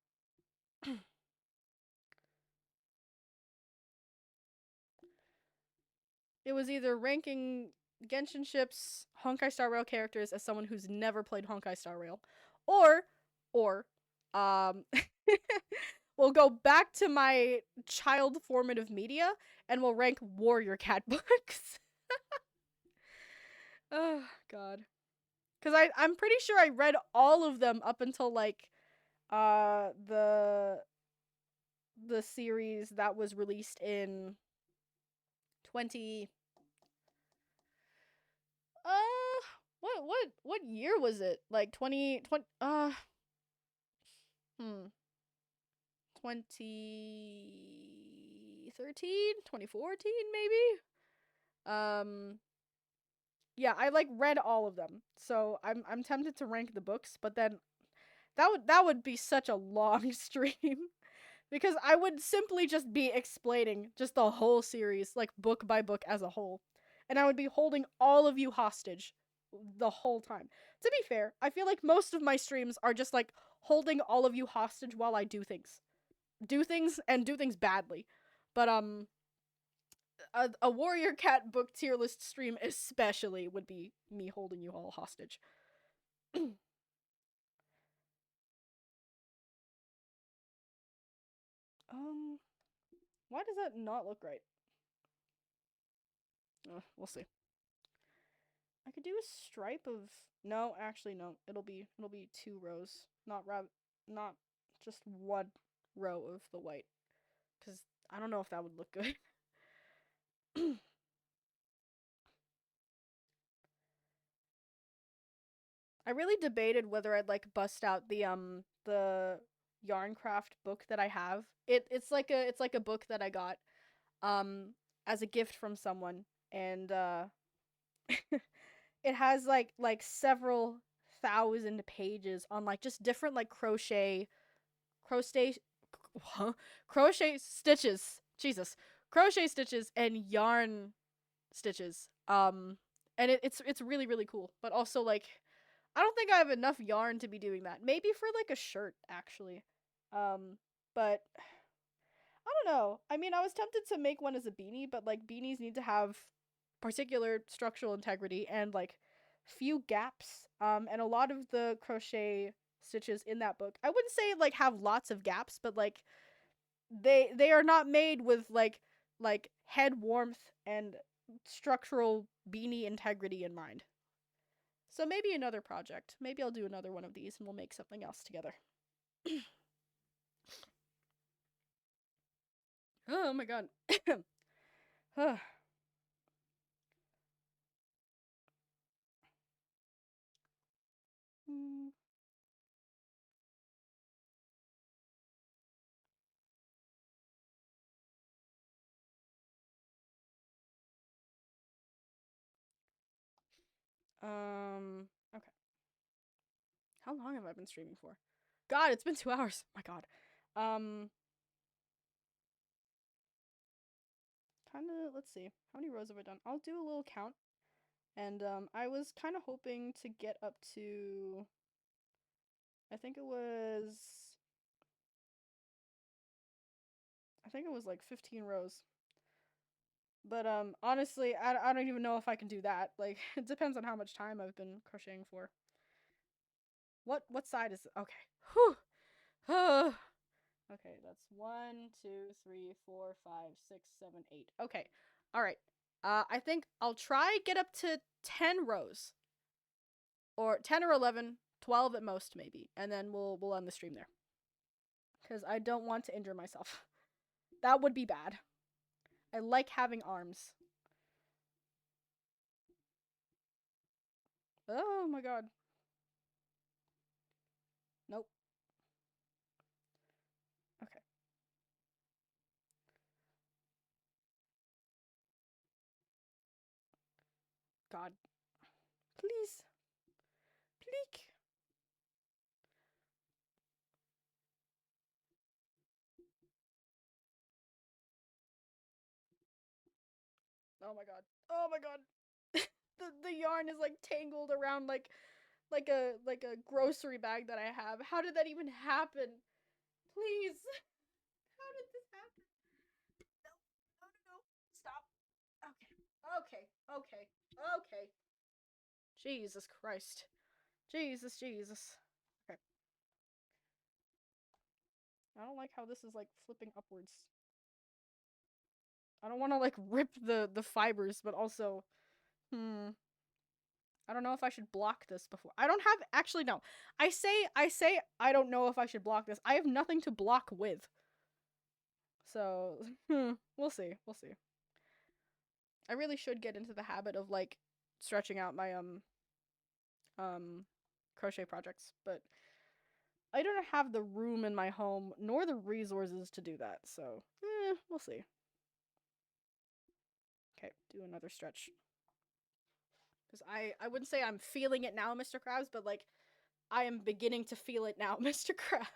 It was either ranking Genshin Ship's Honkai Star Rail characters as someone who's never played Honkai Star Rail, or, or, um, we'll go back to my child formative media and we'll rank Warrior Cat books. Oh God, because I'm pretty sure I read all of them up until like the series that was released in 20 what year was it? Like 2020 hmm 2013, 2014 maybe. Yeah, I like read all of them. So I'm tempted to rank the books, but then that would be such a long stream because I would simply just be explaining just the whole series like book by book as a whole. And I would be holding all of you hostage the whole time. To be fair, I feel like most of my streams are just like holding all of you hostage while I do things. Do things and do things badly. But a Warrior Cat book tier list stream especially would be me holding you all hostage. um why does that not look right? We'll see. I could do a stripe of no, actually no. It'll be 2 rows, not just 1 row of the white cuz I don't know if that would look good. I really debated whether I'd like bust out the Yarncraft book that I have. It's like a book that I got um as a gift from someone, and it has like several thousand pages on like just different like crochet crochet stitches. Jesus. Crochet stitches and yarn stitches. And it's really really cool, but also like I don't think I have enough yarn to be doing that. Maybe for like a shirt actually. But I don't know. I mean, I was tempted to make one as a beanie, but like beanies need to have particular structural integrity and like few gaps. And a lot of the crochet stitches in that book, I wouldn't say like have lots of gaps, but like they are not made with like head warmth and structural beanie integrity in mind. So maybe another project. Maybe I'll do another one of these and we'll make something else together. Oh my god. Okay. How long have I been streaming for? God, it's been 2 hours. My god. Um, kind of. Let's see. How many rows have I done? I'll do a little count. And I was kind of hoping to get up to. I think it was. I think it was like 15 rows. But honestly, I don't even know if I can do that. Like, it depends on how much time I've been crocheting for. What side is it? Okay. Whew. Okay, that's 1, 2, 3, 4, 5, 6, 7, 8. Okay. Alright. I think I'll try get up to 10 rows. Or 10 or 11, 12 at most, maybe. And then we'll end the stream there. Because I don't want to injure myself. That would be bad. I like having arms. Oh my god. Nope. Okay. God. Please. Pleek. Oh my god. Oh my god. The yarn is like tangled around like a grocery bag that I have. How did that even happen? Please. How did this happen? No. No, no, no. Stop. Okay. Okay. Okay. Okay. Jesus Christ. Jesus, Jesus. Okay. I don't like how this is like flipping upwards. I don't want to like rip the fibers, but also I don't know if I should block this before. I don't have actually no. I say I don't know if I should block this. I have nothing to block with. So, we'll see. We'll see. I really should get into the habit of like stretching out my um crochet projects, but I don't have the room in my home nor the resources to do that. So, we'll see. Okay, do another stretch. Cuz I wouldn't say I'm feeling it now, Mr. Krabs, but like I am beginning to feel it now, Mr. Krabs.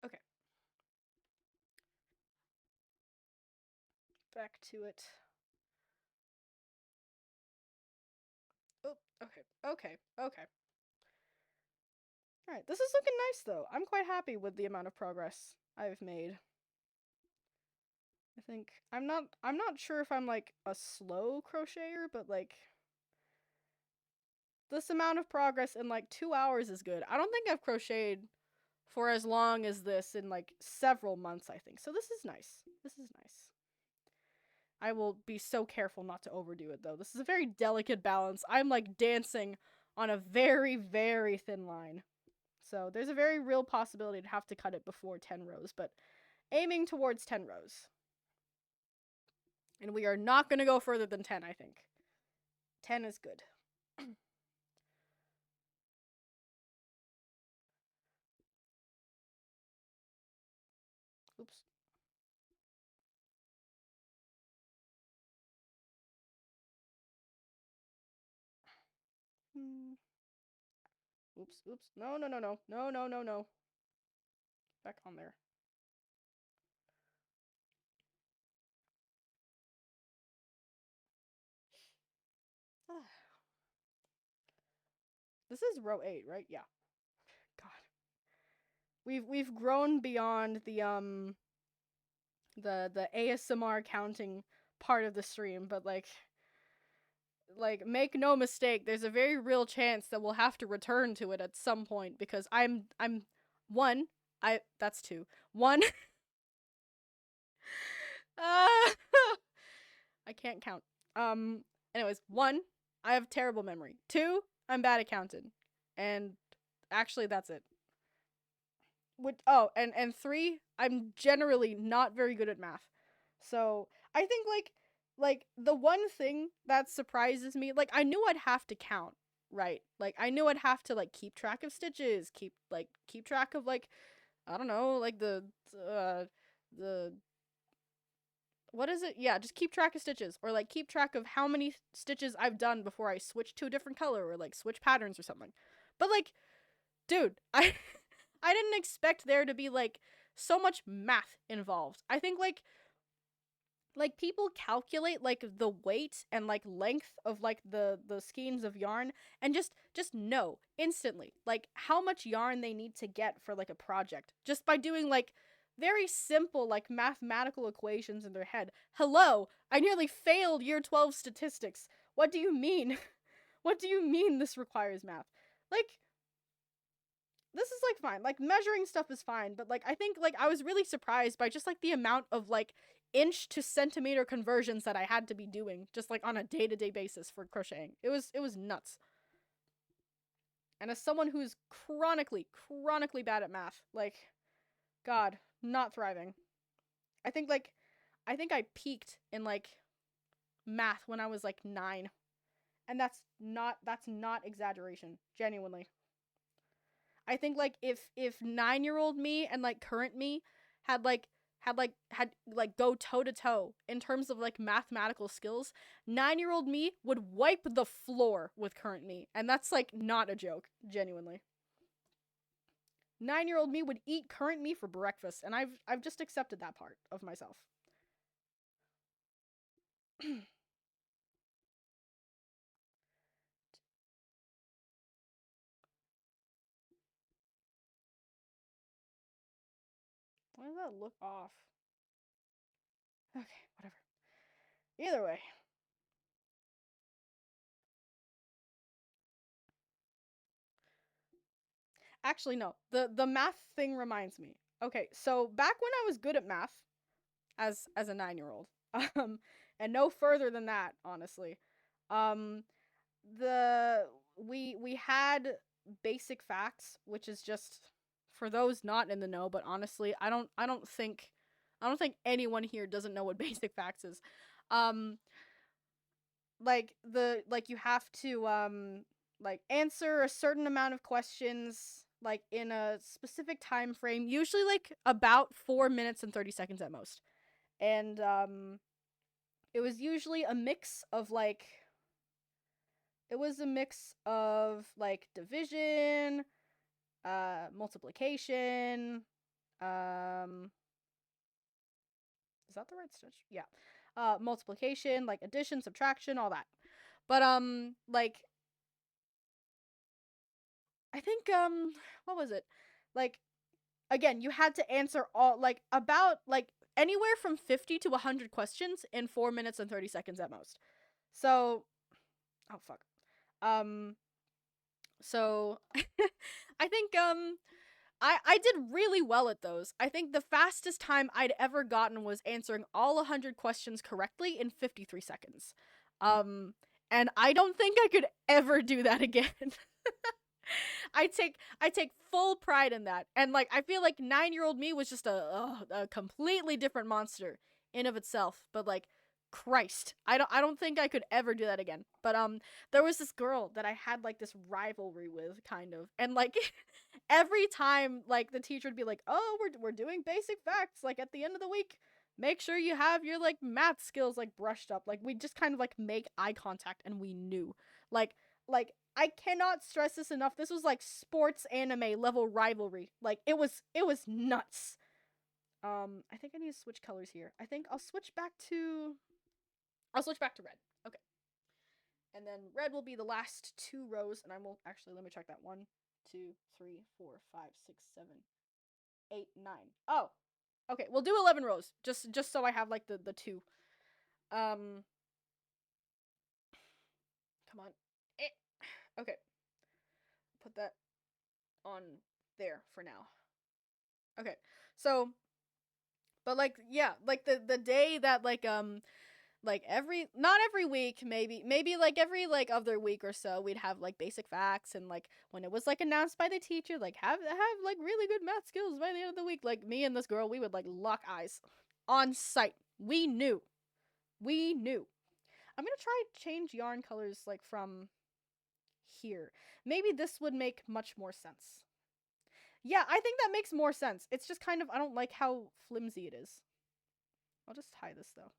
Okay. Back to it. Oh, okay. Okay. Okay. Alright, this is looking nice though. I'm quite happy with the amount of progress I've made. I think I'm not sure if I'm like a slow crocheter, but like this amount of progress in like 2 hours is good. I don't think I've crocheted for as long as this in like several months, I think. So this is nice. This is nice. I will be so careful not to overdo it though. This is a very delicate balance. I'm like dancing on a very, very thin line. So there's a very real possibility to have to cut it before 10 rows, but aiming towards 10 rows. And we are not going to go further than 10, I think. 10 is good. Oops. Oops, oops. No, no, no, no. No, no, no, no. Back on there. This is row 8, right? Yeah. God. We've grown beyond the ASMR counting part of the stream, but like make no mistake, there's a very real chance that we'll have to return to it at some point because I'm one, that's two. One uh, I can't count. Anyways, one, I have terrible memory. Two, I'm bad at counting. And actually that's it. And three, I'm generally not very good at math. So I think like the one thing that surprises me, like I knew I'd have to count, right? Like I knew I'd have to like keep track of stitches, keep track of like I don't know, like the what is it? Yeah, just keep track of stitches or like keep track of how many stitches I've done before I switch to a different color or like switch patterns or something. But like dude, I didn't expect there to be like so much math involved. I think like people calculate like the weight and like length of like the skeins of yarn and just know instantly like how much yarn they need to get for like a project just by doing like very simple like mathematical equations in their head. Hello, I nearly failed year 12 statistics. What do you mean? What do you mean this requires math? Like this is like fine. Like measuring stuff is fine, but like I think like I was really surprised by just like the amount of like inch to centimeter conversions that I had to be doing just like on a day-to-day basis for crocheting. It was nuts. And as someone who's chronically bad at math, like god, not thriving. I think I peaked in like math when I was like 9. And that's not exaggeration, genuinely. I think like if 9-year-old me and like current me had like had go toe to toe in terms of like mathematical skills, 9-year-old me would wipe the floor with current me, and that's like not a joke, genuinely. 9-year-old me would eat current me for breakfast, and I've just accepted that part of myself. Why does that look off? Okay, whatever. Either way. Actually, no. The math thing reminds me. Okay, so back when I was good at math as a 9-year-old, um, and no further than that, honestly, um, the we had basic facts, which is just for those not in the know. But honestly, I don't think anyone here doesn't know what basic facts is. Um, like you have to like answer a certain amount of questions like in a specific time frame, usually like about 4 minutes and 30 seconds at most. And it was usually a mix of like it was a mix of like division, multiplication, um is that the right stitch? Yeah. Multiplication, like addition, subtraction, all that. But like I think what was it? Like again, you had to answer all like about like anywhere from 50 to 100 questions in 4 minutes and 30 seconds at most. So, oh fuck. Um so I think I did really well at those. I think the fastest time I'd ever gotten was answering all 100 questions correctly in 53 seconds. Um and I don't think I could ever do that again. I take full pride in that, and like I feel like 9-year-old me was just a completely different monster in of itself. But like, Christ, I don't think I could ever do that again. But there was this girl that I had like this rivalry with, kind of, and like every time like the teacher would be like, "Oh, we're doing basic facts like at the end of the week." Make sure you have your like math skills like brushed up. Like we just kind of like make eye contact and we knew. Like like I cannot stress this enough. This was like sports anime level rivalry. Like it was nuts. I think I need to switch colors here. I think I'll switch back to red. Okay. And then red will be the last 2 rows, and I will actually let me check that. 1, 2, 3, 4, 5, 6, 7, 8, 9. Oh. Okay, we'll do 11 rows. Just so I have like the two. Um Come on. Okay. Put that on there for now. Okay. So, but like yeah, like the day that like every not every week, maybe like every like other week or so, we'd have like basic facts, and like when it was like announced by the teacher like have like really good math skills by the end of the week, like me and this girl, we would like lock eyes on sight. We knew. I'm gonna try change yarn colors like from here. Maybe this would make much more sense. Yeah, I think that makes more sense. It's just kind of I don't like how flimsy it is. I'll just tie this though.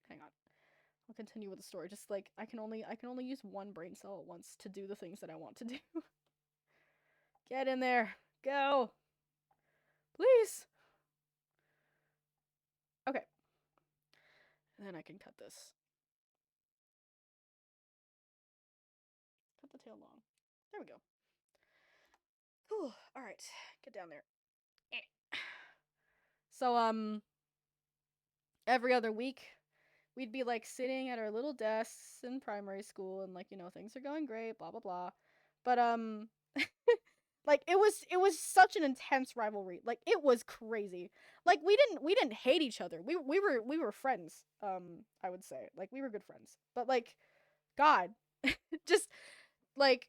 Hang on. I'll continue with the story. Just like I can only use one brain cell at once to do the things that I want to do. Get in there. Go. Please. Okay. And then I can cut this. Cut the tail long. There we go. Whew. All right. Get down there. So every other week we'd be like sitting at our little desks in primary school, and like things are going great, blah blah blah. But like it was such an intense rivalry. Like it was crazy. Like we didn't hate each other. We were friends. I would say like we were good friends. But like God, just like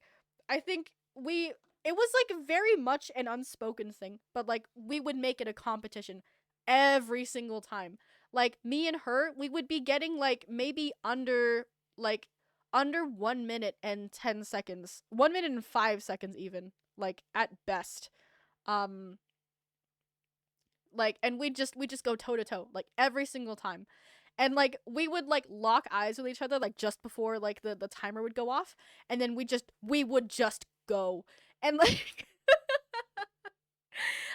I think we it was like very much an unspoken thing, but like we would make it a competition every single time. like me and her, we would be getting like maybe like under 1 minute and 10 seconds. 1 minute and 5 seconds even, like at best. Um like and we just go toe to toe like every single time. And like we would like lock eyes with each other like just before like the timer would go off, and then we would just go. And like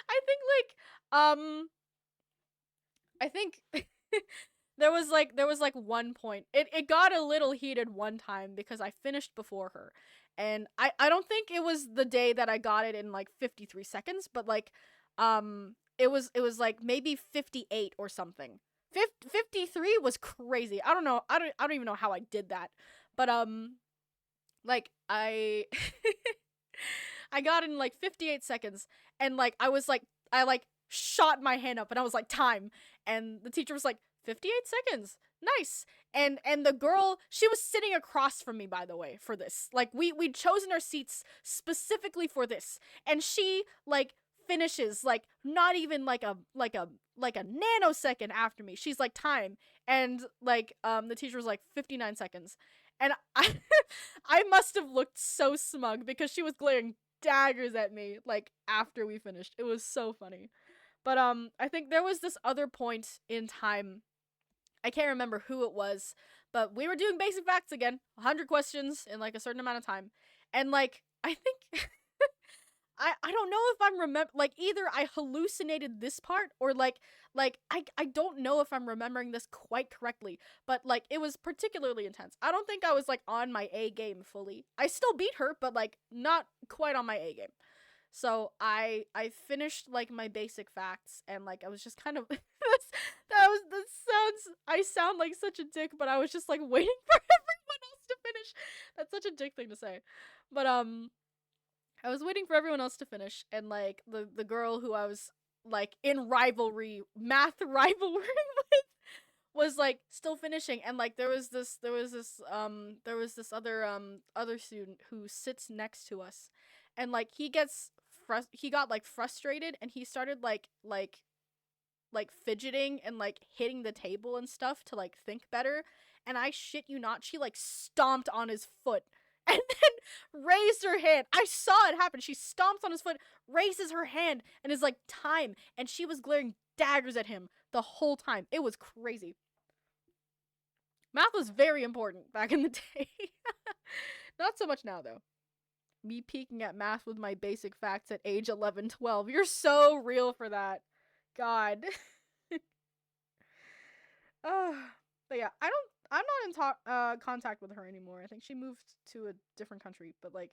I think I think there was like one point. It got a little heated one time because I finished before her. And I don't think it was the day that I got it in like 53 seconds, but like it was like maybe 58 or something. 53 was crazy. I don't know. I don't even know how I did that. But like I got in like 58 seconds, and like I like shot my hand up and I was like time, and the teacher was like 58 seconds. Nice. And the girl, she was sitting across from me, by the way, for this. Like we'd chosen our seats specifically for this. And she like finishes like not even like a nanosecond after me. She's like time. And like the teacher was like 59 seconds. And I I must have looked so smug because she was glaring daggers at me like after we finished. It was so funny. But I think there was this other point in time. I can't remember who it was, but we were doing basic facts again, 100 questions in like a certain amount of time. And like I think I don't know if I'm remember like either I hallucinated this part or like I don't know if I'm remembering this quite correctly, but like it was particularly intense. I don't think I was like on my A game fully. I still beat her, but like not quite on my A game. So I finished like my basic facts, and like I was just kind of that sounds, I sound like such a dick, but I was just like waiting for everyone else to finish. That's such a dick thing to say. But I was waiting for everyone else to finish, and like the girl who I was like in rivalry, math rivalry with, was like still finishing. And like there was this other student who sits next to us, and like he got like frustrated, and he started like fidgeting and like hitting the table and stuff to like think better. And I shit you not, she like stomped on his foot and then raised her hand. I saw it happen. She stomps on his foot, raises her hand, and is like time. And she was glaring daggers at him the whole time. It was crazy. Math was very important back in the day. Not so much now, though. Me peeking at math with my basic facts at age 11, 12. You're so real for that. God. uh, but yeah, I'm not in contact with her anymore. I think she moved to a different country, but like,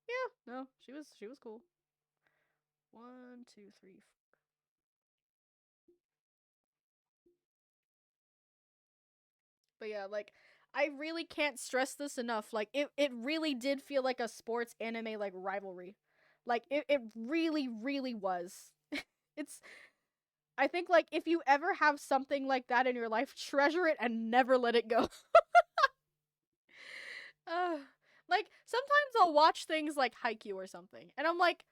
yeah, no, she was cool. One, two, three. But yeah, like I really can't stress this enough. Like it really did feel like a sports anime like rivalry. Like it really, really was. It's I think like if you ever have something like that in your life, treasure it and never let it go. uh, like sometimes I'll watch things like Haikyuu or something, and I'm like,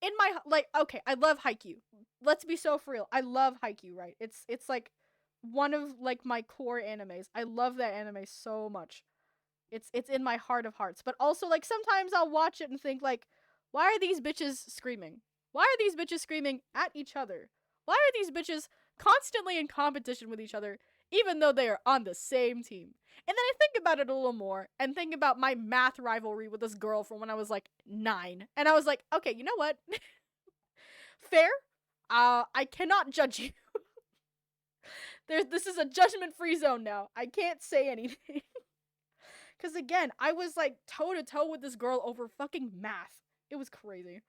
in my like, okay, I love Haikyuu. Let's be so for real. I love Haikyuu, right? It's like one of like my core animes. I love that anime so much. It's in my heart of hearts. But also like sometimes I'll watch it and think like, why are these bitches screaming? Why are these bitches screaming at each other? Why are these bitches constantly in competition with each other even though they are on the same team? And then I think about it a little more and think about my math rivalry with this girl from when I was like 9. And I was like, okay, you know what? Fair. I cannot judge you. This is a judgment-free zone now. I can't say anything. Because again, I was like toe to toe with this girl over fucking math. It was crazy.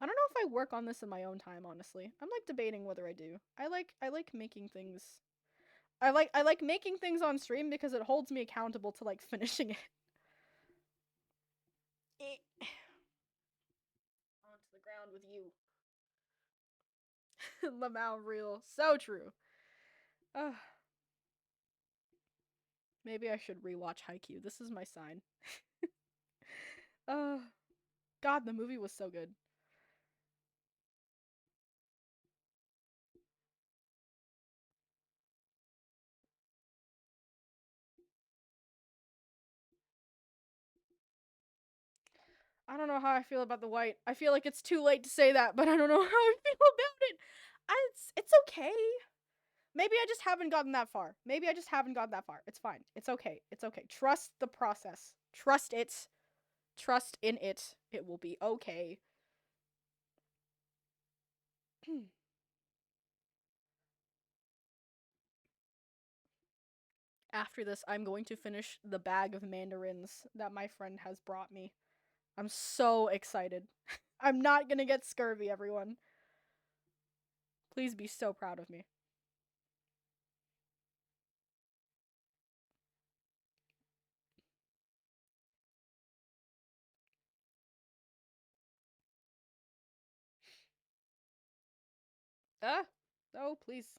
I don't know if I work on this in my own time, honestly. I'm like debating whether I do. I like making things. I like making things on stream because it holds me accountable to like finishing it. Onto the ground with you. Lamau real. So true. Ugh. Maybe I should rewatch Haikyuu. This is my sign. Uh, God, the movie was so good. I don't know how I feel about the white. I feel like it's too late to say that, but I don't know how I feel about it. It's okay. Maybe I just haven't gotten that far. Maybe I just haven't gotten that far. It's fine. It's okay. It's okay. Trust the process. Trust it. Trust in it. It will be okay. After this, I'm going to finish the bag of mandarins that my friend has brought me. I'm so excited. I'm not gonna get scurvy, everyone. Please be so proud of me. Ah! Oh, please.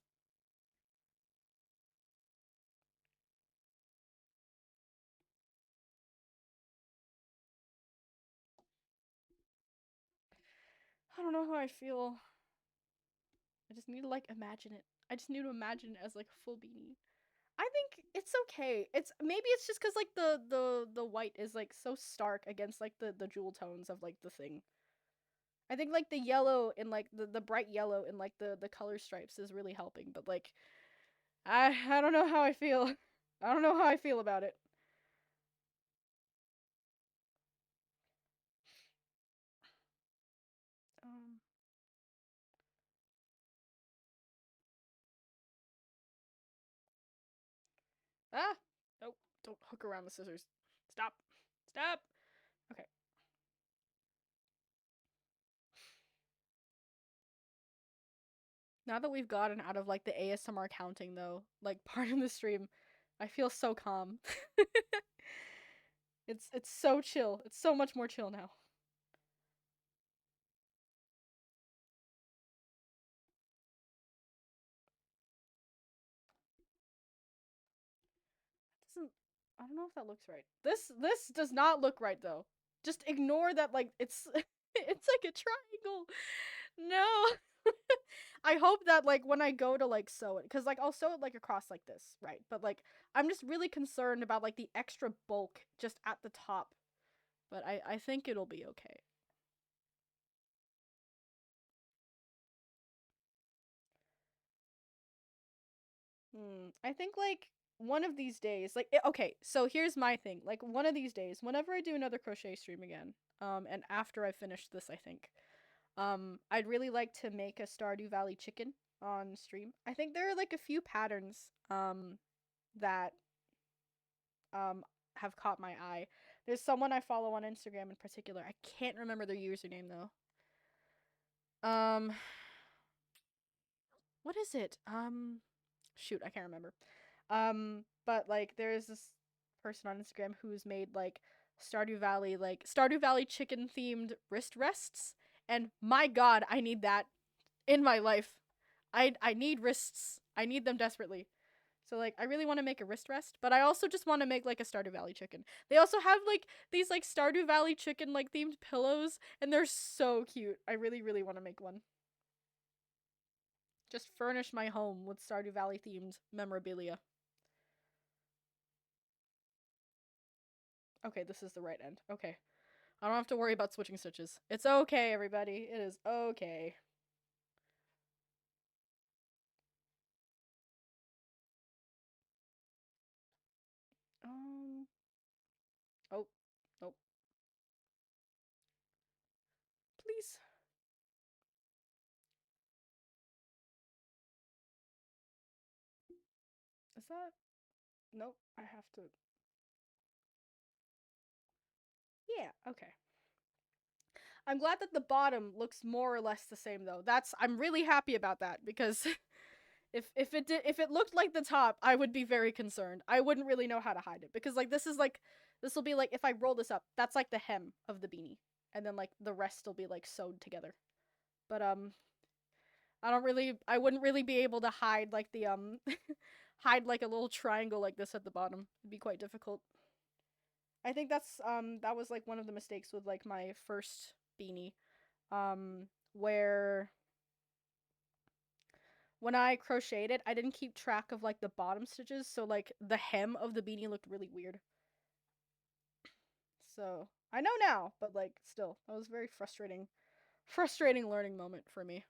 I don't know how I feel. I just need to, like, imagine it. I just need to imagine it as, like, a full beanie. I think it's okay. It's maybe it's just because like the white is like so stark against like the jewel tones of like the thing. I think like the yellow and like the bright yellow and like the color stripes is really helping, but like I don't know how I feel. I don't know how I feel about it. Um ah nope, don't hook around the scissors. Stop. Stop. Okay. Now that we've gotten out of like the ASMR counting though, like part of the stream, I feel so calm. It's so chill. It's so much more chill now. Doesn't I don't know if that looks right. This does not look right though. Just ignore that like it's it's like a triangle. No. I hope that like when I go to like sew it cuz like I'll sew it like across like this, right? But like I'm just really concerned about like the extra bulk just at the top. But I think it'll be okay. I think like one of these days, like okay, so here's my thing. Like one of these days, whenever I do another crochet stream again, and after I finish this, I think, I'd really like to make a Stardew Valley chicken on stream. I think there are like a few patterns, that have caught my eye. There's someone I follow on Instagram in particular. I can't remember their username though. Um, what is it? Shoot, I can't remember. But like there's this person on Instagram who's made like Stardew Valley chicken themed wrist rests, and my god, I need that in my life. I need wrists. I need them desperately. So like I really want to make a wrist rest, but I also just want to make like a Stardew Valley chicken. They also have like these like Stardew Valley chicken like themed pillows, and they're so cute. I really really want to make one. Just furnish my home with Stardew Valley themed memorabilia. Okay, this is the right end. Okay. I don't have to worry about switching stitches. It's okay, everybody. It is okay. Um. Oh. Nope. Please. Is that? Nope. I have to. Yeah. Okay. I'm glad that the bottom looks more or less the same though. I'm really happy about that because if it looked like the top, I would be very concerned. I wouldn't really know how to hide it because like this will be like if I roll this up, that's like the hem of the beanie, and then like the rest will be like sewed together. But I wouldn't really be able to hide like the hide like a little triangle like this at the bottom. It'd be quite difficult. I think that was like one of the mistakes with like my first beanie. Where when I crocheted it, I didn't keep track of like the bottom stitches, so like the hem of the beanie looked really weird. So I know now, but like still, that was very frustrating learning moment for me.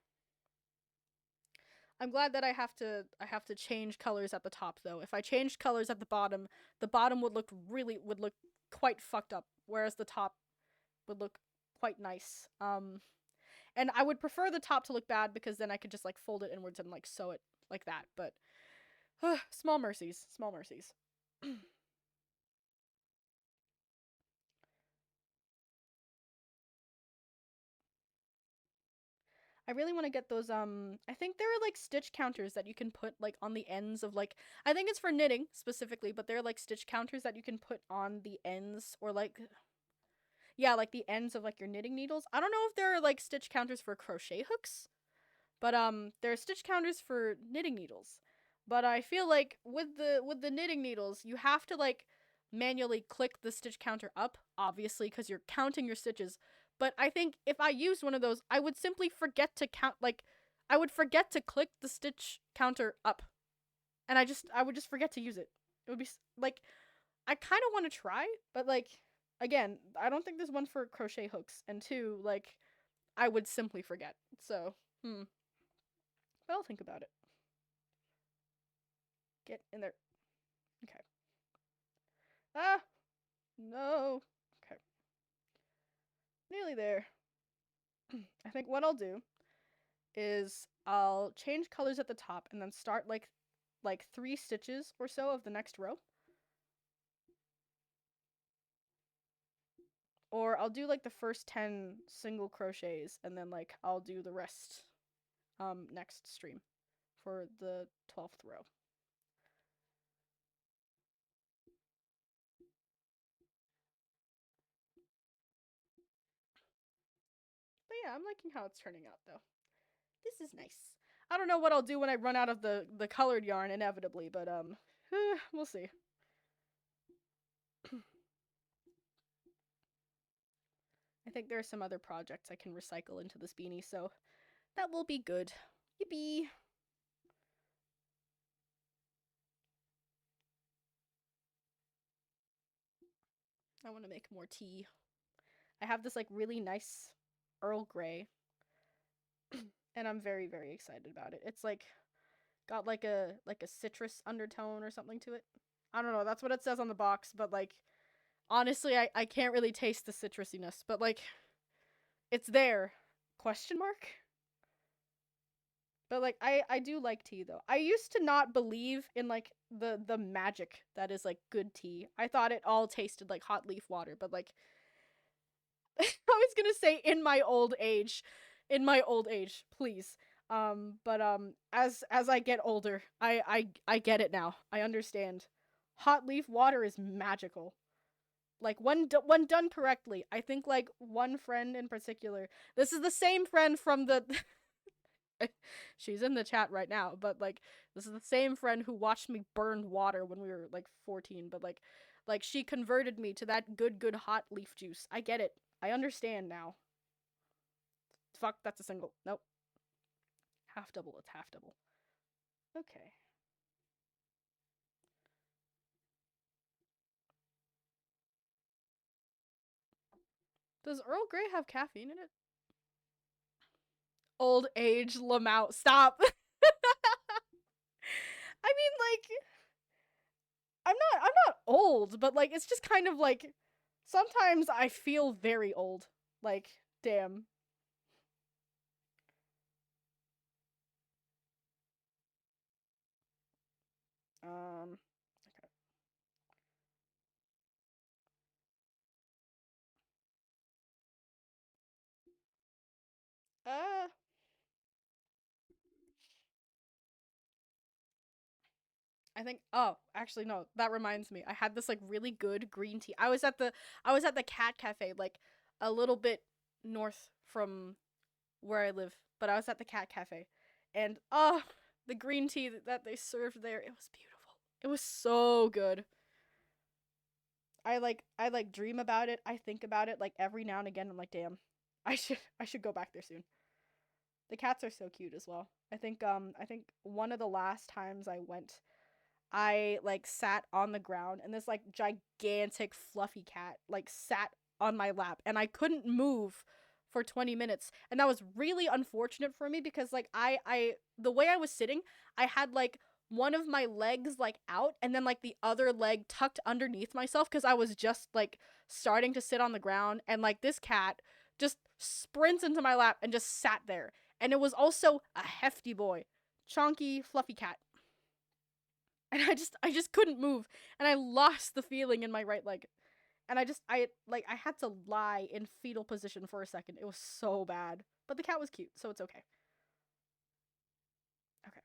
I'm glad that I have to change colors at the top though. If I changed colors at the bottom would look quite fucked up, whereas the top would look quite nice. And I would prefer the top to look bad because then I could just like fold it inwards and like sew it like that. But small mercies, small mercies. I really want to get those I think there are like stitch counters that you can put like on the ends of like I think it's for knitting specifically, but there are like stitch counters that you can put on the ends or like yeah, like the ends of like your knitting needles. I don't know if there are like stitch counters for crochet hooks, but there are stitch counters for knitting needles. But I feel like with the knitting needles, you have to like manually click the stitch counter up, obviously cuz you're counting your stitches. But I think if I used one of those, I would simply forget to count like I would forget to click the stitch counter up. And I would just forget to use it. It would be like I kind of want to try, but like again, I don't think there's one for crochet hooks and two like I would simply forget. So, but I'll think about it. Get in there. Okay. Ah, no. Okay. Nearly there. I think what I'll do is I'll change colors at the top and then start like 3 stitches or so of the next row. Or I'll do like the first 10 single crochets and then like I'll do the rest next stream for the 12th row. But yeah, I'm liking how it's turning out though. This is nice. I don't know what I'll do when I run out of the colored yarn inevitably, but we'll see. I think there are some other projects I can recycle into this beanie, so that will be good. Yippee! I want to make more tea. I have this like really nice Earl Grey, and I'm very excited about it. It's like got like a citrus undertone or something to it. I don't know. That's what it says on the box, but like honestly, I can't really taste the citrusiness, but like it's there. Question mark? But like I do like tea though. I used to not believe in like the magic that is like good tea. I thought it all tasted like hot leaf water, but like I was going to say in my old age, please. But as I get older, I get it now. I understand. Hot leaf water is magical. Like when done correctly. I think like one friend in particular. This is the same friend from the she's in the chat right now, but like this is the same friend who watched me burn water when we were like 14, but like she converted me to that good hot leaf juice. I get it. I understand now. Fuck, that's a single. Nope. Half double, it's half double. Okay. Does Earl Grey have caffeine in it? Old age Lamau. Stop. I mean like I'm not old, but like it's just kind of like sometimes I feel very old. Like, damn. Okay. Uh I think oh, actually no, that reminds me. I had this like really good green tea. I was at the cat cafe like a little bit north from where I live, but I was at the cat cafe. And oh, the green tea that they served there, it was beautiful. It was so good. I like dream about it. I think about it like every now and again. I'm like, damn, I should go back there soon. The cats are so cute as well. I think one of the last times I went, I like sat on the ground and this like gigantic fluffy cat like sat on my lap and I couldn't move for 20 minutes. And that was really unfortunate for me because like I the way I was sitting, I had like one of my legs like out and then like the other leg tucked underneath myself cuz I was just like starting to sit on the ground and like this cat just sprints into my lap and just sat there. And it was also a hefty boy. Chonky, fluffy cat. And I just couldn't move and I lost the feeling in my right leg. And I had to lie in fetal position for a second. It was so bad. But the cat was cute, so it's okay. Okay.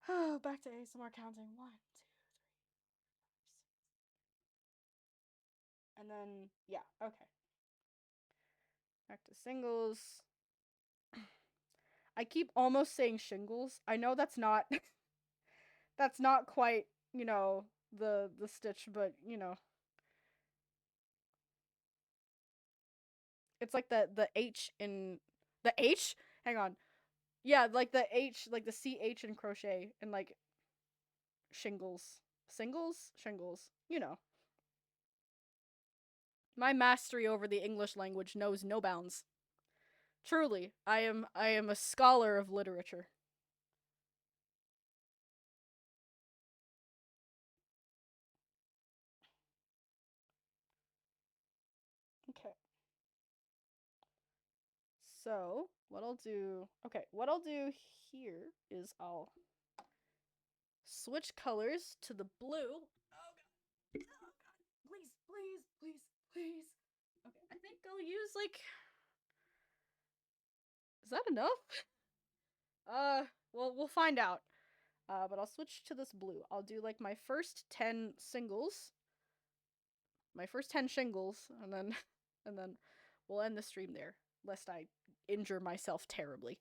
Oh, back to ASMR counting. One, two, and then yeah, okay. Back to singles. I keep almost saying shingles. I know that's not that's not quite, you know, the stitch, but you know, it's like the H in the H. Hang on. Yeah, like the H, like the CH in crochet and like shingles. Singles? Shingles. You know. My mastery over the English language knows no bounds. Truly, I am a scholar of literature. Okay. So, what I'll do here is I'll switch colors to the blue. Oh god. Oh god. Please, please, please, please. Okay, I think I'll use like is that enough? Well, we'll find out. But I'll switch to this blue. I'll do like my first 10 singles, my first 10 shingles, and then and then we'll end the stream there, lest I injure myself terribly.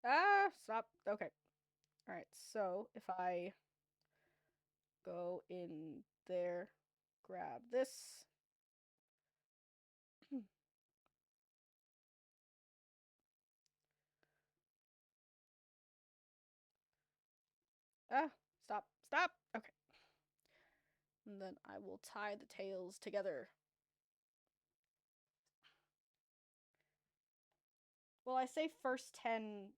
Ah, stop. Okay. All right. So, if I go in there, grab this. Ah, stop. Stop. Okay. And then I will tie the tails together. Well, I say first 10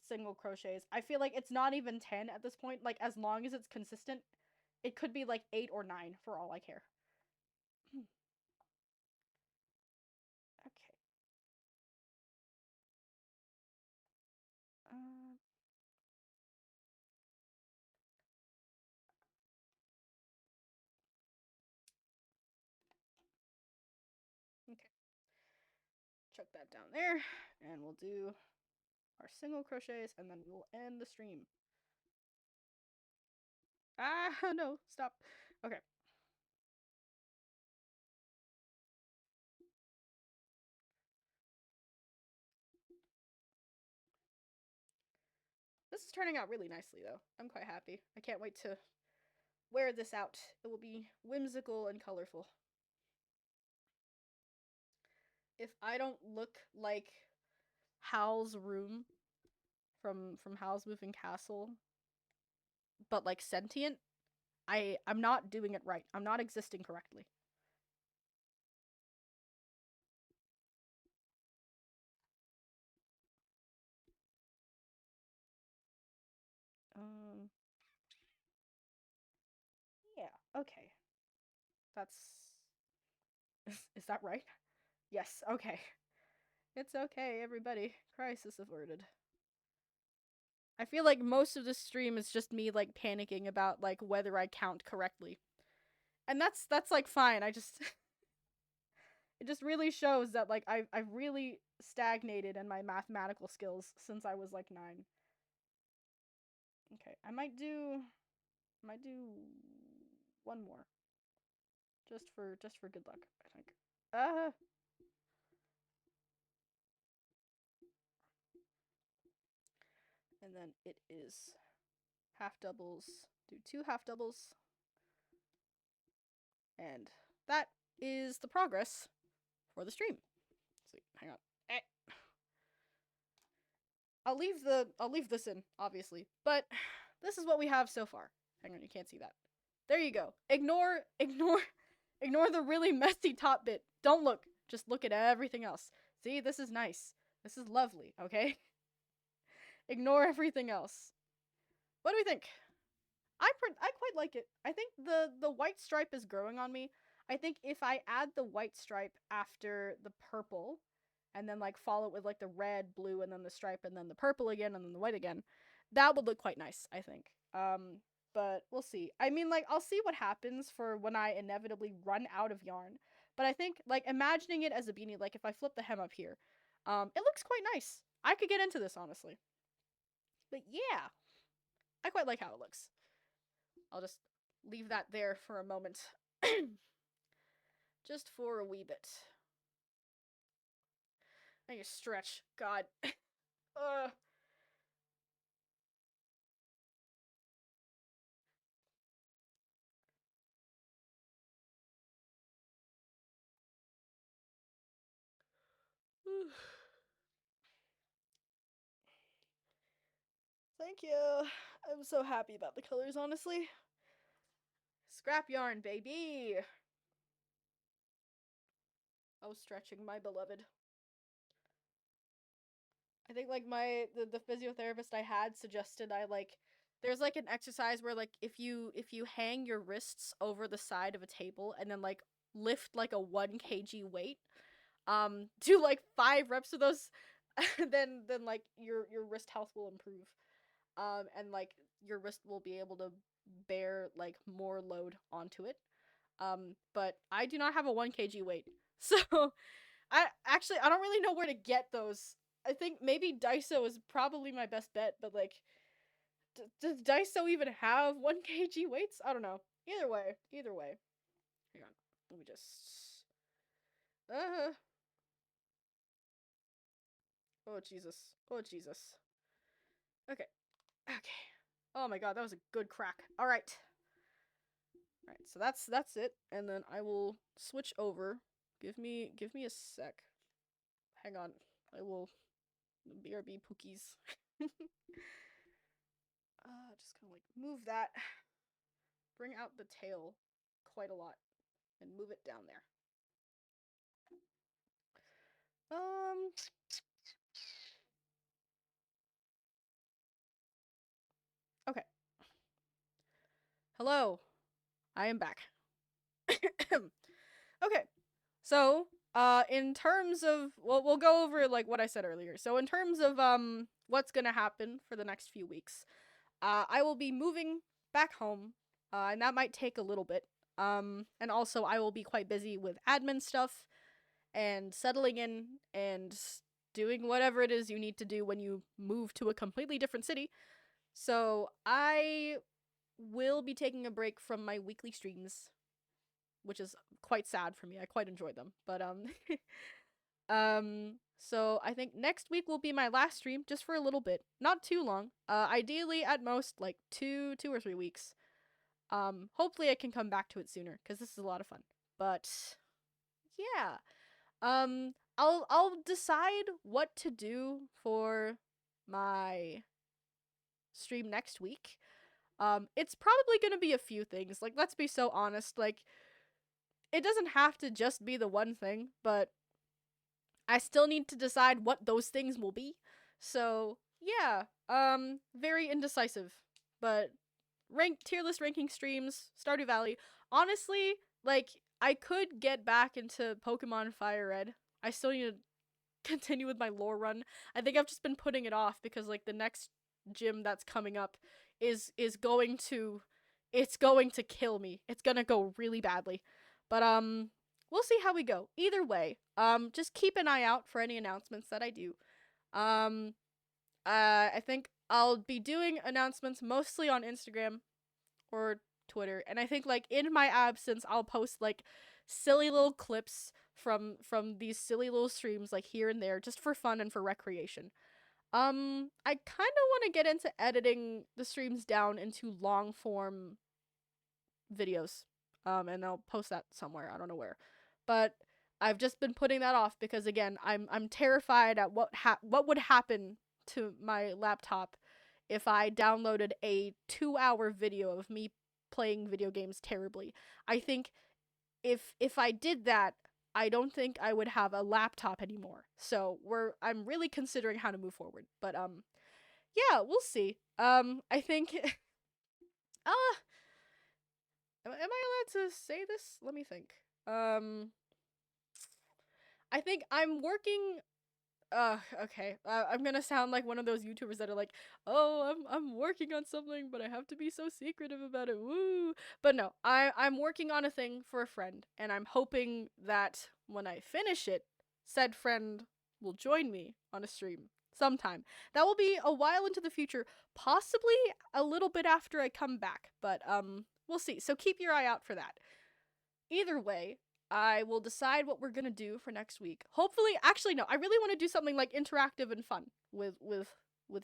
single crochets. I feel like it's not even 10 at this point. Like, as long as it's consistent, it could be like 8 or 9 for all I care. Okay. Um, okay. Chuck that down there. And we'll do our single crochets and then we'll end the stream. Ah, no. Stop. Okay. This is turning out really nicely, though. I'm quite happy. I can't wait to wear this out. It will be whimsical and colorful. If I don't look like Hal's room from Hal's Moving Castle, but like sentient, I'm not doing it right. I'm not existing correctly. Um yeah, okay. That's is that right? Yes, okay. It's okay, everybody. Crisis averted. I feel like most of this stream is just me like panicking about like whether I count correctly. And that's like fine. I just it just really shows that like I've really stagnated in my mathematical skills since I was like 9. Okay, I might do one more. Just for good luck, I think. And then it is half doubles. Do 2 half doubles. And that is the progress for the stream. So hang on. I'll leave this in, obviously. But this is what we have so far. Hang on, you can't see that. There you go. Ignore the really messy top bit. Don't look. Just look at everything else. See, this is nice. This is lovely, okay? Ignore everything else. What do we think? I quite like it. I think the white stripe is growing on me. I think if I add the white stripe after the purple, and then like follow it with like the red, blue, and then the stripe, and then the purple again, and then the white again, that would look quite nice, I think. But we'll see. I mean, like, I'll see what happens for when I inevitably run out of yarn. But I think, like, imagining it as a beanie, like, if I flip the hem up here, it looks quite nice. I could get into this, honestly. But yeah, I quite like how it looks. I'll just leave that there for a moment. Just for a wee bit. I need to stretch. God. Thank you. I'm so happy about the colors, honestly. Scrap yarn, baby. Oh, stretching, my beloved. I think like the physiotherapist I had suggested I like there's like an exercise where like if you hang your wrists over the side of a table and then like lift like a 1 kg weight, do like 5 reps of those, then like your wrist health will improve. And like your wrist will be able to bear like more load onto it. But I do not have a 1 kg weight. So I don't really know where to get those. I think maybe Daiso is probably my best bet, but like does Daiso even have 1 kg weights? I don't know. Either way. Hang on. Let me just Oh Jesus. Okay. Oh my god, that was a good crack. Alright. Alright, so that's it. And then I will switch over. Give me a sec. Hang on. I will BRB Pookies. Just kind of like move that. Bring out the tail quite a lot. And move it down there. Okay. Hello. I am back. Okay. So, in terms of, well, we'll go over, like, what I said earlier. So, in terms of, what's gonna happen for the next few weeks, I will be moving back home, and that might take a little bit. And also I will be quite busy with admin stuff, and settling in, and doing whatever it is you need to do when you move to a completely different city. So, I will be taking a break from my weekly streams, which is quite sad for me. I quite enjoyed them. But so I think next week will be my last stream just for a little bit. Not too long. Ideally at most like 2 or 3 weeks. Hopefully I can come back to it sooner cuz this is a lot of fun. But yeah. I'll decide what to do for my stream next week. It's probably going to be a few things. Like, let's be so honest. Like, it doesn't have to just be the one thing, but I still need to decide what those things will be. So, yeah, very indecisive. But tier list ranking streams, Stardew Valley. Honestly, like, I could get back into Pokemon Fire Red. I still need to continue with my lore run. I think I've just been putting it off because like the next gym that's coming up is going to kill me. It's gonna go really badly. But we'll see how we go. Either way, just keep an eye out for any announcements that I do. Um, I think I'll be doing announcements mostly on Instagram or Twitter, and I think like in my absence, I'll post like silly little clips from these silly little streams like here and there, just for fun and for recreation. I kind of want to get into editing the streams down into long form videos. And I'll post that somewhere. I don't know where, but I've just been putting that off because again, I'm terrified at what would happen to my laptop if I downloaded a 2-hour video of me playing video games terribly. I think if I did that, I don't think I would have a laptop anymore. So I'm really considering how to move forward. But yeah, we'll see. I think am I allowed to say this? Let me think. I think I'm working. Okay. I'm gonna sound like one of those YouTubers that are like, "Oh, I'm working on something, but I have to be so secretive about it." Woo! But no, I'm working on a thing for a friend, and I'm hoping that when I finish it, said friend will join me on a stream sometime. That will be a while into the future, possibly a little bit after I come back, but we'll see. So keep your eye out for that. Either way, I will decide what we're gonna do for next week. Hopefully, actually, no. I really want to do something like interactive and fun with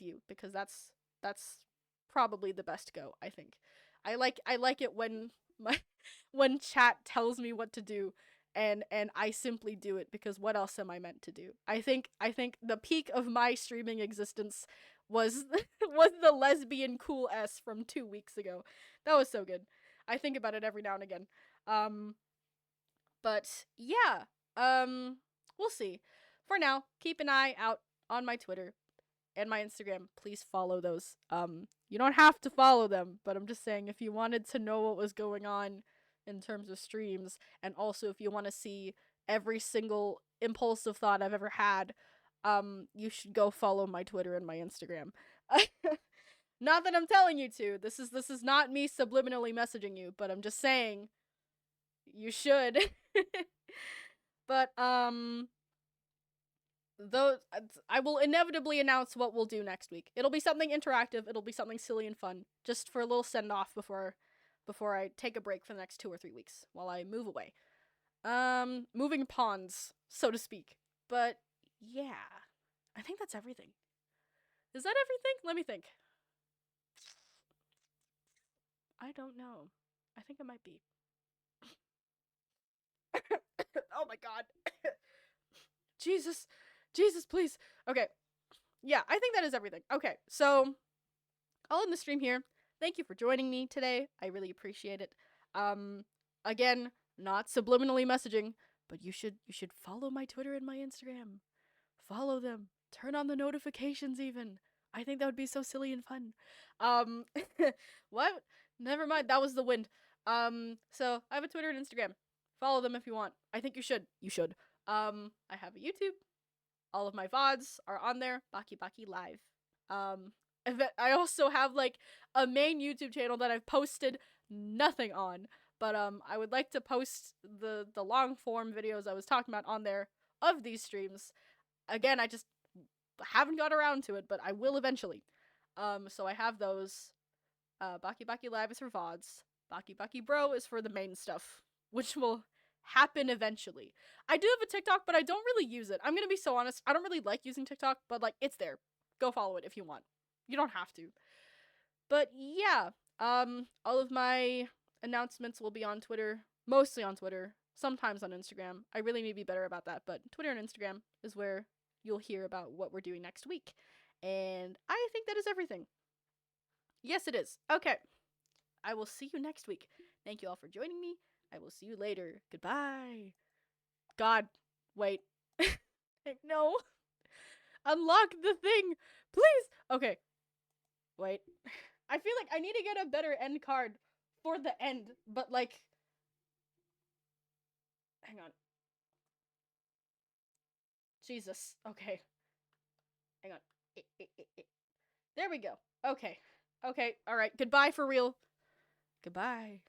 you because that's probably the best go. I think I like it when my when chat tells me what to do and I simply do it because what else am I meant to do? I think the peak of my streaming existence was was the lesbian cool S from 2 weeks ago. That was so good. I think about it every now and again. Um, but yeah, we'll see. For now, keep an eye out on my Twitter and my Instagram. Please follow those. You don't have to follow them, but I'm just saying if you wanted to know what was going on in terms of streams, and also if you want to see every single impulsive thought I've ever had, you should go follow my Twitter and my Instagram. Not that I'm telling you to. This is not me subliminally messaging you, but I'm just saying you should. But though I will inevitably announce what we'll do next week. It'll be something interactive, it'll be something silly and fun, just for a little send off before I take a break for the next 2 or 3 weeks while I move away. Moving pawns, so to speak. But yeah, I think that's everything. Is that everything? Let me think. I don't know. I think it might be. Oh my god. Jesus. Jesus, please. Okay. Yeah, I think that is everything. Okay, so I'll end the stream here. Thank you for joining me today. I really appreciate it. Again, not subliminally messaging, but you should follow my Twitter and my Instagram. Follow them. Turn on the notifications even. I think that would be so silly and fun. Um what? Never mind, that was the wind. So I have a Twitter and Instagram. Follow them if you want. I think you should. You should. I have a YouTube. All of my VODs are on there. Baki Baki Live. Um, I also have like a main YouTube channel that I've posted nothing on, but I would like to post the long form videos I was talking about on there of these streams. Again, I just haven't got around to it, but I will eventually. So I have those. Baki Baki Live is for VODs. Baki Baki Bro is for the main stuff, which will happen eventually. I do have a TikTok, but I don't really use it. I'm gonna be so honest. I don't really like using TikTok, but like it's there. Go follow it if you want. You don't have to. But yeah, all of my announcements will be on Twitter, mostly on Twitter, sometimes on Instagram. I really need to be better about that, but Twitter and Instagram is where you'll hear about what we're doing next week. And I think that is everything. Yes, it is. Okay. I will see you next week. Thank you all for joining me. I will see you later. Goodbye. God, wait. No. Unlock the thing. Please. Okay. Wait. I feel like I need to get a better end card for the end, but like hang on. Jesus. Okay. Hang on. There we go. Okay. Okay. All right. Goodbye for real. Goodbye.